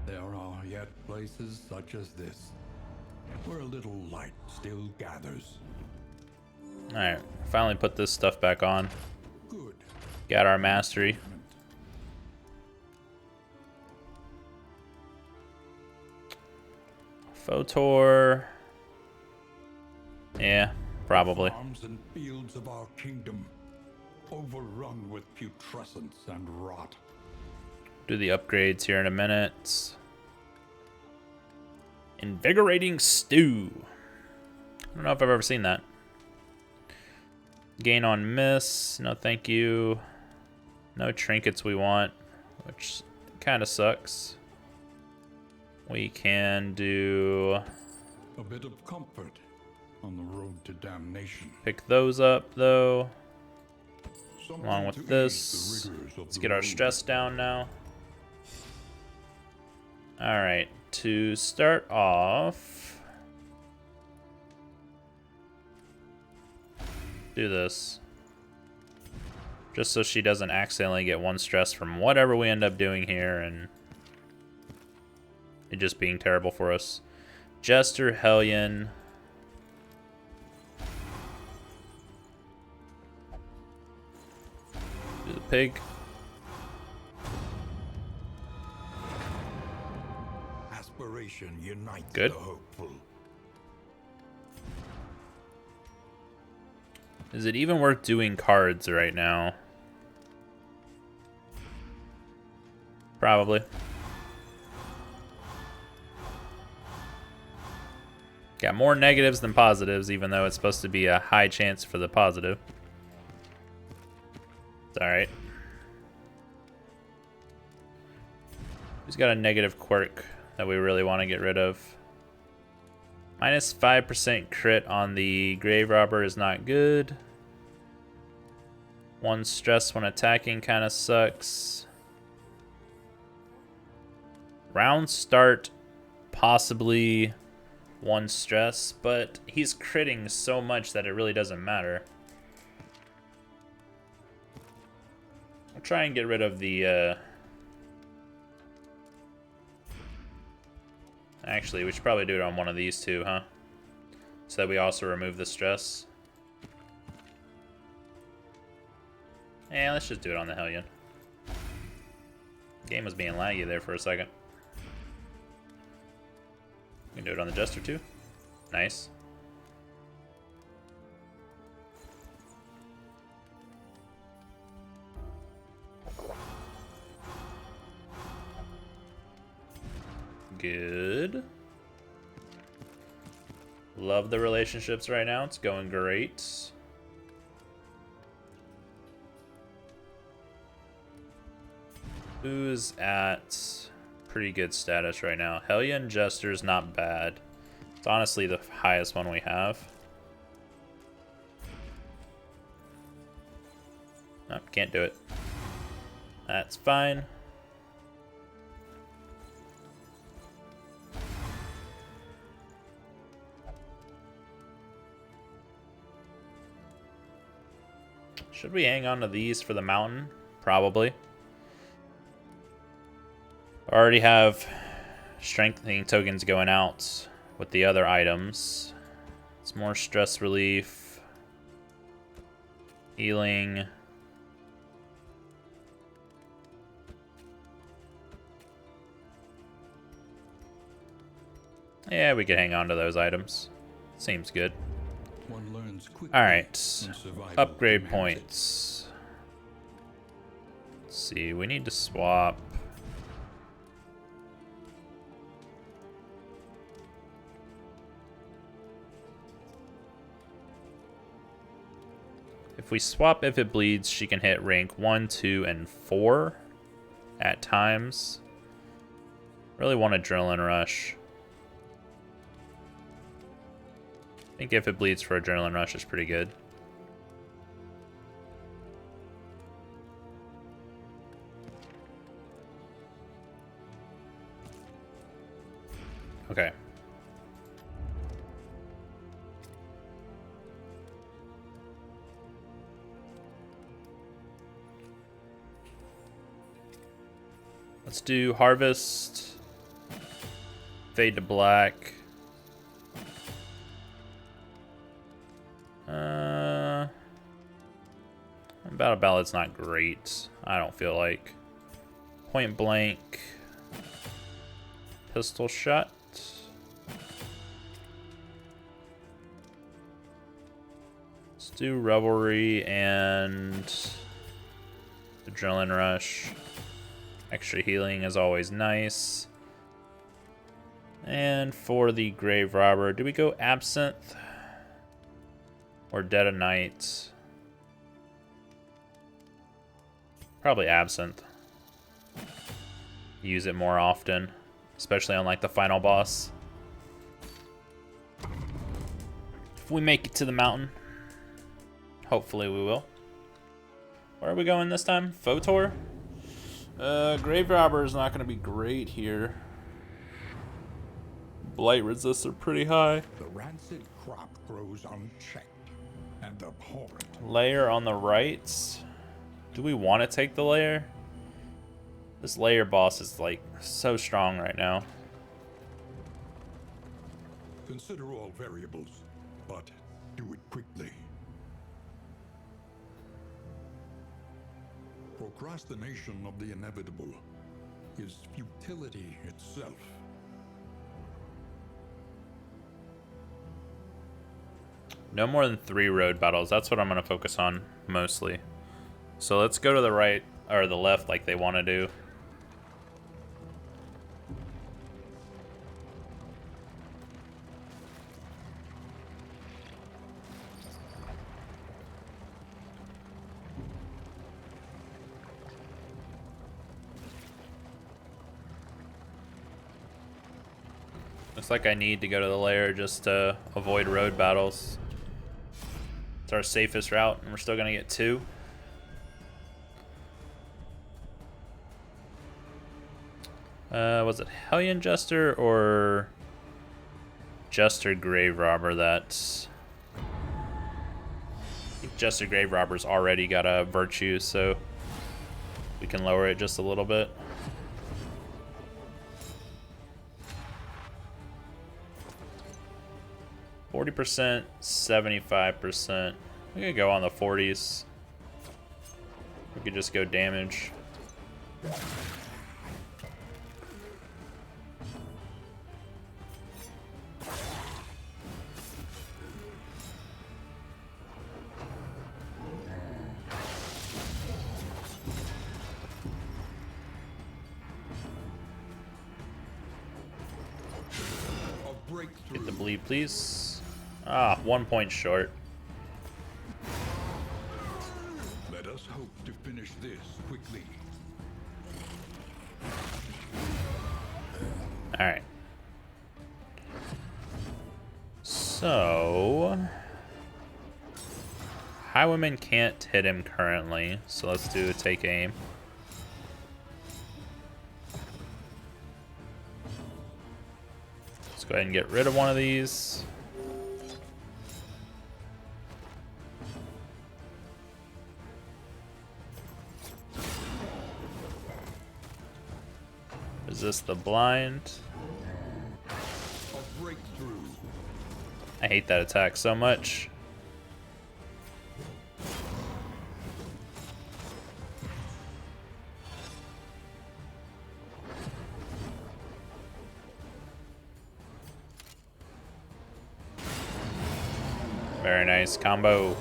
There are yet places such as this, where a little light still gathers. Alright, finally put this stuff back on. Good. Got our mastery. Photor. Yeah, probably. Farms and fields of our kingdom, overrun with putrescence and rot. Do the upgrades here in a minute. Invigorating stew. I don't know if I've ever seen that. Gain on miss. No, thank you. No trinkets we want, which kind of sucks. We can do... A bit of comfort on the road to damnation. Pick those up, though. Something Along to with ease this. the rigors of Let's the get our road. stress down now. Alright, to start off... do this. Just so she doesn't accidentally get one stress from whatever we end up doing here and it just being terrible for us. Jester, Hellion. Do the pig. Aspiration unites Good. the hopeful. Is it even worth doing cards right now? Probably. Got more negatives than positives, even though it's supposed to be a high chance for the positive. It's alright. Who's got a negative quirk that we really want to get rid of? Minus 5% crit on the grave robber is not good. 1 stress when attacking kind of sucks. Round start, possibly 1 stress, but he's critting so much that it really doesn't matter. I'll try and get rid of the... Actually, we should probably do it on one of these two, huh? So that we also remove the stress. Yeah, let's just do it on the Hellion. Game was being laggy there for a second. We can do it on the Jester too. Nice. Good. Love the relationships right now. It's going great. Who's at pretty good status right now? Hellion Jester's not bad. It's honestly the highest one we have. Nope, can't do it. That's fine. Should we hang on to these for the mountain? Probably. Already have strengthening tokens going out with the other items. It's more stress relief. Healing. Yeah, we could hang on to those items. Seems good. Alright, upgrade points. Let's see, we need to swap. If we swap If It Bleeds, she can hit rank 1, 2, and 4 at times. Really want Adrenaline Rush. I think If It Bleeds for Adrenaline Rush is pretty good. Okay. Let's do Harvest, Fade to Black. Battle Ballad's not great, I don't feel like. Point Blank, Pistol Shot. Let's do Revelry and Adrenaline Rush. Extra healing is always nice. And for the Grave Robber, do we go Absinthe or Dead of Night? Probably Absinthe. Use it more often, especially on like the final boss. If we make it to the mountain, hopefully we will. Where are we going this time? Photor? Grave Robber is not going to be great here. Blight resists are pretty high. The rancid crop grows unchecked and abhorrent. Lair on the right. Do we want to take the Lair? This Lair boss is like so strong right now. Consider all variables, but do it quickly. Procrastination of the inevitable is futility itself. No more than 3 road battles. That's what I'm going to focus on mostly. So let's go to the right, or the left like they want to do. Looks like I need to go to the lair just to avoid road battles. It's our safest route, and we're still gonna get 2. Was it Hellion Jester or Jester Grave Robber that... I think Jester Grave Robber's already got a virtue, so we can lower it just a little bit. %, 75%. We could go on the 40s. We could just go damage. Get the bleed, please. Ah, 1 point short. Let us hope to finish this quickly. Alright. So... Highwayman can't hit him currently, so let's do a take aim. Let's go ahead and get rid of one of these. Resist the blind. A breakthrough. I hate that attack so much. Very nice combo.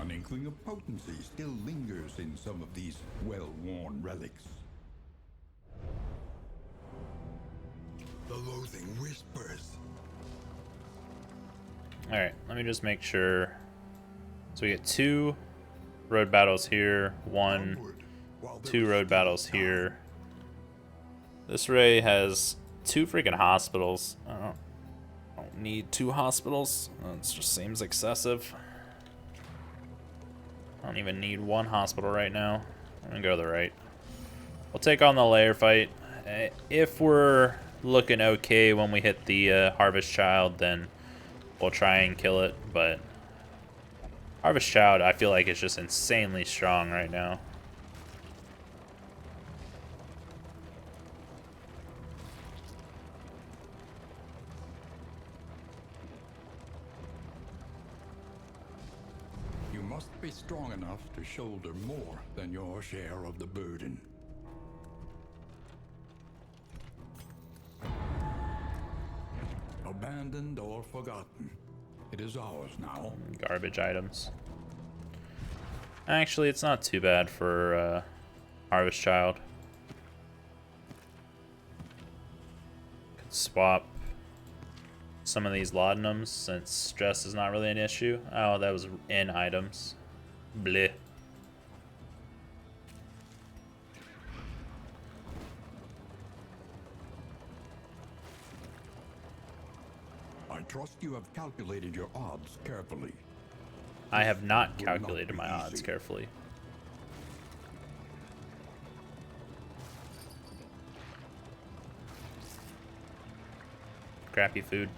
An inkling of potency still lingers in some of these well-worn relics. The loathing whispers. Alright, let me just make sure. So we get 2 road battles here, 1, 2 road battles here. This Ray has 2 freaking hospitals. I don't need 2 hospitals. It just seems excessive. I don't even need 1 hospital right now. I'm gonna go to the right. We'll take on the lair fight. If we're looking okay when we hit the Harvest Child, then we'll try and kill it. But Harvest Child, I feel like it's just insanely strong right now. Must be strong enough to shoulder more than your share of the burden. Abandoned or forgotten, it is ours now. Garbage items. Actually, it's not too bad for Harvest Child. Could swap some of these laudanums since stress is not really an issue. Oh, that was in items. Bleh. I trust you have calculated your odds carefully. I have not calculated my odds carefully. Crappy food.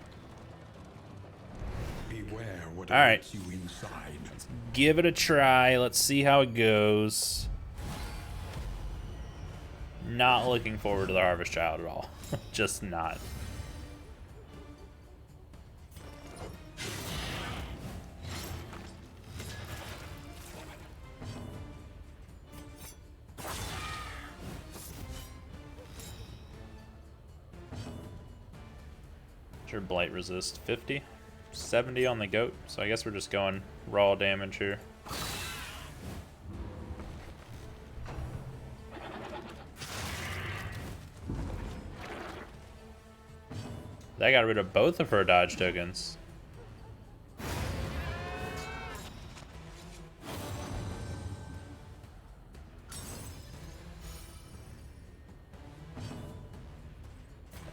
Beware what All right. awaits you inside. Let's give it a try. Let's see how it goes. Not looking forward to the Harvest Child at all. Just not. Sure, blight resist 50. 70 on the goat, so I guess we're just going raw damage here. That got rid of both of her dodge tokens.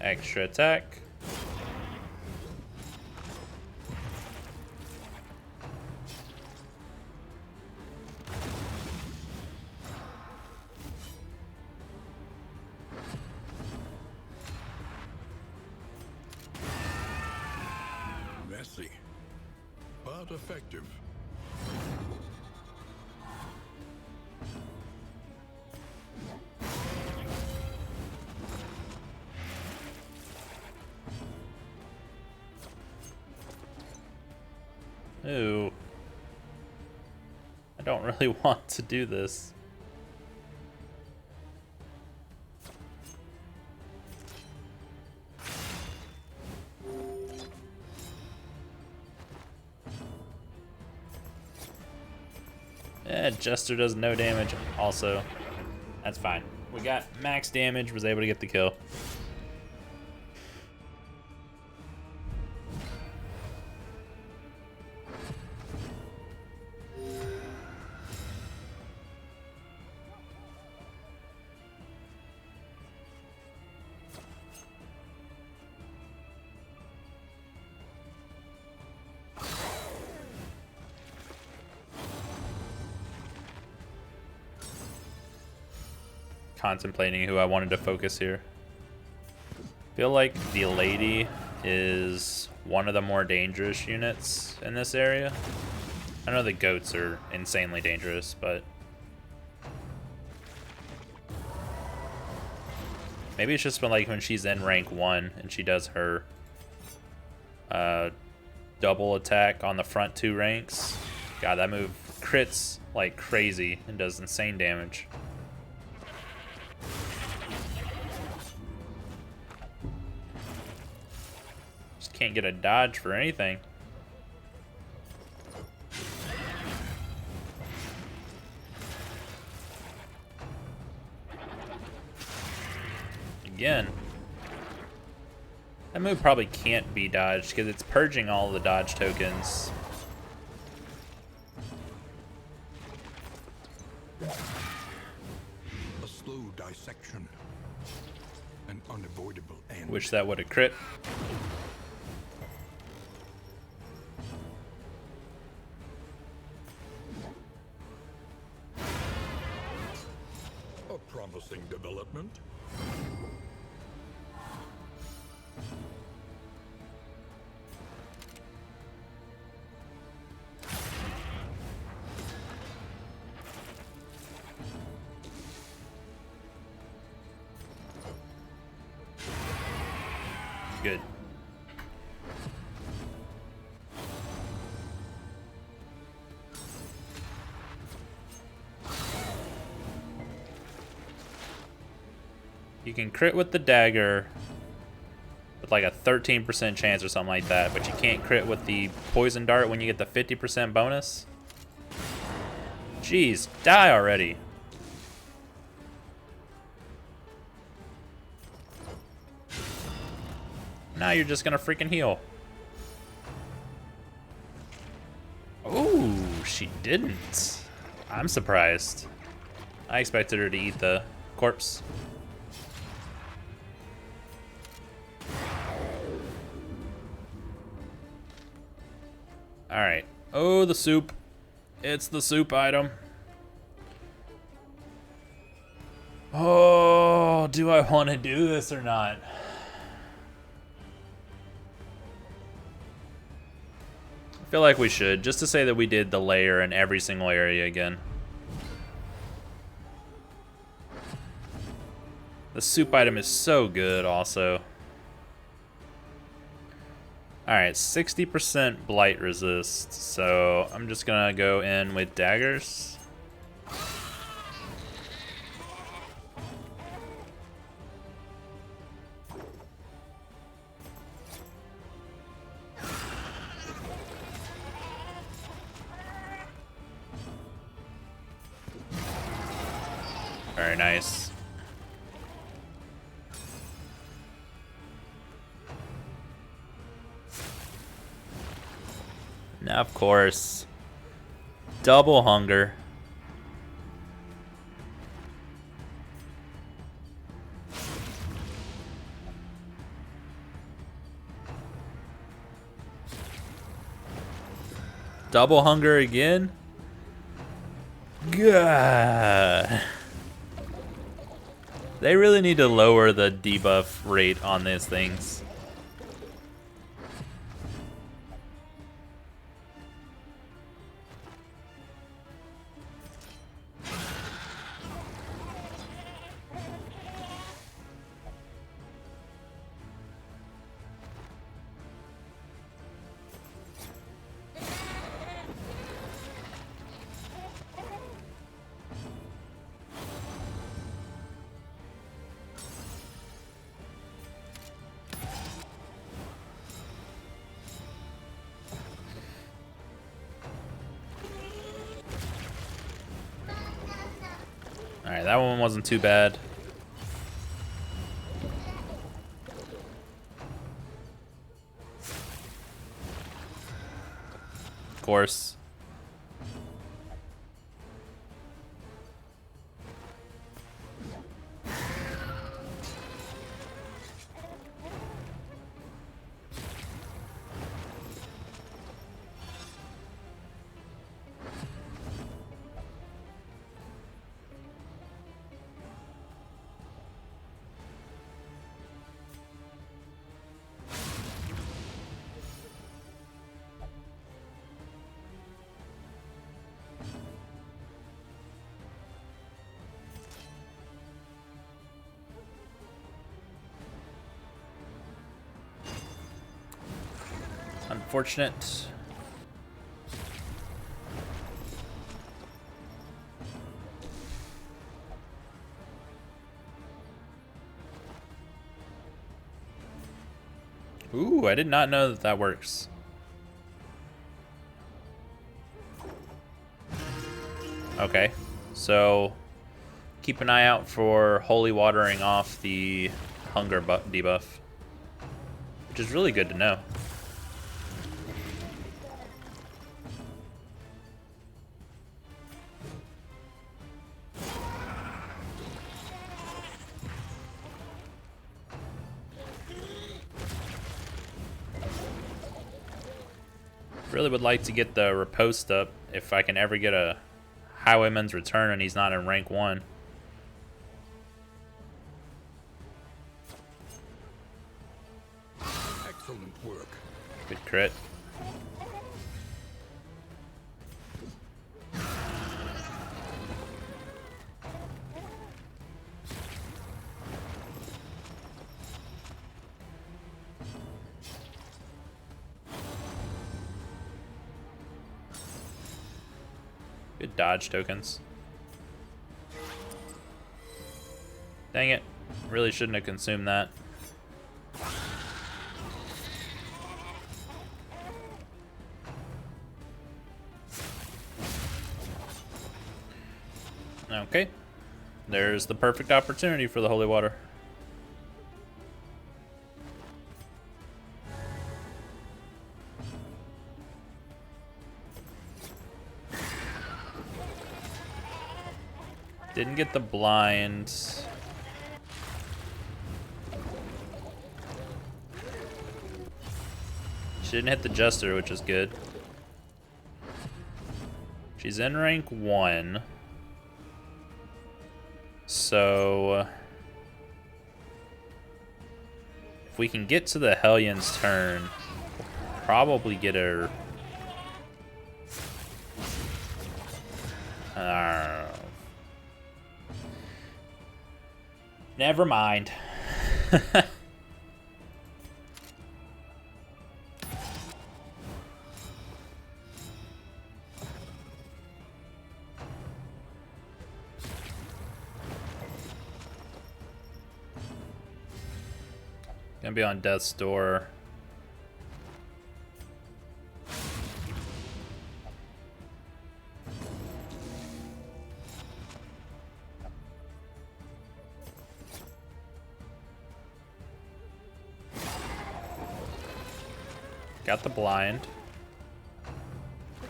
extra attack. Messy, but effective. Ooh. I don't really want to do this. Jester does no damage also. That's fine. We got max damage, was able to get the kill. Contemplating who I wanted to focus here. Feel like the lady is one of the more dangerous units in this area. I know the goats are insanely dangerous, but maybe it's just been like when she's in rank 1 and she does her double attack on the front 2 ranks. God, that move crits like crazy and does insane damage. Can't get a dodge for anything. Again. That move probably can't be dodged because it's purging all the dodge tokens. A slow dissection. An unavoidable end. Wish that would have crit. Promising development. Good. You can crit with the dagger with like a 13% chance or something like that, but you can't crit with the poison dart when you get the 50% bonus. Jeez, die already. Now you're just gonna freaking heal. Oh, she didn't. I'm surprised. I expected her to eat the corpse. Alright. Oh, the soup. It's the soup item. Oh, do I want to do this or not? I feel like we should, just to say that we did the layer in every single area again. The soup item is so good also. Alright, 60% blight resist, so I'm just gonna go in with daggers. Very nice. Now, of course, double hunger. Double hunger again? God. They really need to lower the debuff rate on these things. Alright, that one wasn't too bad. Of course. Unfortunate. Ooh, I did not know that that works. Okay, so keep an eye out for holy watering off the hunger debuff, which is really good to know. Really would like to get the riposte up if I can ever get a Highwayman's Return and he's not in rank 1. Excellent work. Good crit. Good dodge tokens. Dang it. Really shouldn't have consumed that. Okay. There's the perfect opportunity for the holy water. Didn't get the blind. She didn't hit the Jester, which is good. She's in rank 1. So if we can get to the Hellion's turn, we'll probably get her. Never mind. Gonna be on death's door. Got the blind.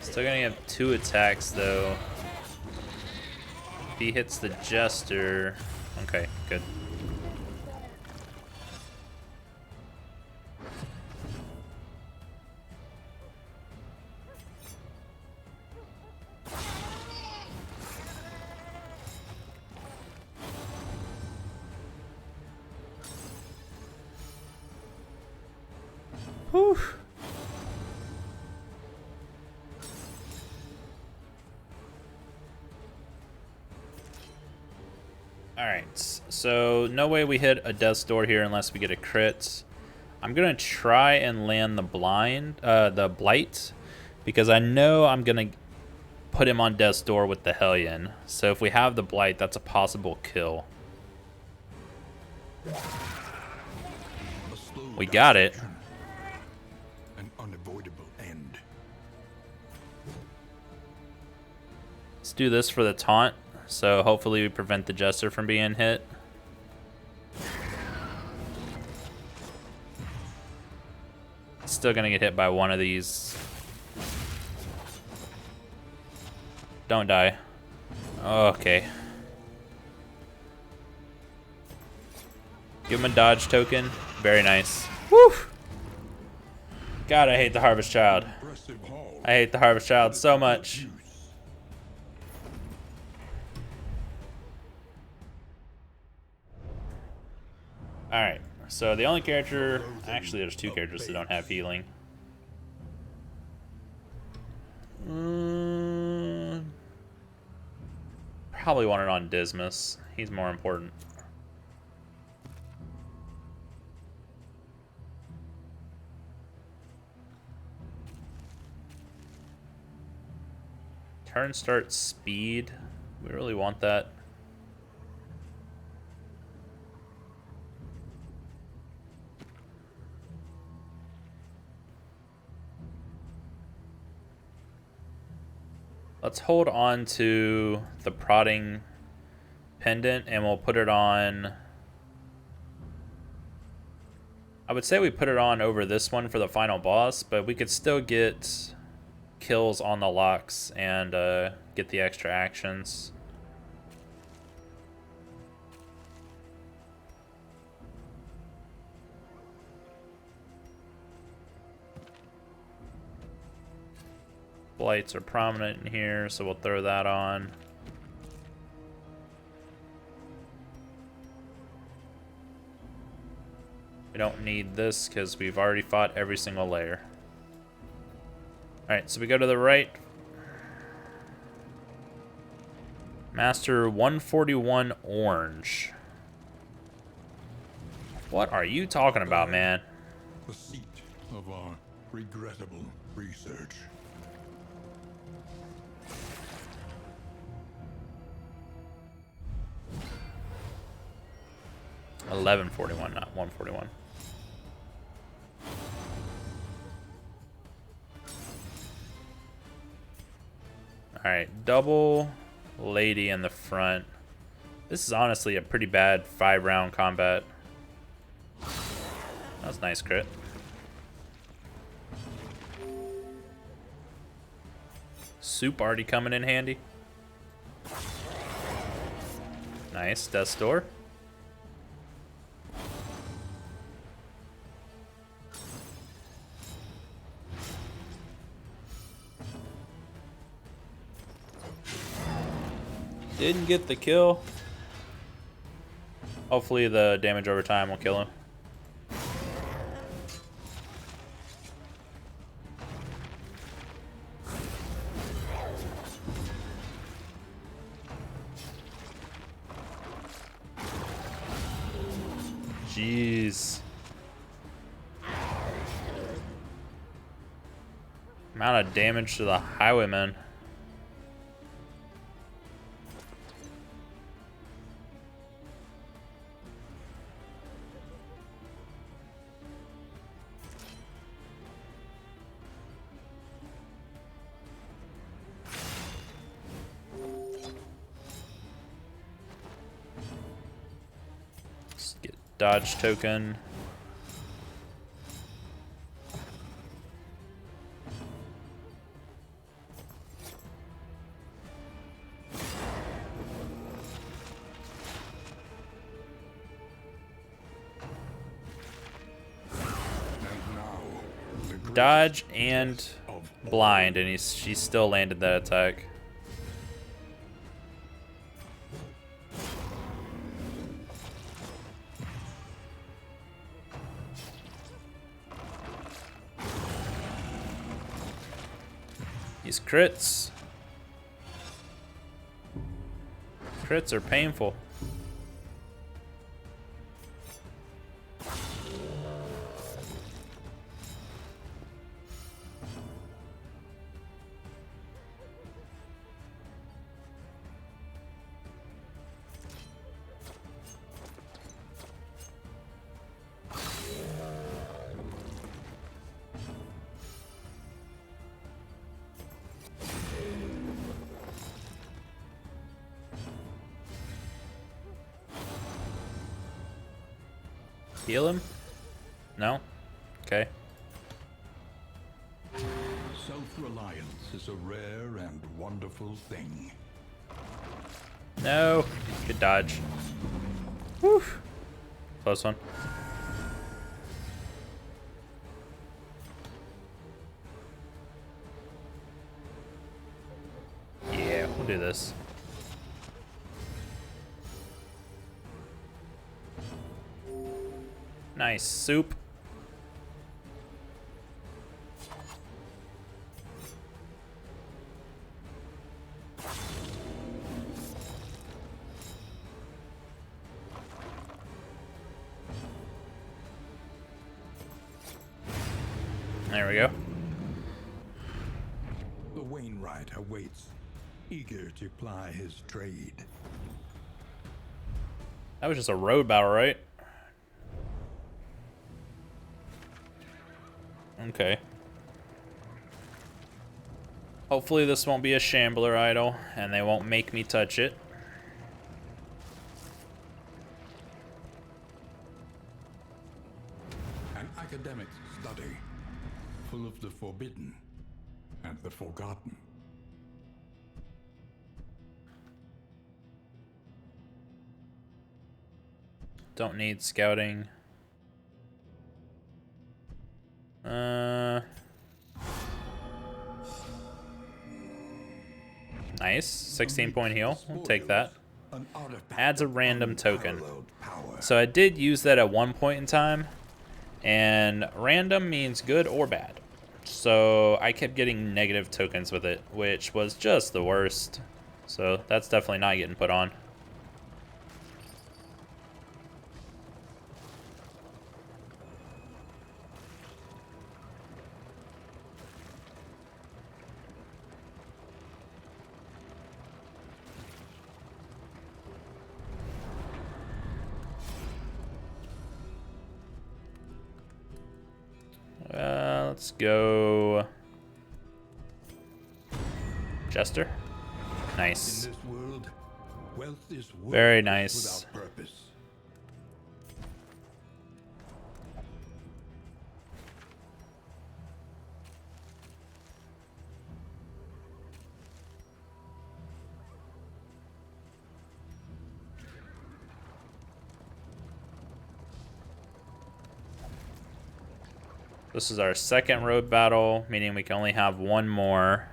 Still gonna have 2 attacks though. If he hits the Jester. Okay, good. Whew. Alright, so no way we hit a death's door here unless we get a crit. I'm gonna try and land the blight, because I know I'm gonna put him on death's door with the Hellion. So if we have the blight, that's a possible kill. We got it. An unavoidable end. Let's do this for the taunt. So hopefully we prevent the Jester from being hit. Still gonna get hit by one of these. Don't die. Okay. Give him a dodge token. Very nice. Woo! God, I hate the Harvest Child. I hate the Harvest Child so much. Alright, so the only character... Actually, there's two characters that don't have healing. Probably want it on Dismas. He's more important. Turn start speed. We really want that. Let's hold on to the prodding pendant and we'll put it on. I would say we put it on over this one for the final boss, but we could still get kills on the locks and get the extra actions. Blights are prominent in here, so we'll throw that on. We don't need this because we've already fought every single layer. Alright, so we go to the right. Master 141 orange. What are you talking about, man? The seat of our regrettable research. $11.41, not $1.41. Alright, double lady in the front. This is honestly a pretty bad 5-round combat. That was nice crit. Soup already coming in handy. Nice, death's door. Didn't get the kill. Hopefully the damage over time will kill him. Jeez. Amount of damage to the highwayman. Get dodge token. Dodge and blind, and she still landed that attack. These crits. Crits are painful. Heal him? No? Okay. Self-reliance is a rare and wonderful thing. No. Good dodge. Whew. Close one. Yeah, we'll do this. Nice soup. There we go. The Wainwright awaits, eager to ply his trade. That was just a road battle, right? Okay. Hopefully this won't be a shambler idol, and they won't make me touch it. An academic study, full of the forbidden and the forgotten. Don't need scouting. Nice. 16-point heal. We'll take that. Adds a random token. So I did use that at one point in time, and random means good or bad. So I kept getting negative tokens with it, which was just the worst. So that's definitely not getting put on. Let's go Jester. Nice. In this world, wealth is Very nice. without purpose. This is our second road battle, meaning we can only have one more.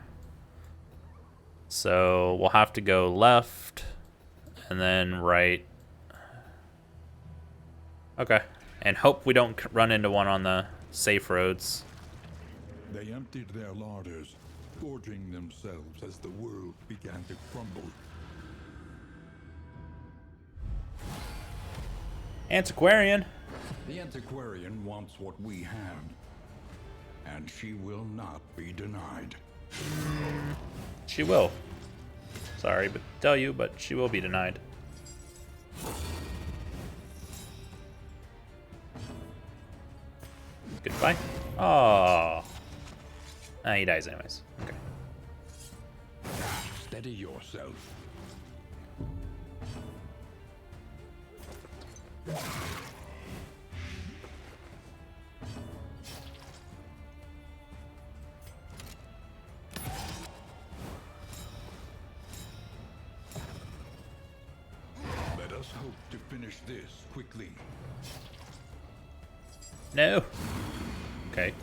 So we'll have to go left and then right. Okay. And hope we don't run into one on the safe roads. They emptied their larders, gorging themselves as the world began to crumble. Antiquarian. The antiquarian wants what we have, and she will not be denied. She will. Sorry to tell you, but she will be denied. Goodbye. Oh. He dies anyways. Okay. Steady yourself. Let us hope to finish this quickly. No. Okay.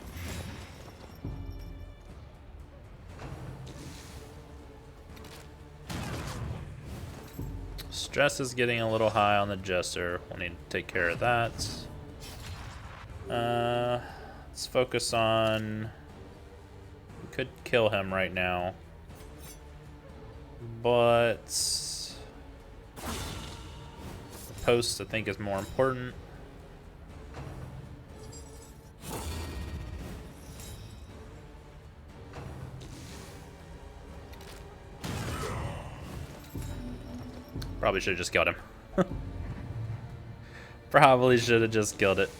Stress is getting a little high on the Jester. We'll need to take care of that. Let's focus on We could kill him right now. But the post, I think, is more important. Probably should have just killed him. Probably should have just killed it.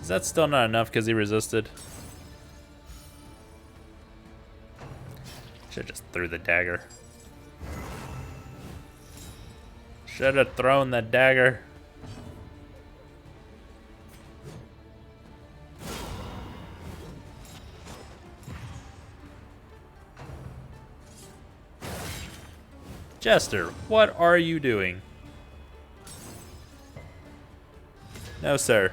Is that still not enough because he resisted? Should have just threw the dagger. Should have thrown the dagger. Jester, what are you doing? No, sir.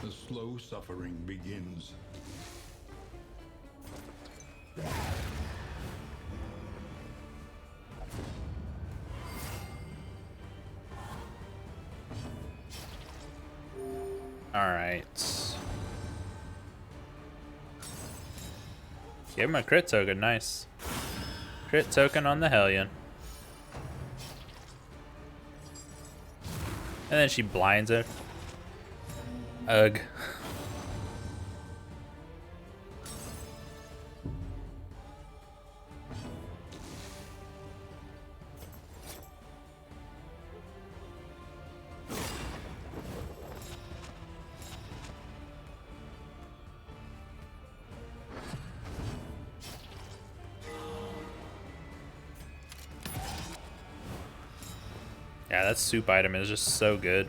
The slow suffering begins. All right. Give him a crit token, nice. Crit token on the Hellion. And then she blinds it. Ugh. Yeah, that soup item is just so good.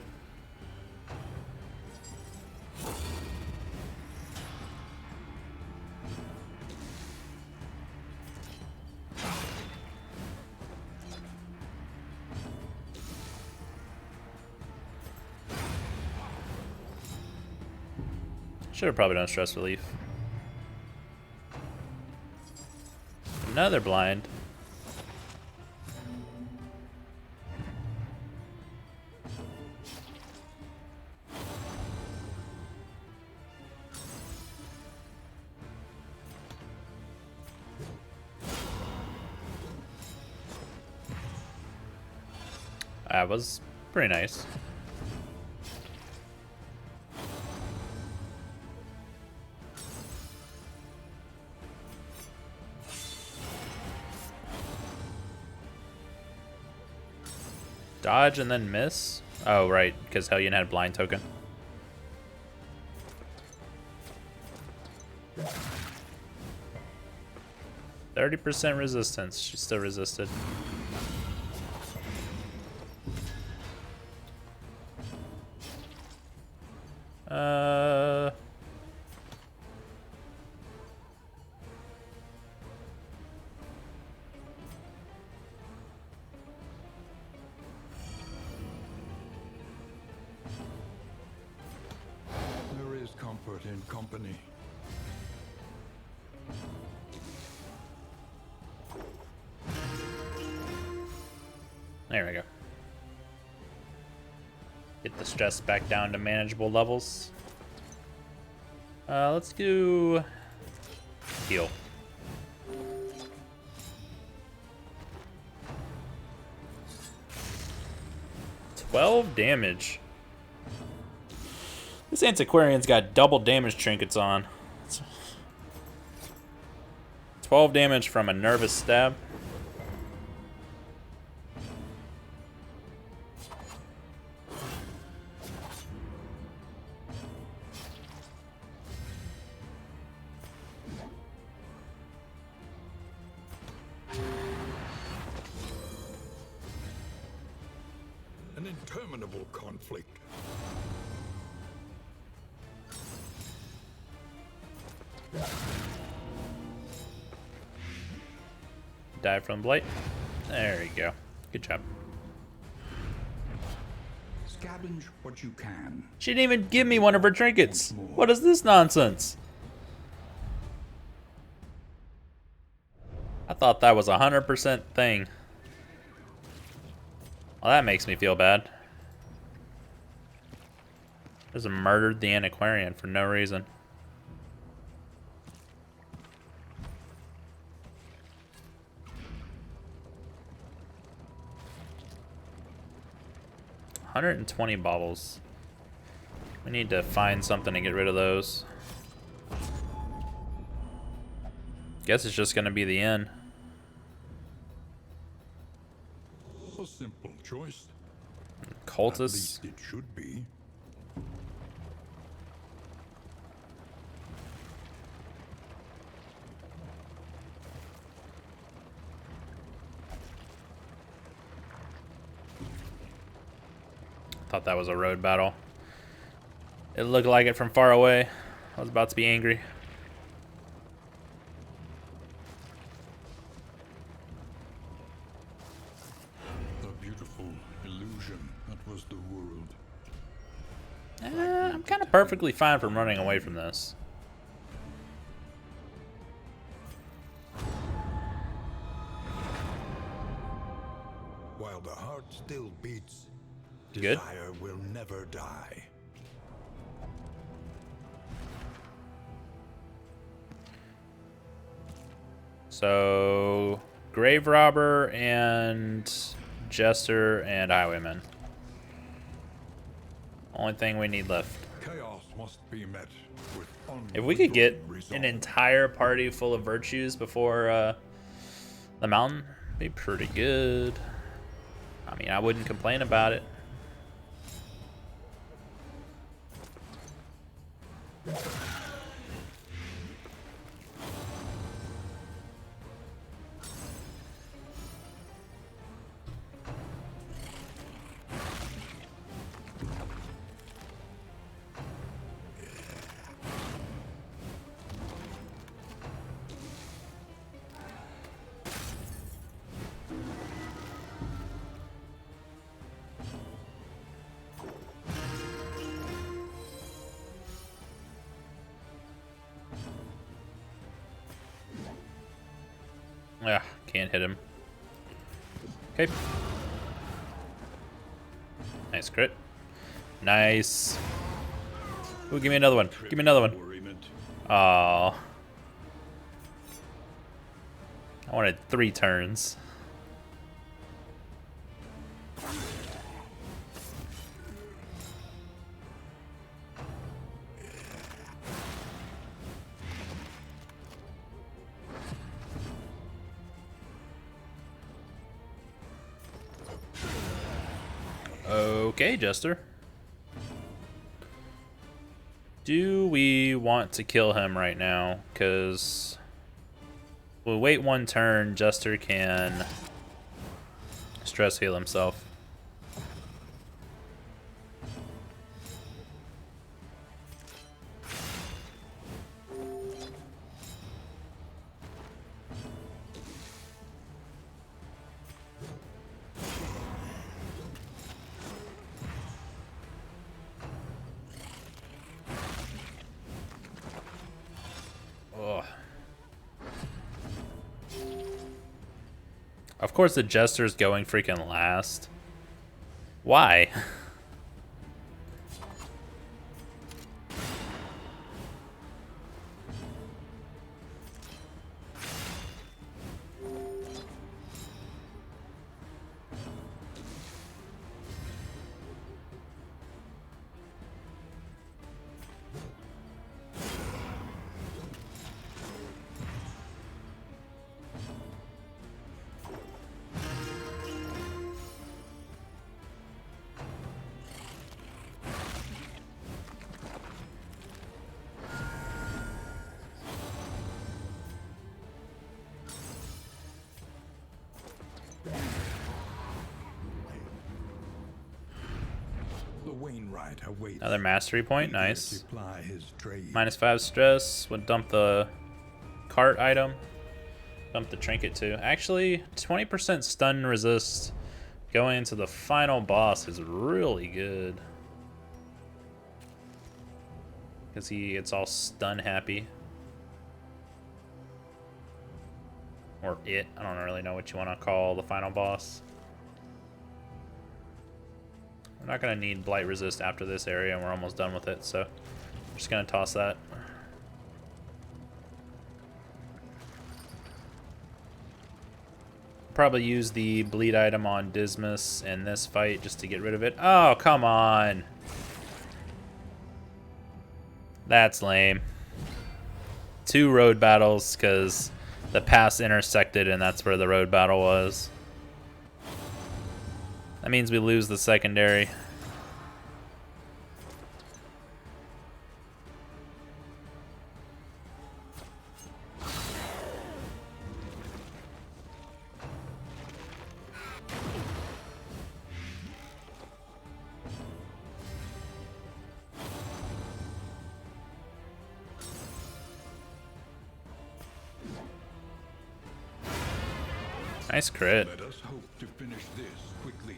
Should have probably done stress relief. Another blind. That was pretty nice. Dodge and then miss? Oh, right, because Hellion had blind token. %30 resistance. She still resisted. There is comfort in company. There we go. Get the stress back down to manageable levels. Let's do heal. 12 damage. This antiquarian's got double damage trinkets on. 12 damage from a nervous stab. An interminable conflict. die from blight. There you go. Good job. Scavenge what you can. She didn't even give me one of her trinkets. What is this nonsense? I thought that was 100% thing. Well, that makes me feel bad. Just murdered the antiquarian for no reason. $120 baubles. We need to find something to get rid of those. Guess it's just gonna be the inn. A simple choice. Cultists. At least it should be. Thought that was a road battle. It looked like it from far away. I was about to be angry. A beautiful illusion that was the world. I'm kind of perfectly fine from running away from this. While the heart still beats, Good. desire will never die. So, grave robber and jester and highwayman. Only thing we need left. Chaos must be met with If we could get unwavering resolve. an entire party full of virtues before the mountain, be pretty good. I mean, I wouldn't complain about it. Yeah, can't hit him. Okay. Nice crit. Nice. Ooh, give me another one. Give me another one. Aww. I wanted 3 turns. Okay, Jester. Do we want to kill him right now? Because we'll wait 1 turn. Jester can stress heal himself. Of course the Jester's going freaking last. Why? Another mastery point, nice. -5 stress would dump the cart item. Bump the trinket too. Actually, 20% stun resist going into the final boss is really good. Because he gets all stun happy. Or it. I don't really know what you want to call the final boss. We're not going to need blight resist after this area, and we're almost done with it, so I'm just going to toss that. Probably use the bleed item on Dismas in this fight just to get rid of it. Oh, come on. That's lame. 2 road battles because the pass intersected and that's where the road battle was. That means we lose the secondary. Nice crit. Let us hope to finish this quickly.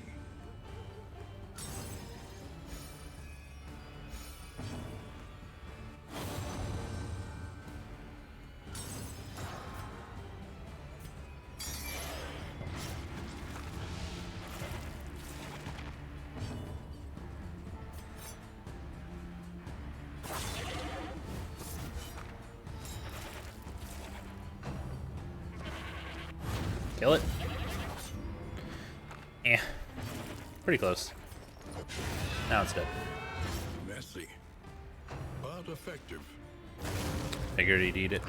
Kill it. Eh. Pretty close. Now it's dead. Messy, but effective. Figured he'd eat it.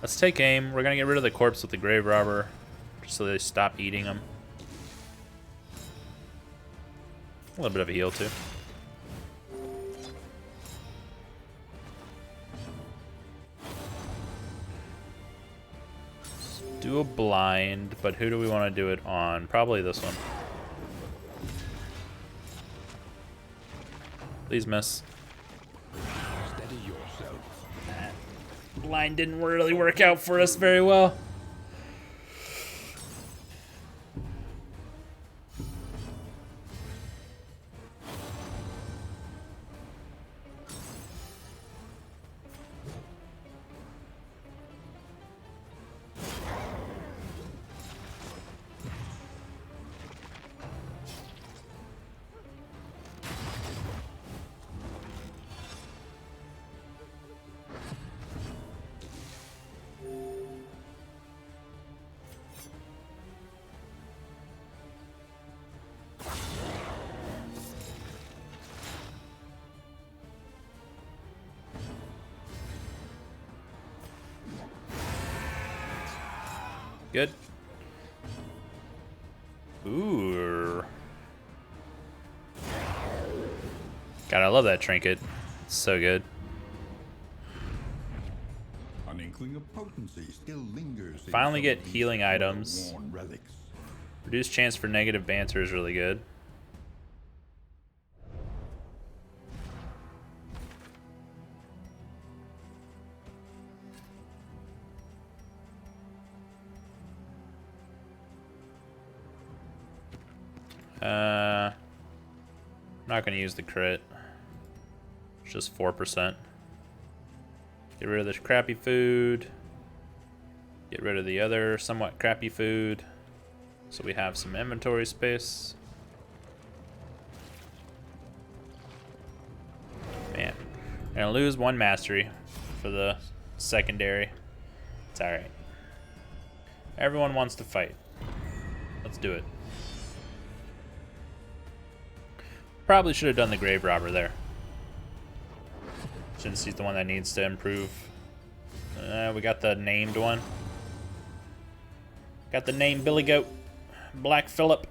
Let's take aim. We're gonna get rid of the corpse with the grave robber, just so they stop eating them. A little bit of a heal too. Let's do a blind, but who do we want to do it on? Probably this one. Please miss. Steady yourself. That blind didn't really work out for us very well. Good. Ooh. God, I love that trinket. It's so good. An inkling of potency still lingers. Finally in get some of these healing items. well-worn relics. Reduced chance for negative banter is really good. I'm not going to use the crit. It's just 4%. Get rid of this crappy food. Get rid of the other somewhat crappy food. So we have some inventory space. Man, I'm going to lose 1 mastery for the secondary. It's alright. Everyone wants to fight. Let's do it. Probably should have done the grave robber there, since he's the one that needs to improve. We got the named one. Got the name Billy Goat. Black Phillip.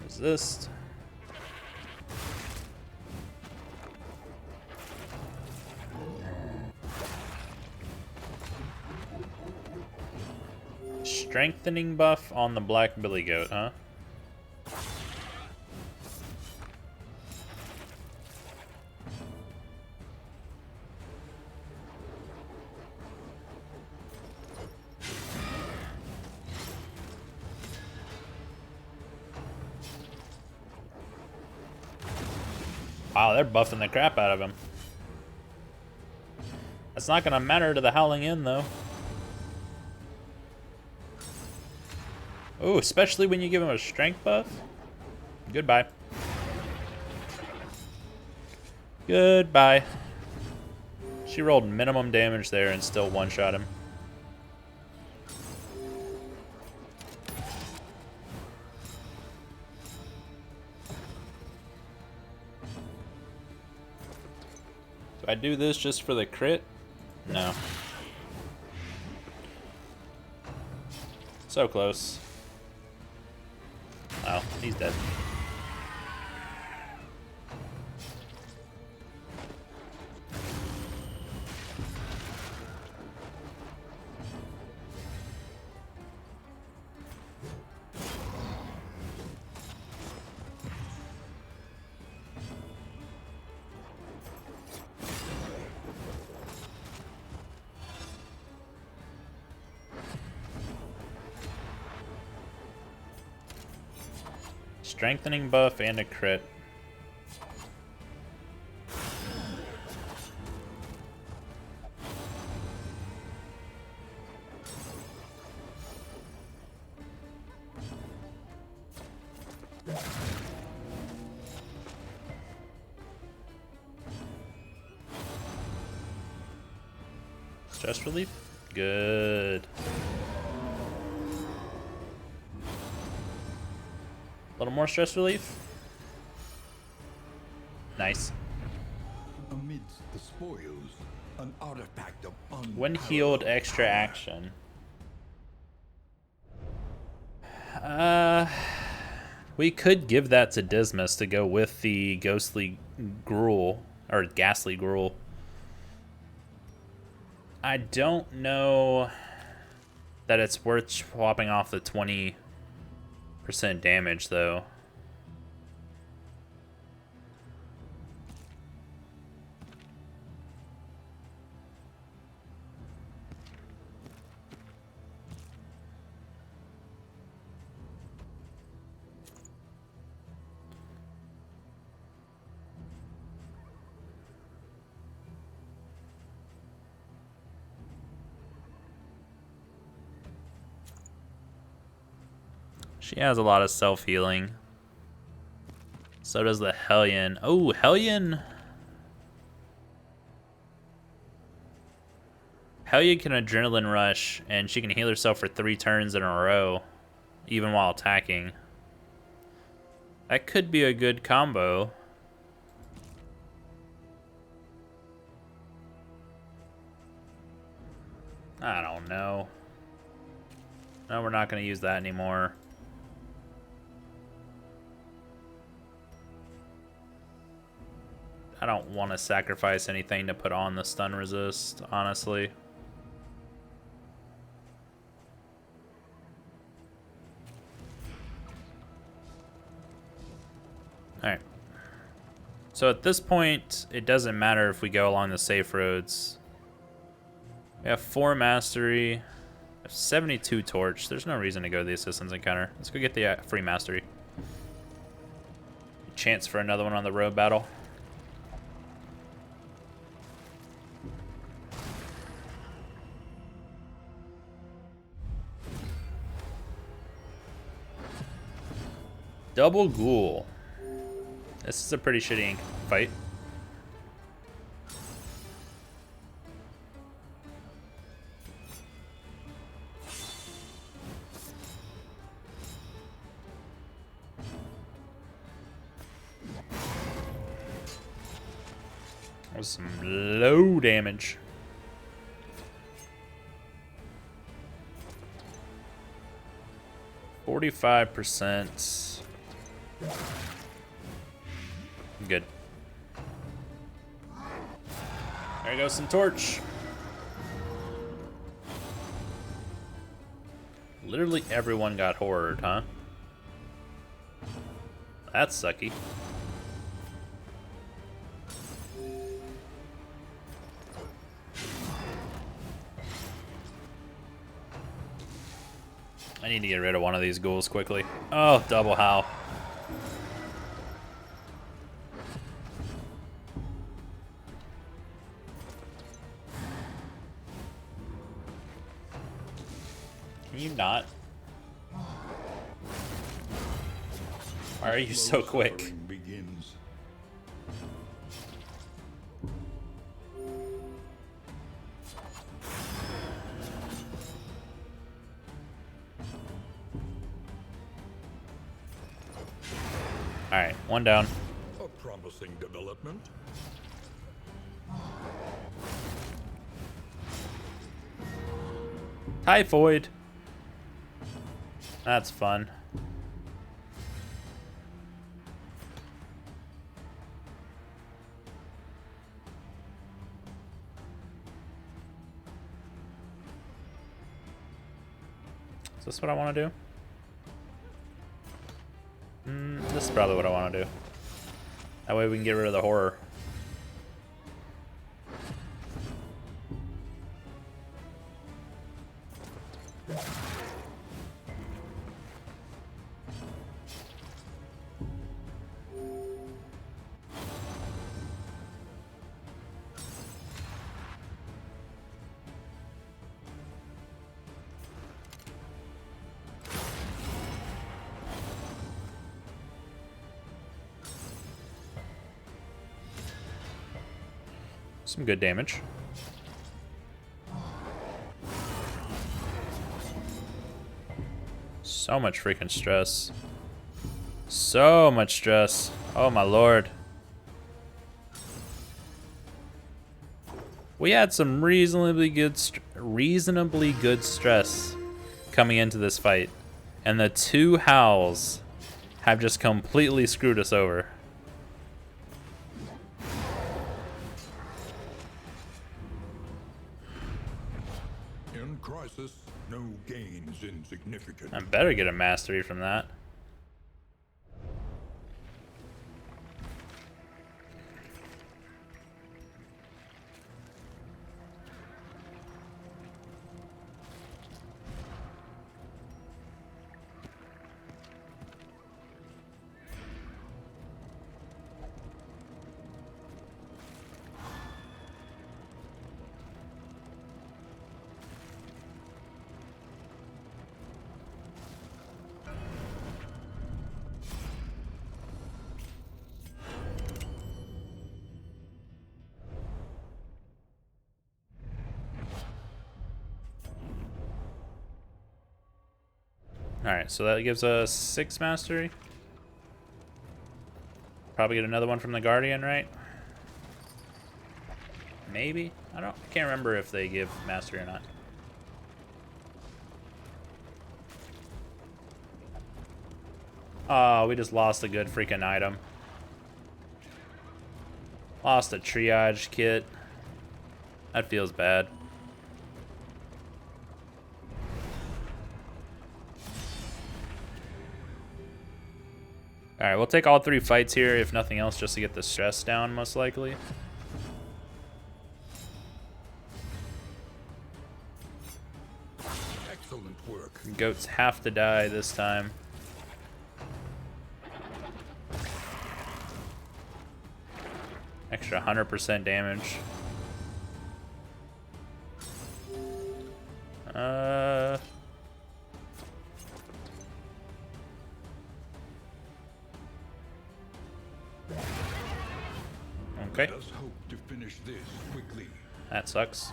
Resist. strengthening buff on the black billy goat, huh? Wow, they're buffing the crap out of him. That's not gonna matter to the Howling Inn, though. Oh, especially when you give him a strength buff. Goodbye. Goodbye. She rolled minimum damage there and still one-shot him. Do I do this just for the crit? No. So close. Oh, he's dead. Strengthening buff and a crit. Stress relief? Good. A little more stress relief. Nice. Amidst the spoils, an artifact of When healed, extra action. We could give that to Dismas to go with the ghostly gruel, or ghastly gruel. I don't know that it's worth swapping off the 20% damage, though. She has a lot of self-healing. So does the Hellion. Oh, Hellion! Hellion can adrenaline rush, and she can heal herself for 3 turns in a row, even while attacking. That could be a good combo. I don't know. No, we're not going to use that anymore. I don't want to sacrifice anything to put on the stun resist, honestly. Alright. So at this point, it doesn't matter if we go along the safe roads. We have 4 mastery, 72 torch. There's no reason to go to the assistance encounter. Let's go get the free mastery. Chance for another one on the road battle. Double ghoul. This is a pretty shitty fight. That was some low damage. %. Good. There goes some torch. Literally everyone got horrored, huh? That's sucky. I need to get rid of one of these ghouls quickly. Oh, double how. Can you not? Why are you so quick? Begins. Alright, one down. A promising development. Typhoid. That's fun. Is this what I want to do? This is probably what I want to do. That way we can get rid of the horror. Some good damage. So much freaking stress. So much stress. Oh my lord. We had some reasonably good stress coming into this fight, and the two howls have just completely screwed us over. In crisis, no gains insignificant. I better get a mastery from that. Alright, so that gives us 6 mastery. Probably get another one from the Guardian, right? Maybe? I can't remember if they give mastery or not. Oh, we just lost a good freaking item. Lost a triage kit. That feels bad. Alright, we'll take all 3 fights here, if nothing else, just to get the stress down, most likely. Excellent work. Goats have to die this time. Extra 100% damage. Okay. Let us hope to finish this quickly. That sucks.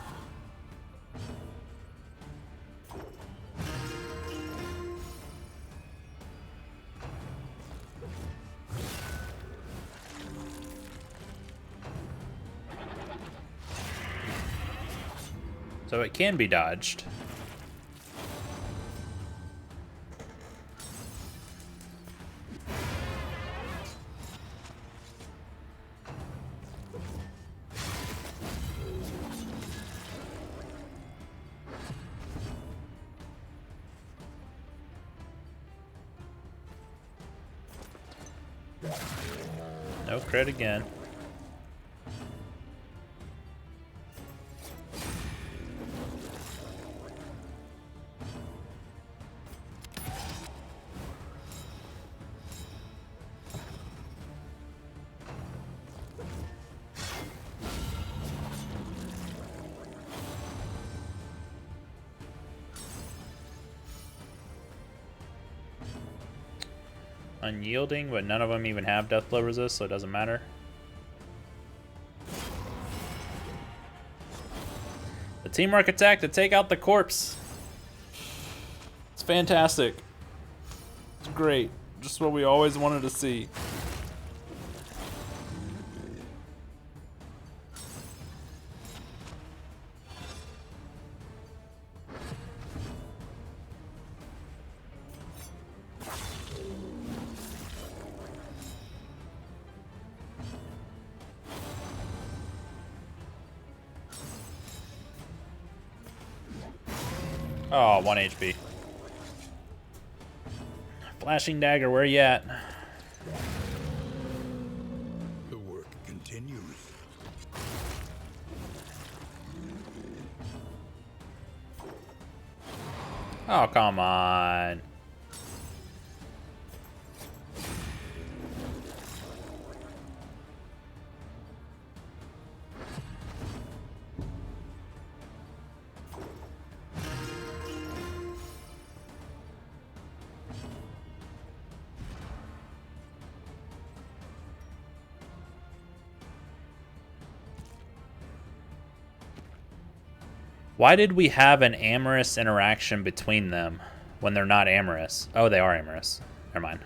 So it can be dodged. No crit again. Unyielding, but none of them even have death blow resist, so it doesn't matter. The teamwork attack to take out the corpse. It's fantastic. It's great. Just what we always wanted to see. Oh, 1 HP. Flashing dagger, where you at? The work continues. Oh, come on. Why did we have an amorous interaction between them when they're not amorous? Oh, they are amorous. Never mind.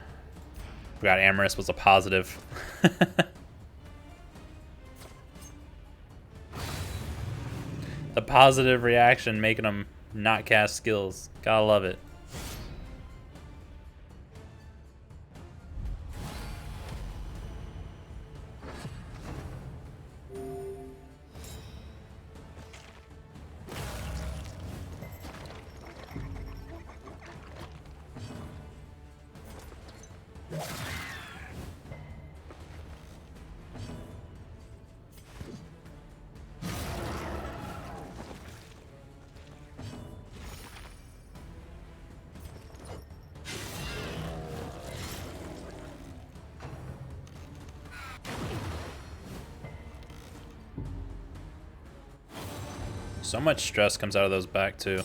Forgot amorous was a positive. The positive reaction making them not cast skills. Gotta love it. So much stress comes out of those back too.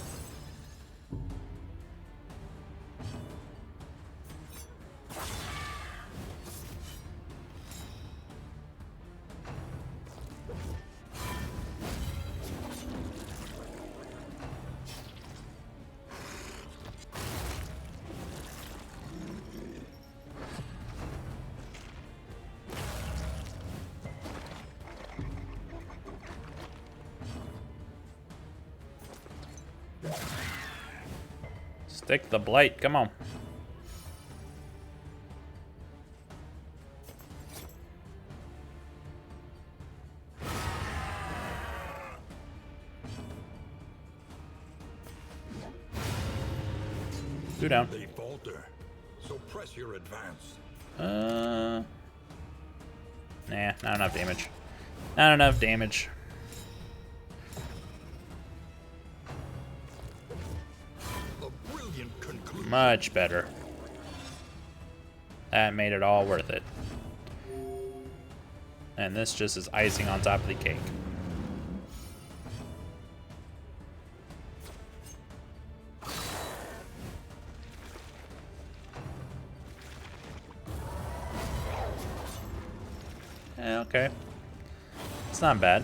Stick the blight, come on. Two down. They falter, so press your advance. Nah, not enough damage. Not enough damage. Much better. That made it all worth it. And this just is icing on top of the cake. Okay. It's not bad.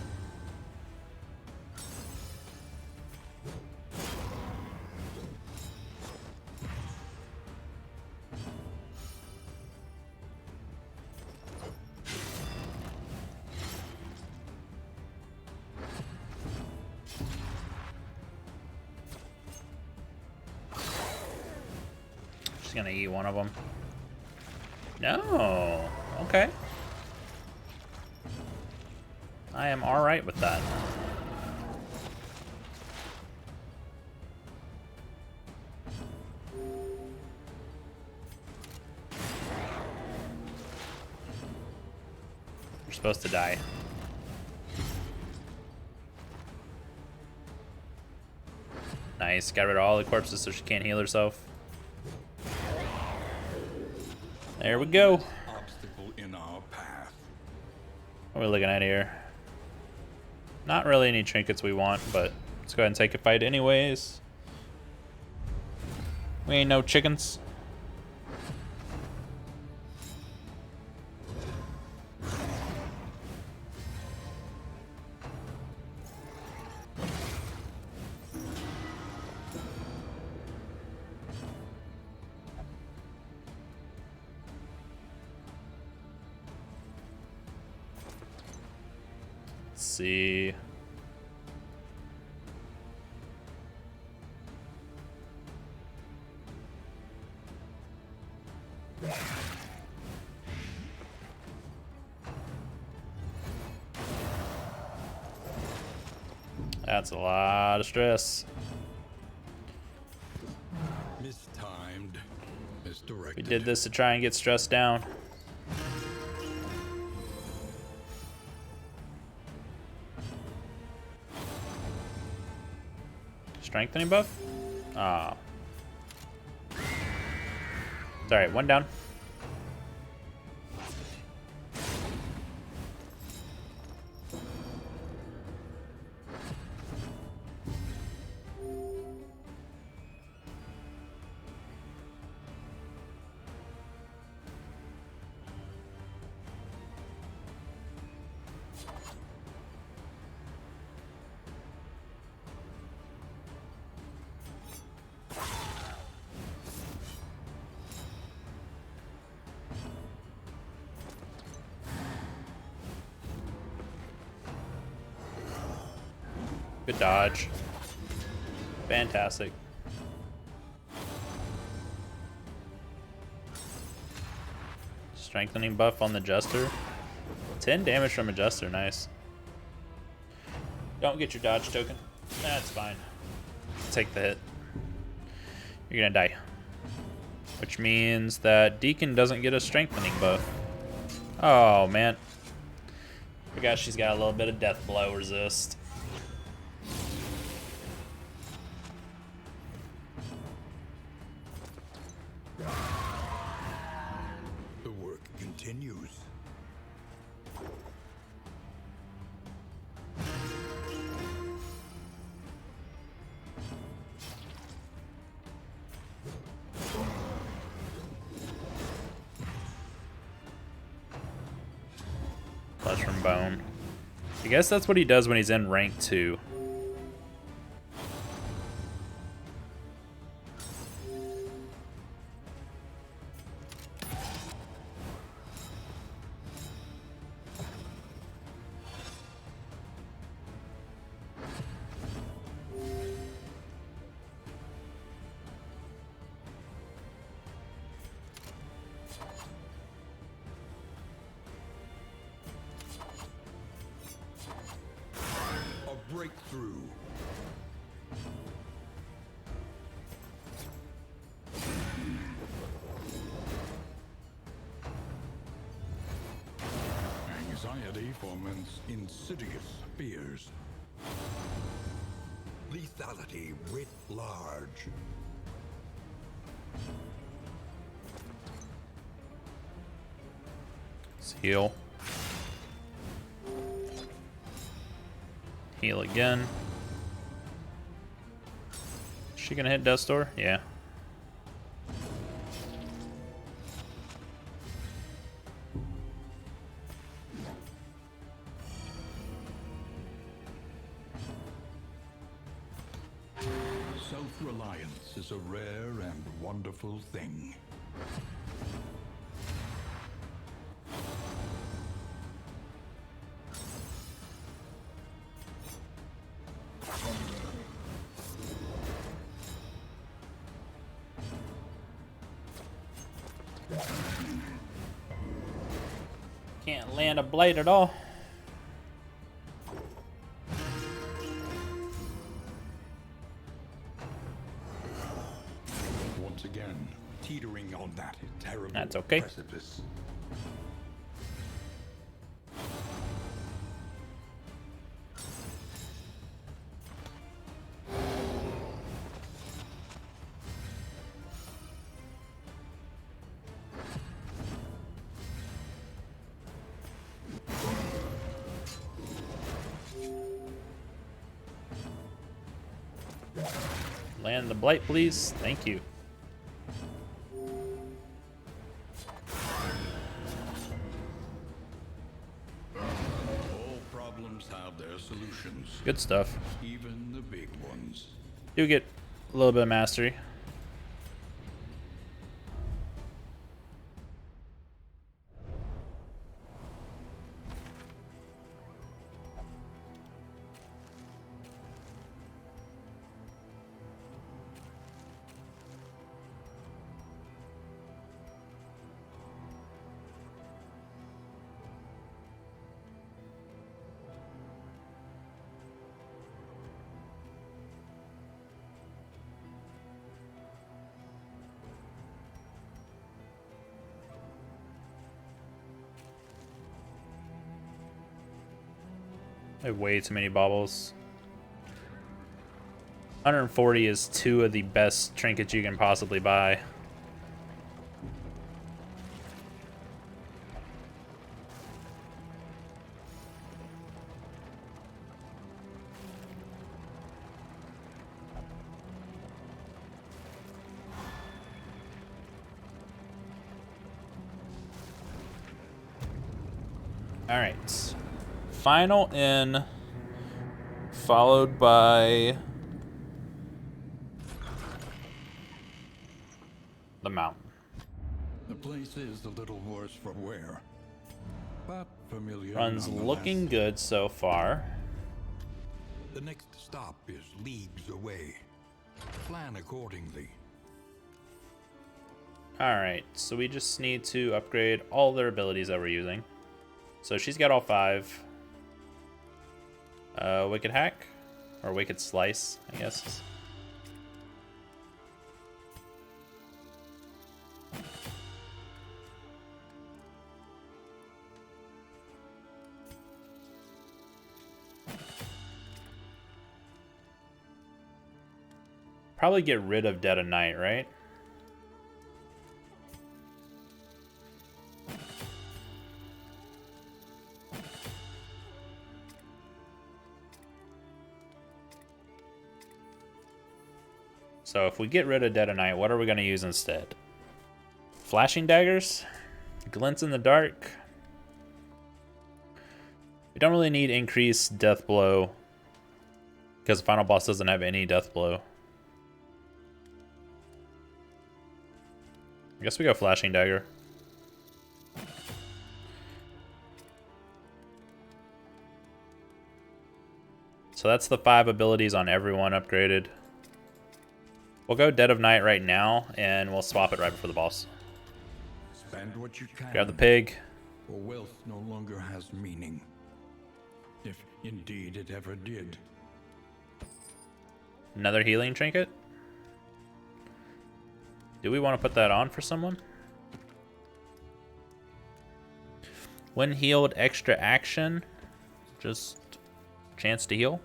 Just gonna eat one of them. No. Okay. I am alright with that. We're supposed to die. Nice. Got rid of all the corpses so she can't heal herself. There we go. Obstacle in our path. What are we looking at here? Not really any trinkets we want, but let's go ahead and take a fight anyways. We ain't no chickens. Let's see. That's a lot of stress. Mistimed. Misdirected. We did this to try and get stressed down. Strengthening buff? Ah. It's alright, one down. Good dodge. Fantastic. Strengthening buff on the Jester. 10 damage from a Jester, nice. Don't get your dodge token. That's fine. Take the hit. You're gonna die. Which means that Deacon doesn't get a strengthening buff. Oh man. Forgot she's got a little bit of death blow resist. The work continues. Flesh from bone. I guess that's what he does when he's in rank 2. Breakthrough. Anxiety foments insidious fears. Lethality writ large. Let's heal. Heal again. Is she gonna hit Death's Door? Yeah. Self-reliance is a rare and wonderful thing. Can't land a blade at all. Once again, teetering on that terrible That's okay. precipice. Land the blight, please. Thank you. All problems have their solutions, Good stuff. even the big ones. Do get a little bit of mastery. I have way too many baubles. 140 is 2 of the best trinkets you can possibly buy. All right. Final inn, followed by the mountain. The place is a little worse for wear, but familiar. Run's nonetheless. looking good so far. The next stop is leagues away. Plan accordingly. Alright, so we just need to upgrade all their abilities that we're using. So she's got all 5. Wicked Hack? Or Wicked Slice, I guess. Probably get rid of Dead of Night, right? So if we get rid of Dead of Night, what are we going to use instead? Flashing daggers? Glints in the dark? We don't really need increased death blow because the final boss doesn't have any death blow. I guess we go flashing dagger. So that's the 5 abilities on everyone upgraded. We'll go Dead of Night right now, and we'll swap it right before the boss. Spend what you can. Grab the pig. For wealth no longer has meaning. If indeed it ever did. Another healing trinket. Do we want to put that on for someone? When healed, extra action. Just chance to heal.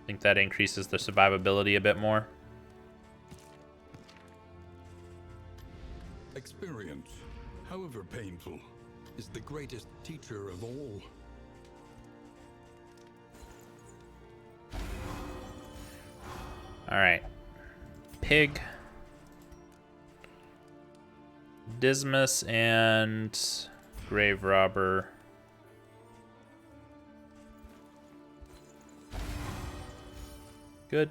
I think that increases the survivability a bit more. Experience, however painful, is the greatest teacher of all. Alright. Pig. Dismas and Grave Robber. Good.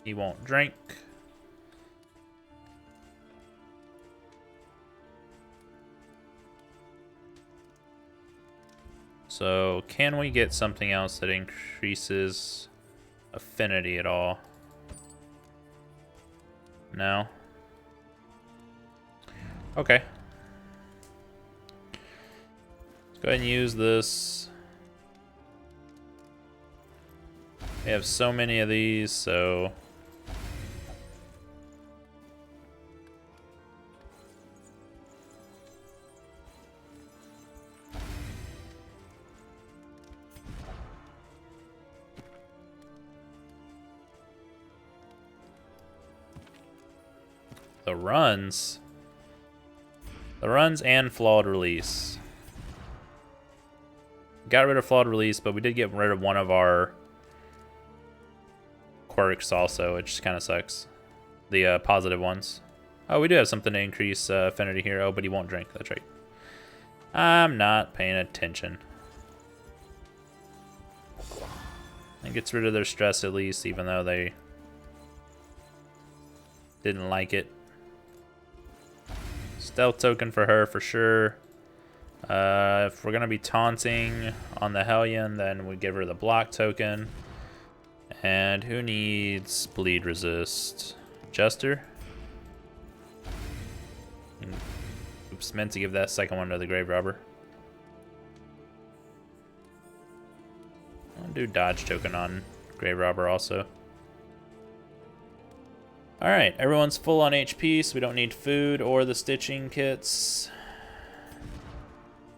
He won't drink. So, can we get something else that increases affinity at all? No. Okay. Let's go ahead and use this. We have so many of these, so... The runs. The runs and flawed release. Got rid of flawed release, but we did get rid of one of our quirks also, which kind of sucks. The positive ones. Oh, we do have something to increase affinity here. Oh, but he won't drink. That's right. I'm not paying attention. It gets rid of their stress at least, even though they didn't like it. Stealth token for her for sure. If we're going to be taunting on the Hellion, then we give her the block token. And who needs bleed resist? Jester? Oops, meant to give that second one to the grave robber. I'll do dodge token on grave robber also. Alright, everyone's full on HP, so we don't need food or the stitching kits.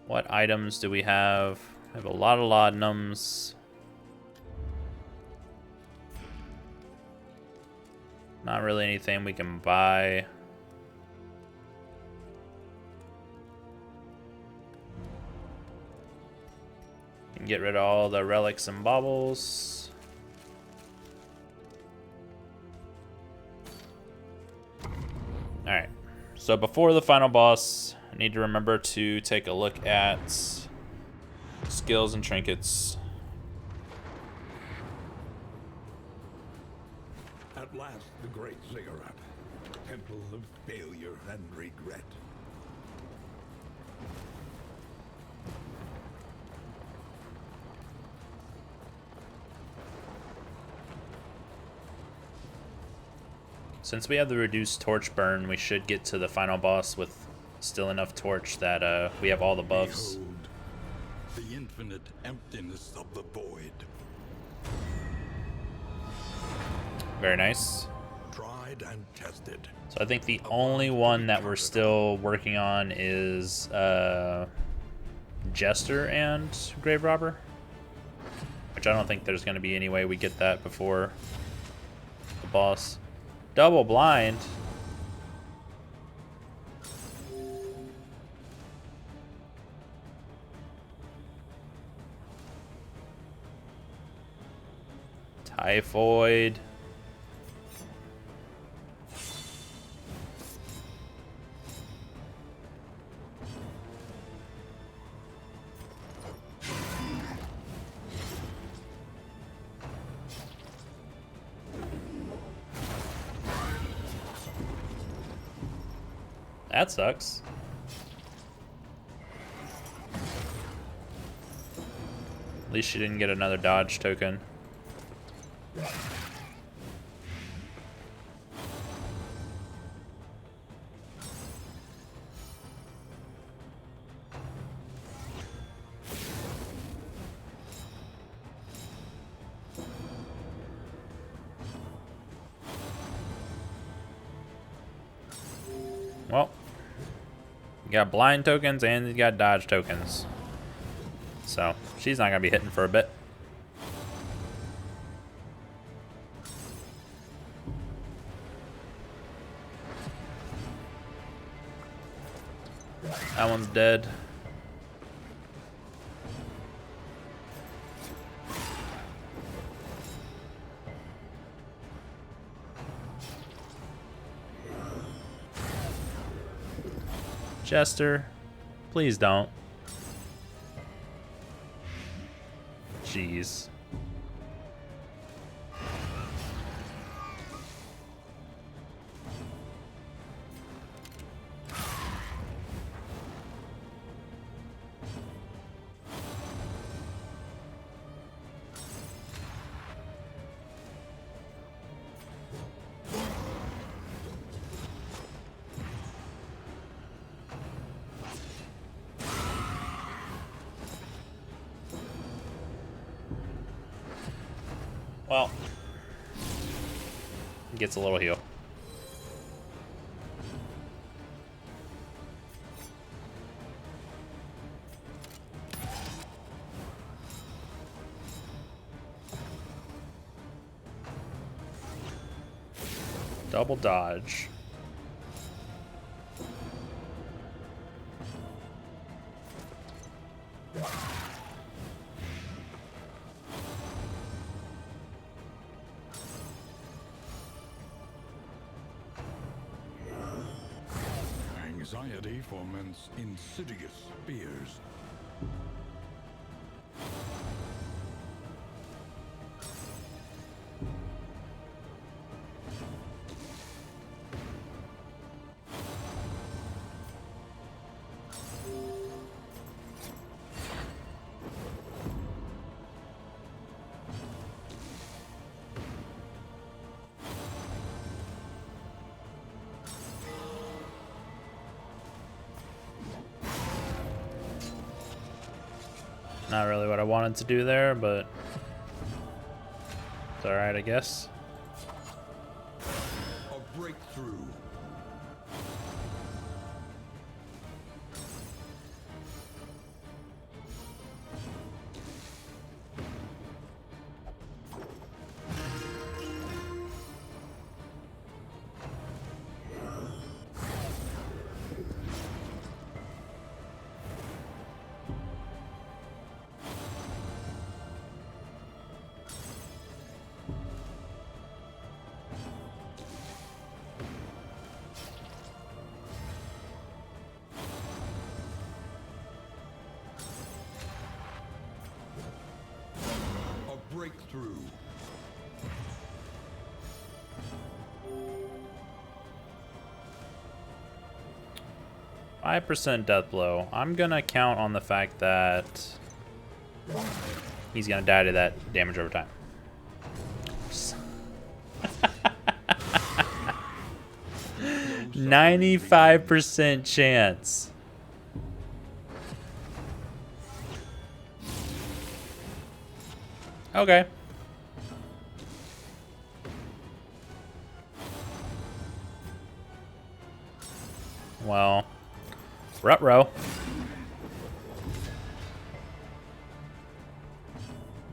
What items do we have? We have a lot of laudanums. Not really anything we can buy. Can get rid of all the relics and baubles. Alright, so before the final boss, I need to remember to take a look at skills and trinkets. At last, the great ziggurat, temple of failure and regret. Since we have the reduced torch burn, we should get to the final boss with still enough torch that we have all the buffs. Behold, the infinite emptiness of the void. Very nice. Tried and tested. So I think the only one that we're still working on is Jester and Grave Robber. Which I don't think there's going to be any way we get that before the boss. Double blind. Typhoid. That sucks. At least she didn't get another dodge token. Well, you got blind tokens and you got dodge tokens. So, she's not going to be hitting for a bit. That one's dead. Jester, please don't. Jeez. Well, gets a little heal. Double dodge. anxiety for men's insidious fears. Not really what I wanted to do there, but it's alright, I guess. A breakthrough. Breakthrough. 5% death blow. I'm gonna count on the fact that he's gonna die to that damage over time. 95% chance. Okay. Well, ruh-roh.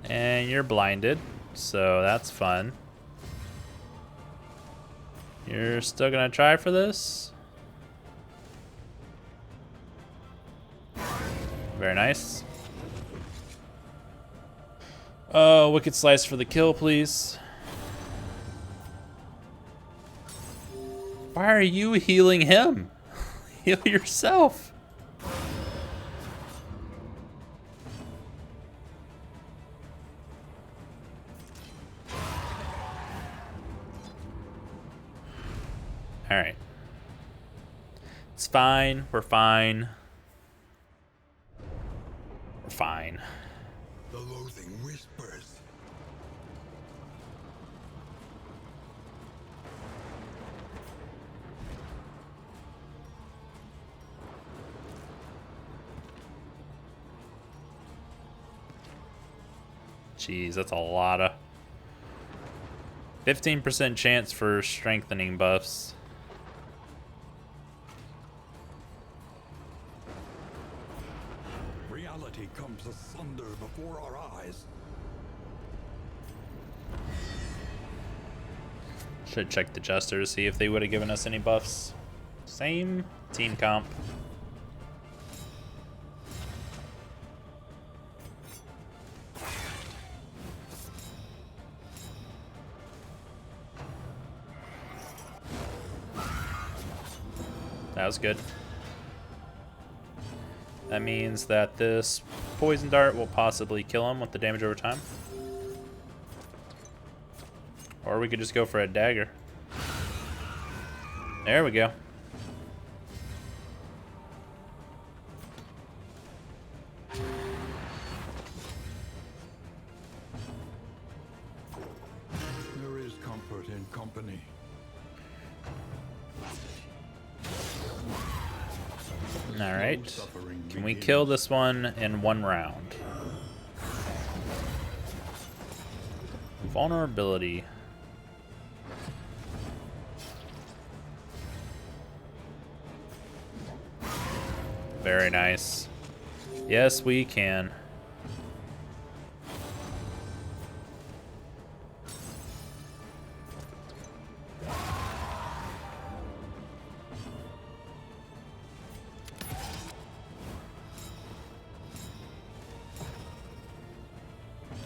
And you're blinded, so that's fun. You're still gonna try for this? Very nice. Wicked Slice for the kill, please. Why are you healing him? Heal yourself. Alright. It's fine. We're fine. We're fine. The loathing whispers. Jeez, that's a lot of 15% chance for strengthening buffs. Reality comes asunder before our eyes. Should check the Jester to see if they would have given us any buffs. Same team comp. That was good. That means that this poison dart will possibly kill him with the damage over time. Or we could just go for a dagger. There we go. There is comfort in company. Alright. Can we kill this one in one round? Vulnerability. Very nice. Yes, we can.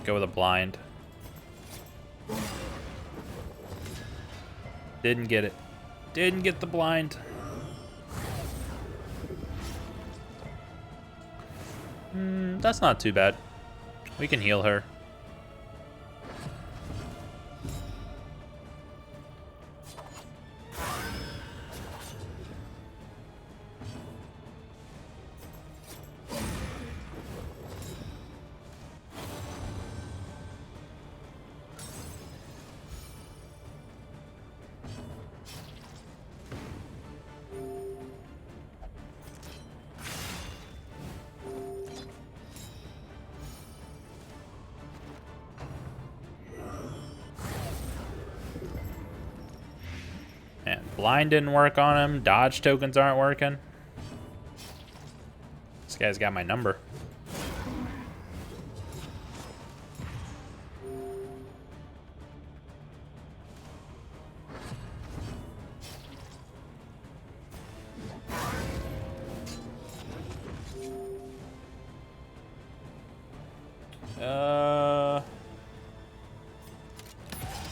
Go with a blind. Didn't get it. Didn't get the blind. That's not too bad. We can heal her. And blind didn't work on him. Dodge tokens aren't working. This guy's got my number.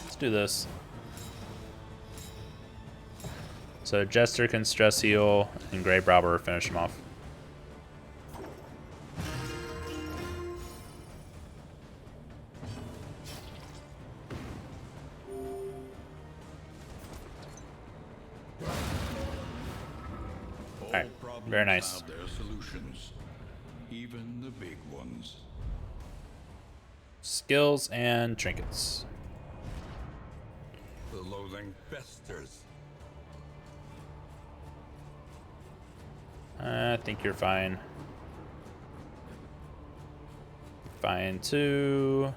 Let's do this. So Jester can stress heal, and Grave Robber finish him off. Alright, very nice. Have their solutions, even the big ones. Skills and trinkets. The loathing festers. I think you're fine. Fine too.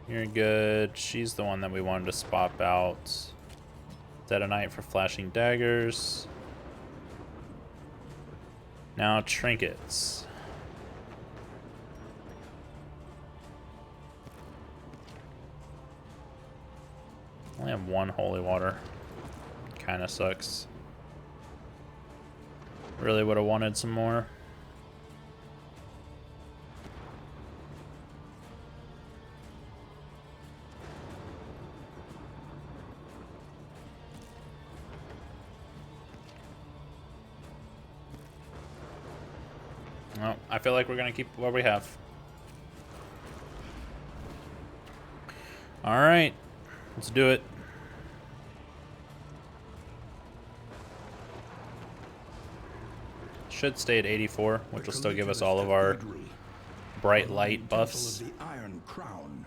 You're good. She's the one that we wanted to swap out. Dead of Night for flashing daggers. Now trinkets. Only have one holy water. Kinda sucks. Really would have wanted some more. Well, I feel like we're gonna keep what we have. All right, let's do it. Should stay at 84, which will still give us all of our bright light buffs. The Iron Crown.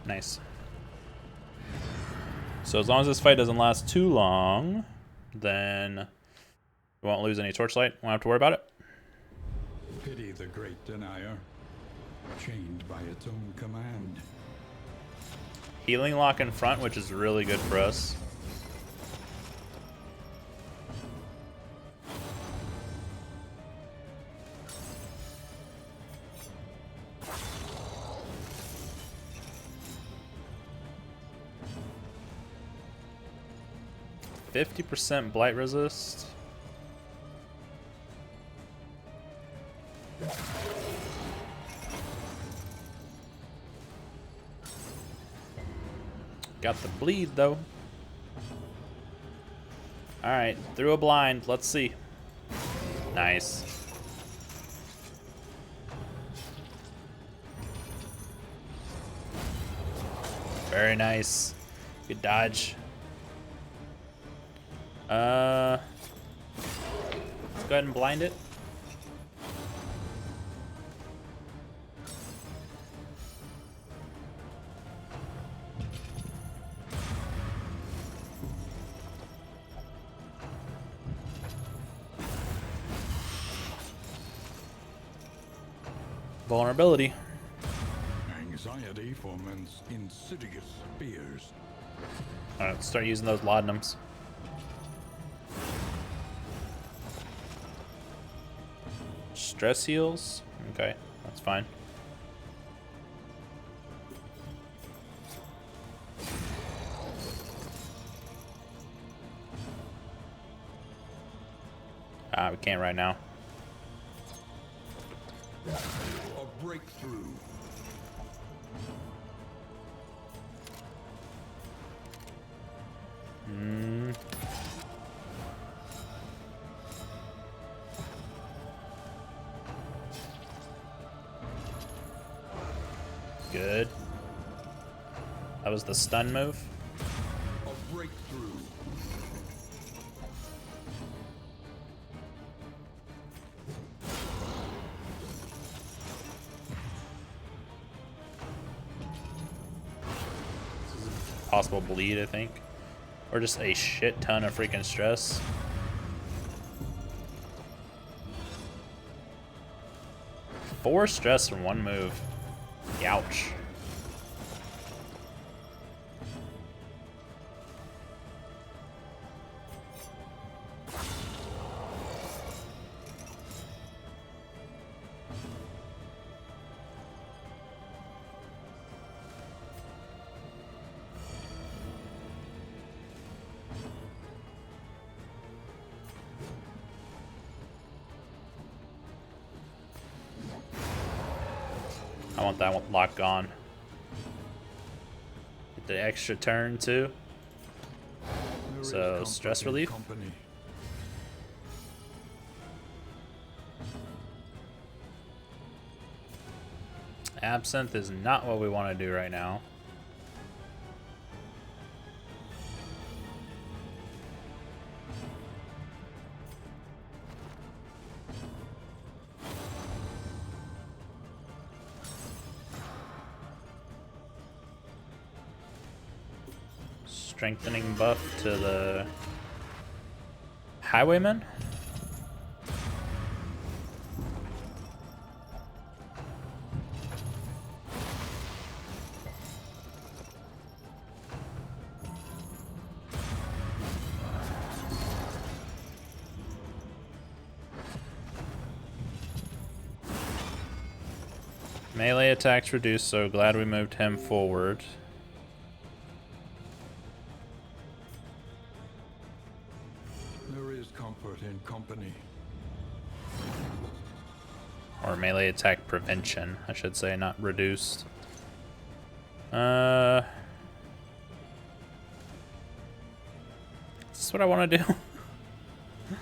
Nice. So as long as this fight doesn't last too long, then we won't lose any torchlight. Won't have to worry about it. Pity the great denier, chained by its own command. Healing lock in front, which is really good for us. %50 blight resist. Got the bleed though. Alright, through a blind. Let's see. Nice. Very nice. Good dodge. Let's go ahead and blind it. Vulnerability. Anxiety foments insidious fears. Alright, let's start using those laudanums. Stress heals? Okay, that's fine. We can't right now. A breakthrough. Good. That was the stun move. A breakthrough. Possible bleed, I think. Or just a shit ton of freaking stress. Four stress from one move. Ouch. I want that one lock gone. Get the extra turn too. So stress relief. Absinthe is not what we want to do right now. Strengthening buff to the highwayman. Melee attacks reduced, so glad we moved him forward. There is comfort in company. Or melee attack prevention, I should say, not reduced. Is this what I want to do? I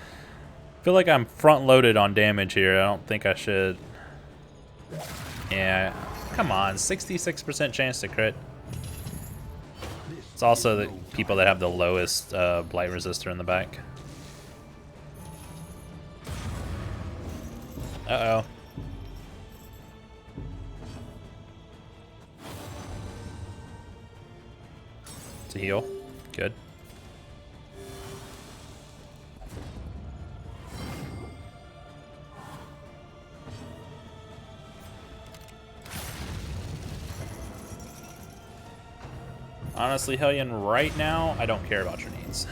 feel like I'm front loaded on damage here. I don't think I should. Yeah, come on, 66% chance to crit. It's also the people that have the lowest blight resistor in the back. Uh-oh. To heal. Good. Honestly, Hellion, right now, I don't care about your needs.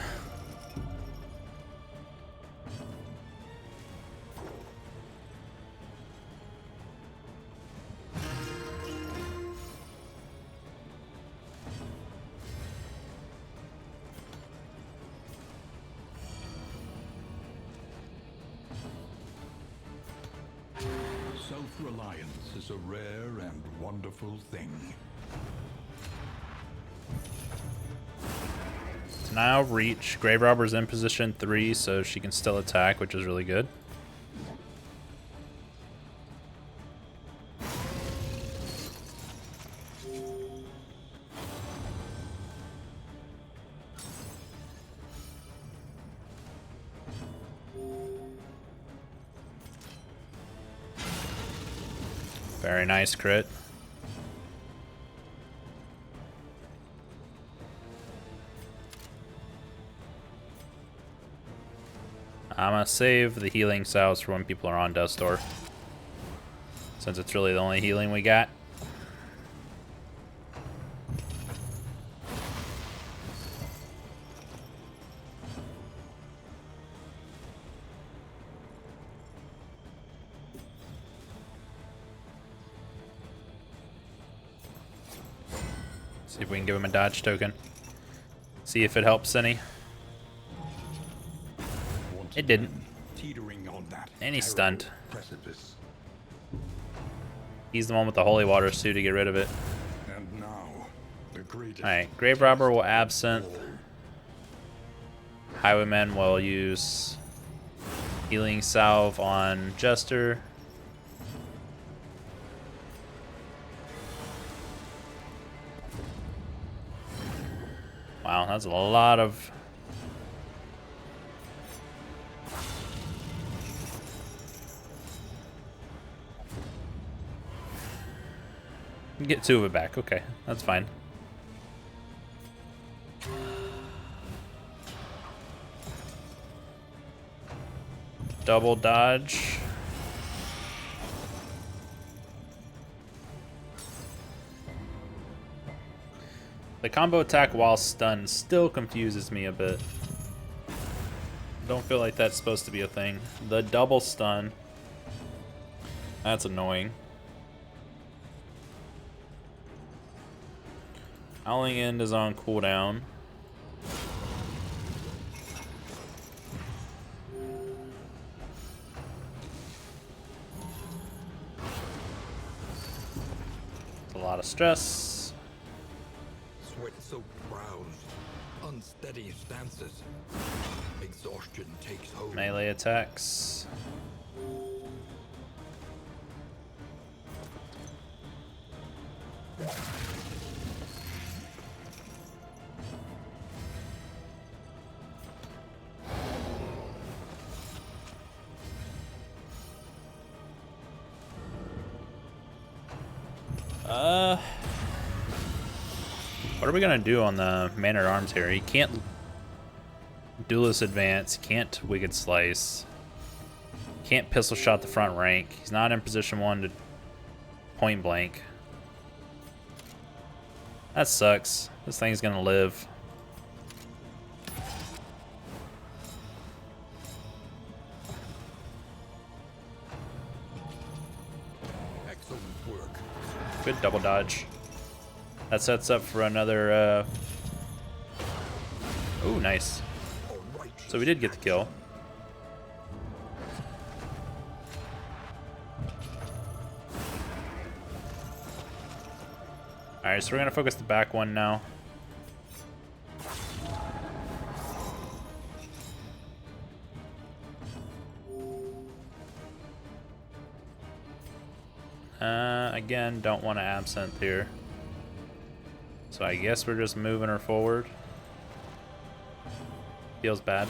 Self-reliance is a rare and wonderful thing. Now reach. Grave Robber's in position 3, so she can still attack, which is really good. Very nice crit. I'm gonna save the healing salves for when people are on Death's Door, since it's really the only healing we got. See if we can give him a dodge token. See if it helps any. It didn't. And he's stunned. He's the one with the holy waters too to get rid of it. Alright, Grave Robber will Absinthe. Highwayman will use Healing Salve on Jester. Wow, that's a lot of... Get 2 of it back. Okay, that's fine. Double dodge. The combo attack while stunned still confuses me a bit. Don't feel like that's supposed to be a thing. The double stun. That's annoying. Howling End is on cooldown. It's a lot of stress. Sweat-soaked brows, unsteady stances. Exhaustion takes hold. Melee attacks. What are we gonna do on the man-at-arms here? He can't duelist advance, can't wicked slice, can't pistol shot the front rank. He's not in position 1 to point blank. That sucks. This thing's gonna live. Excellent work. Good double dodge. That sets up for another, Ooh, nice. So we did get the kill. Alright, so we're gonna focus the back one now. Again, don't want to absinthe here. So I guess we're just moving her forward. Feels bad.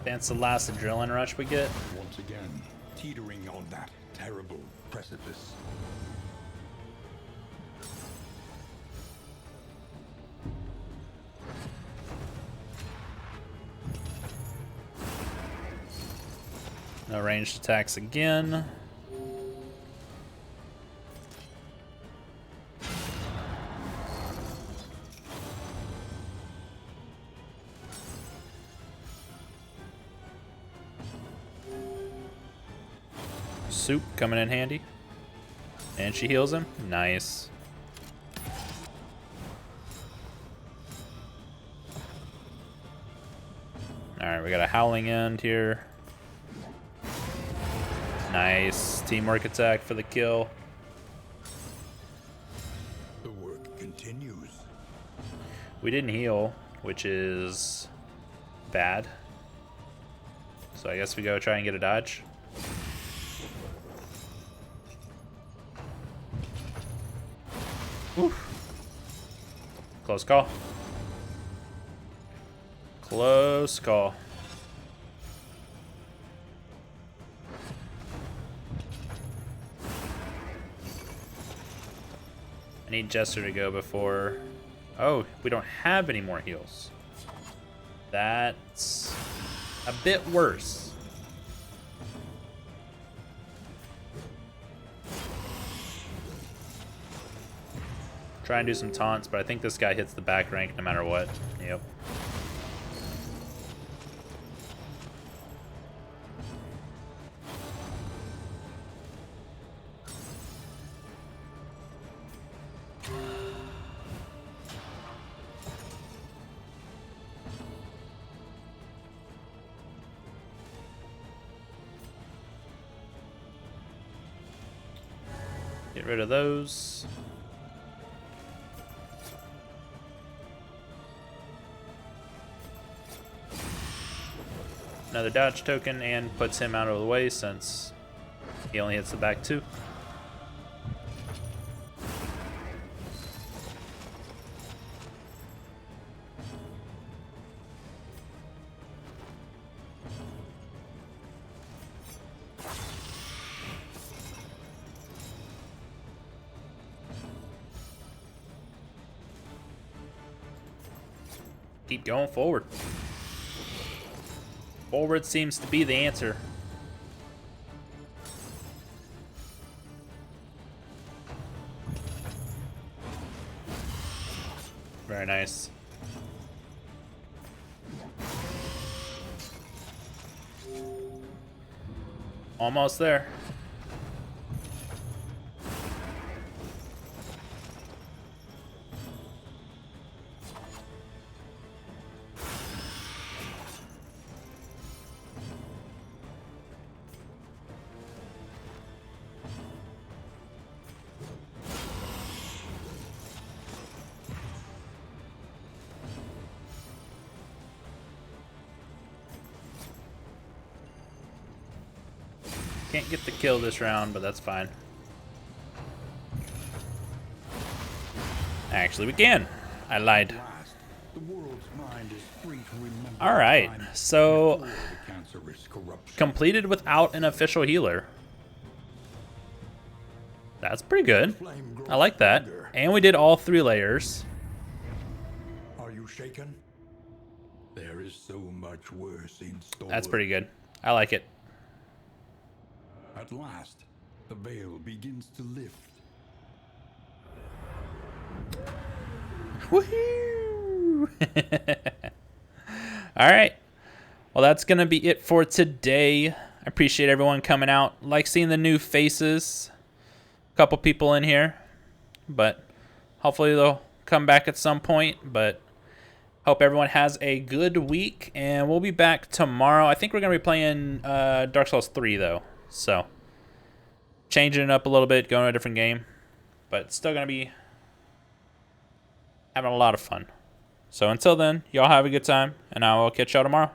That's the last adrenaline rush we get. Once again, teetering on that terrible precipice. No ranged attacks again. Soup coming in handy. And she heals him. Nice. Alright, we got a Howling End here. Nice. Teamwork attack for the kill. The work continues. We didn't heal, which is bad. So I guess we go try and get a dodge. Oof. Close call. Close call. I need Jester to go before... Oh, we don't have any more heals. That's a bit worse. Try and do some taunts, but I think this guy hits the back rank no matter what. Yep. Get rid of those. Another dodge token and puts him out of the way since he only hits the back 2. Keep going forward. Forward seems to be the answer. Very nice. Almost there. Can't get the kill this round, but that's fine. Actually, we can. I lied. All right, so completed without an official healer. That's pretty good. I like that. And we did all 3 layers. Are you shaken? There is so much worse in store. That's pretty good. I like it. At last, the veil begins to lift. Woohoo! All right. Well, that's going to be it for today. I appreciate everyone coming out. Like seeing the new faces. A couple people in here. But hopefully they'll come back at some point. But hope everyone has a good week. And we'll be back tomorrow. I think we're going to be playing Dark Souls 3, though. So, changing it up a little bit, going to a different game. But still going to be having a lot of fun. So until then, y'all have a good time, and I will catch y'all tomorrow.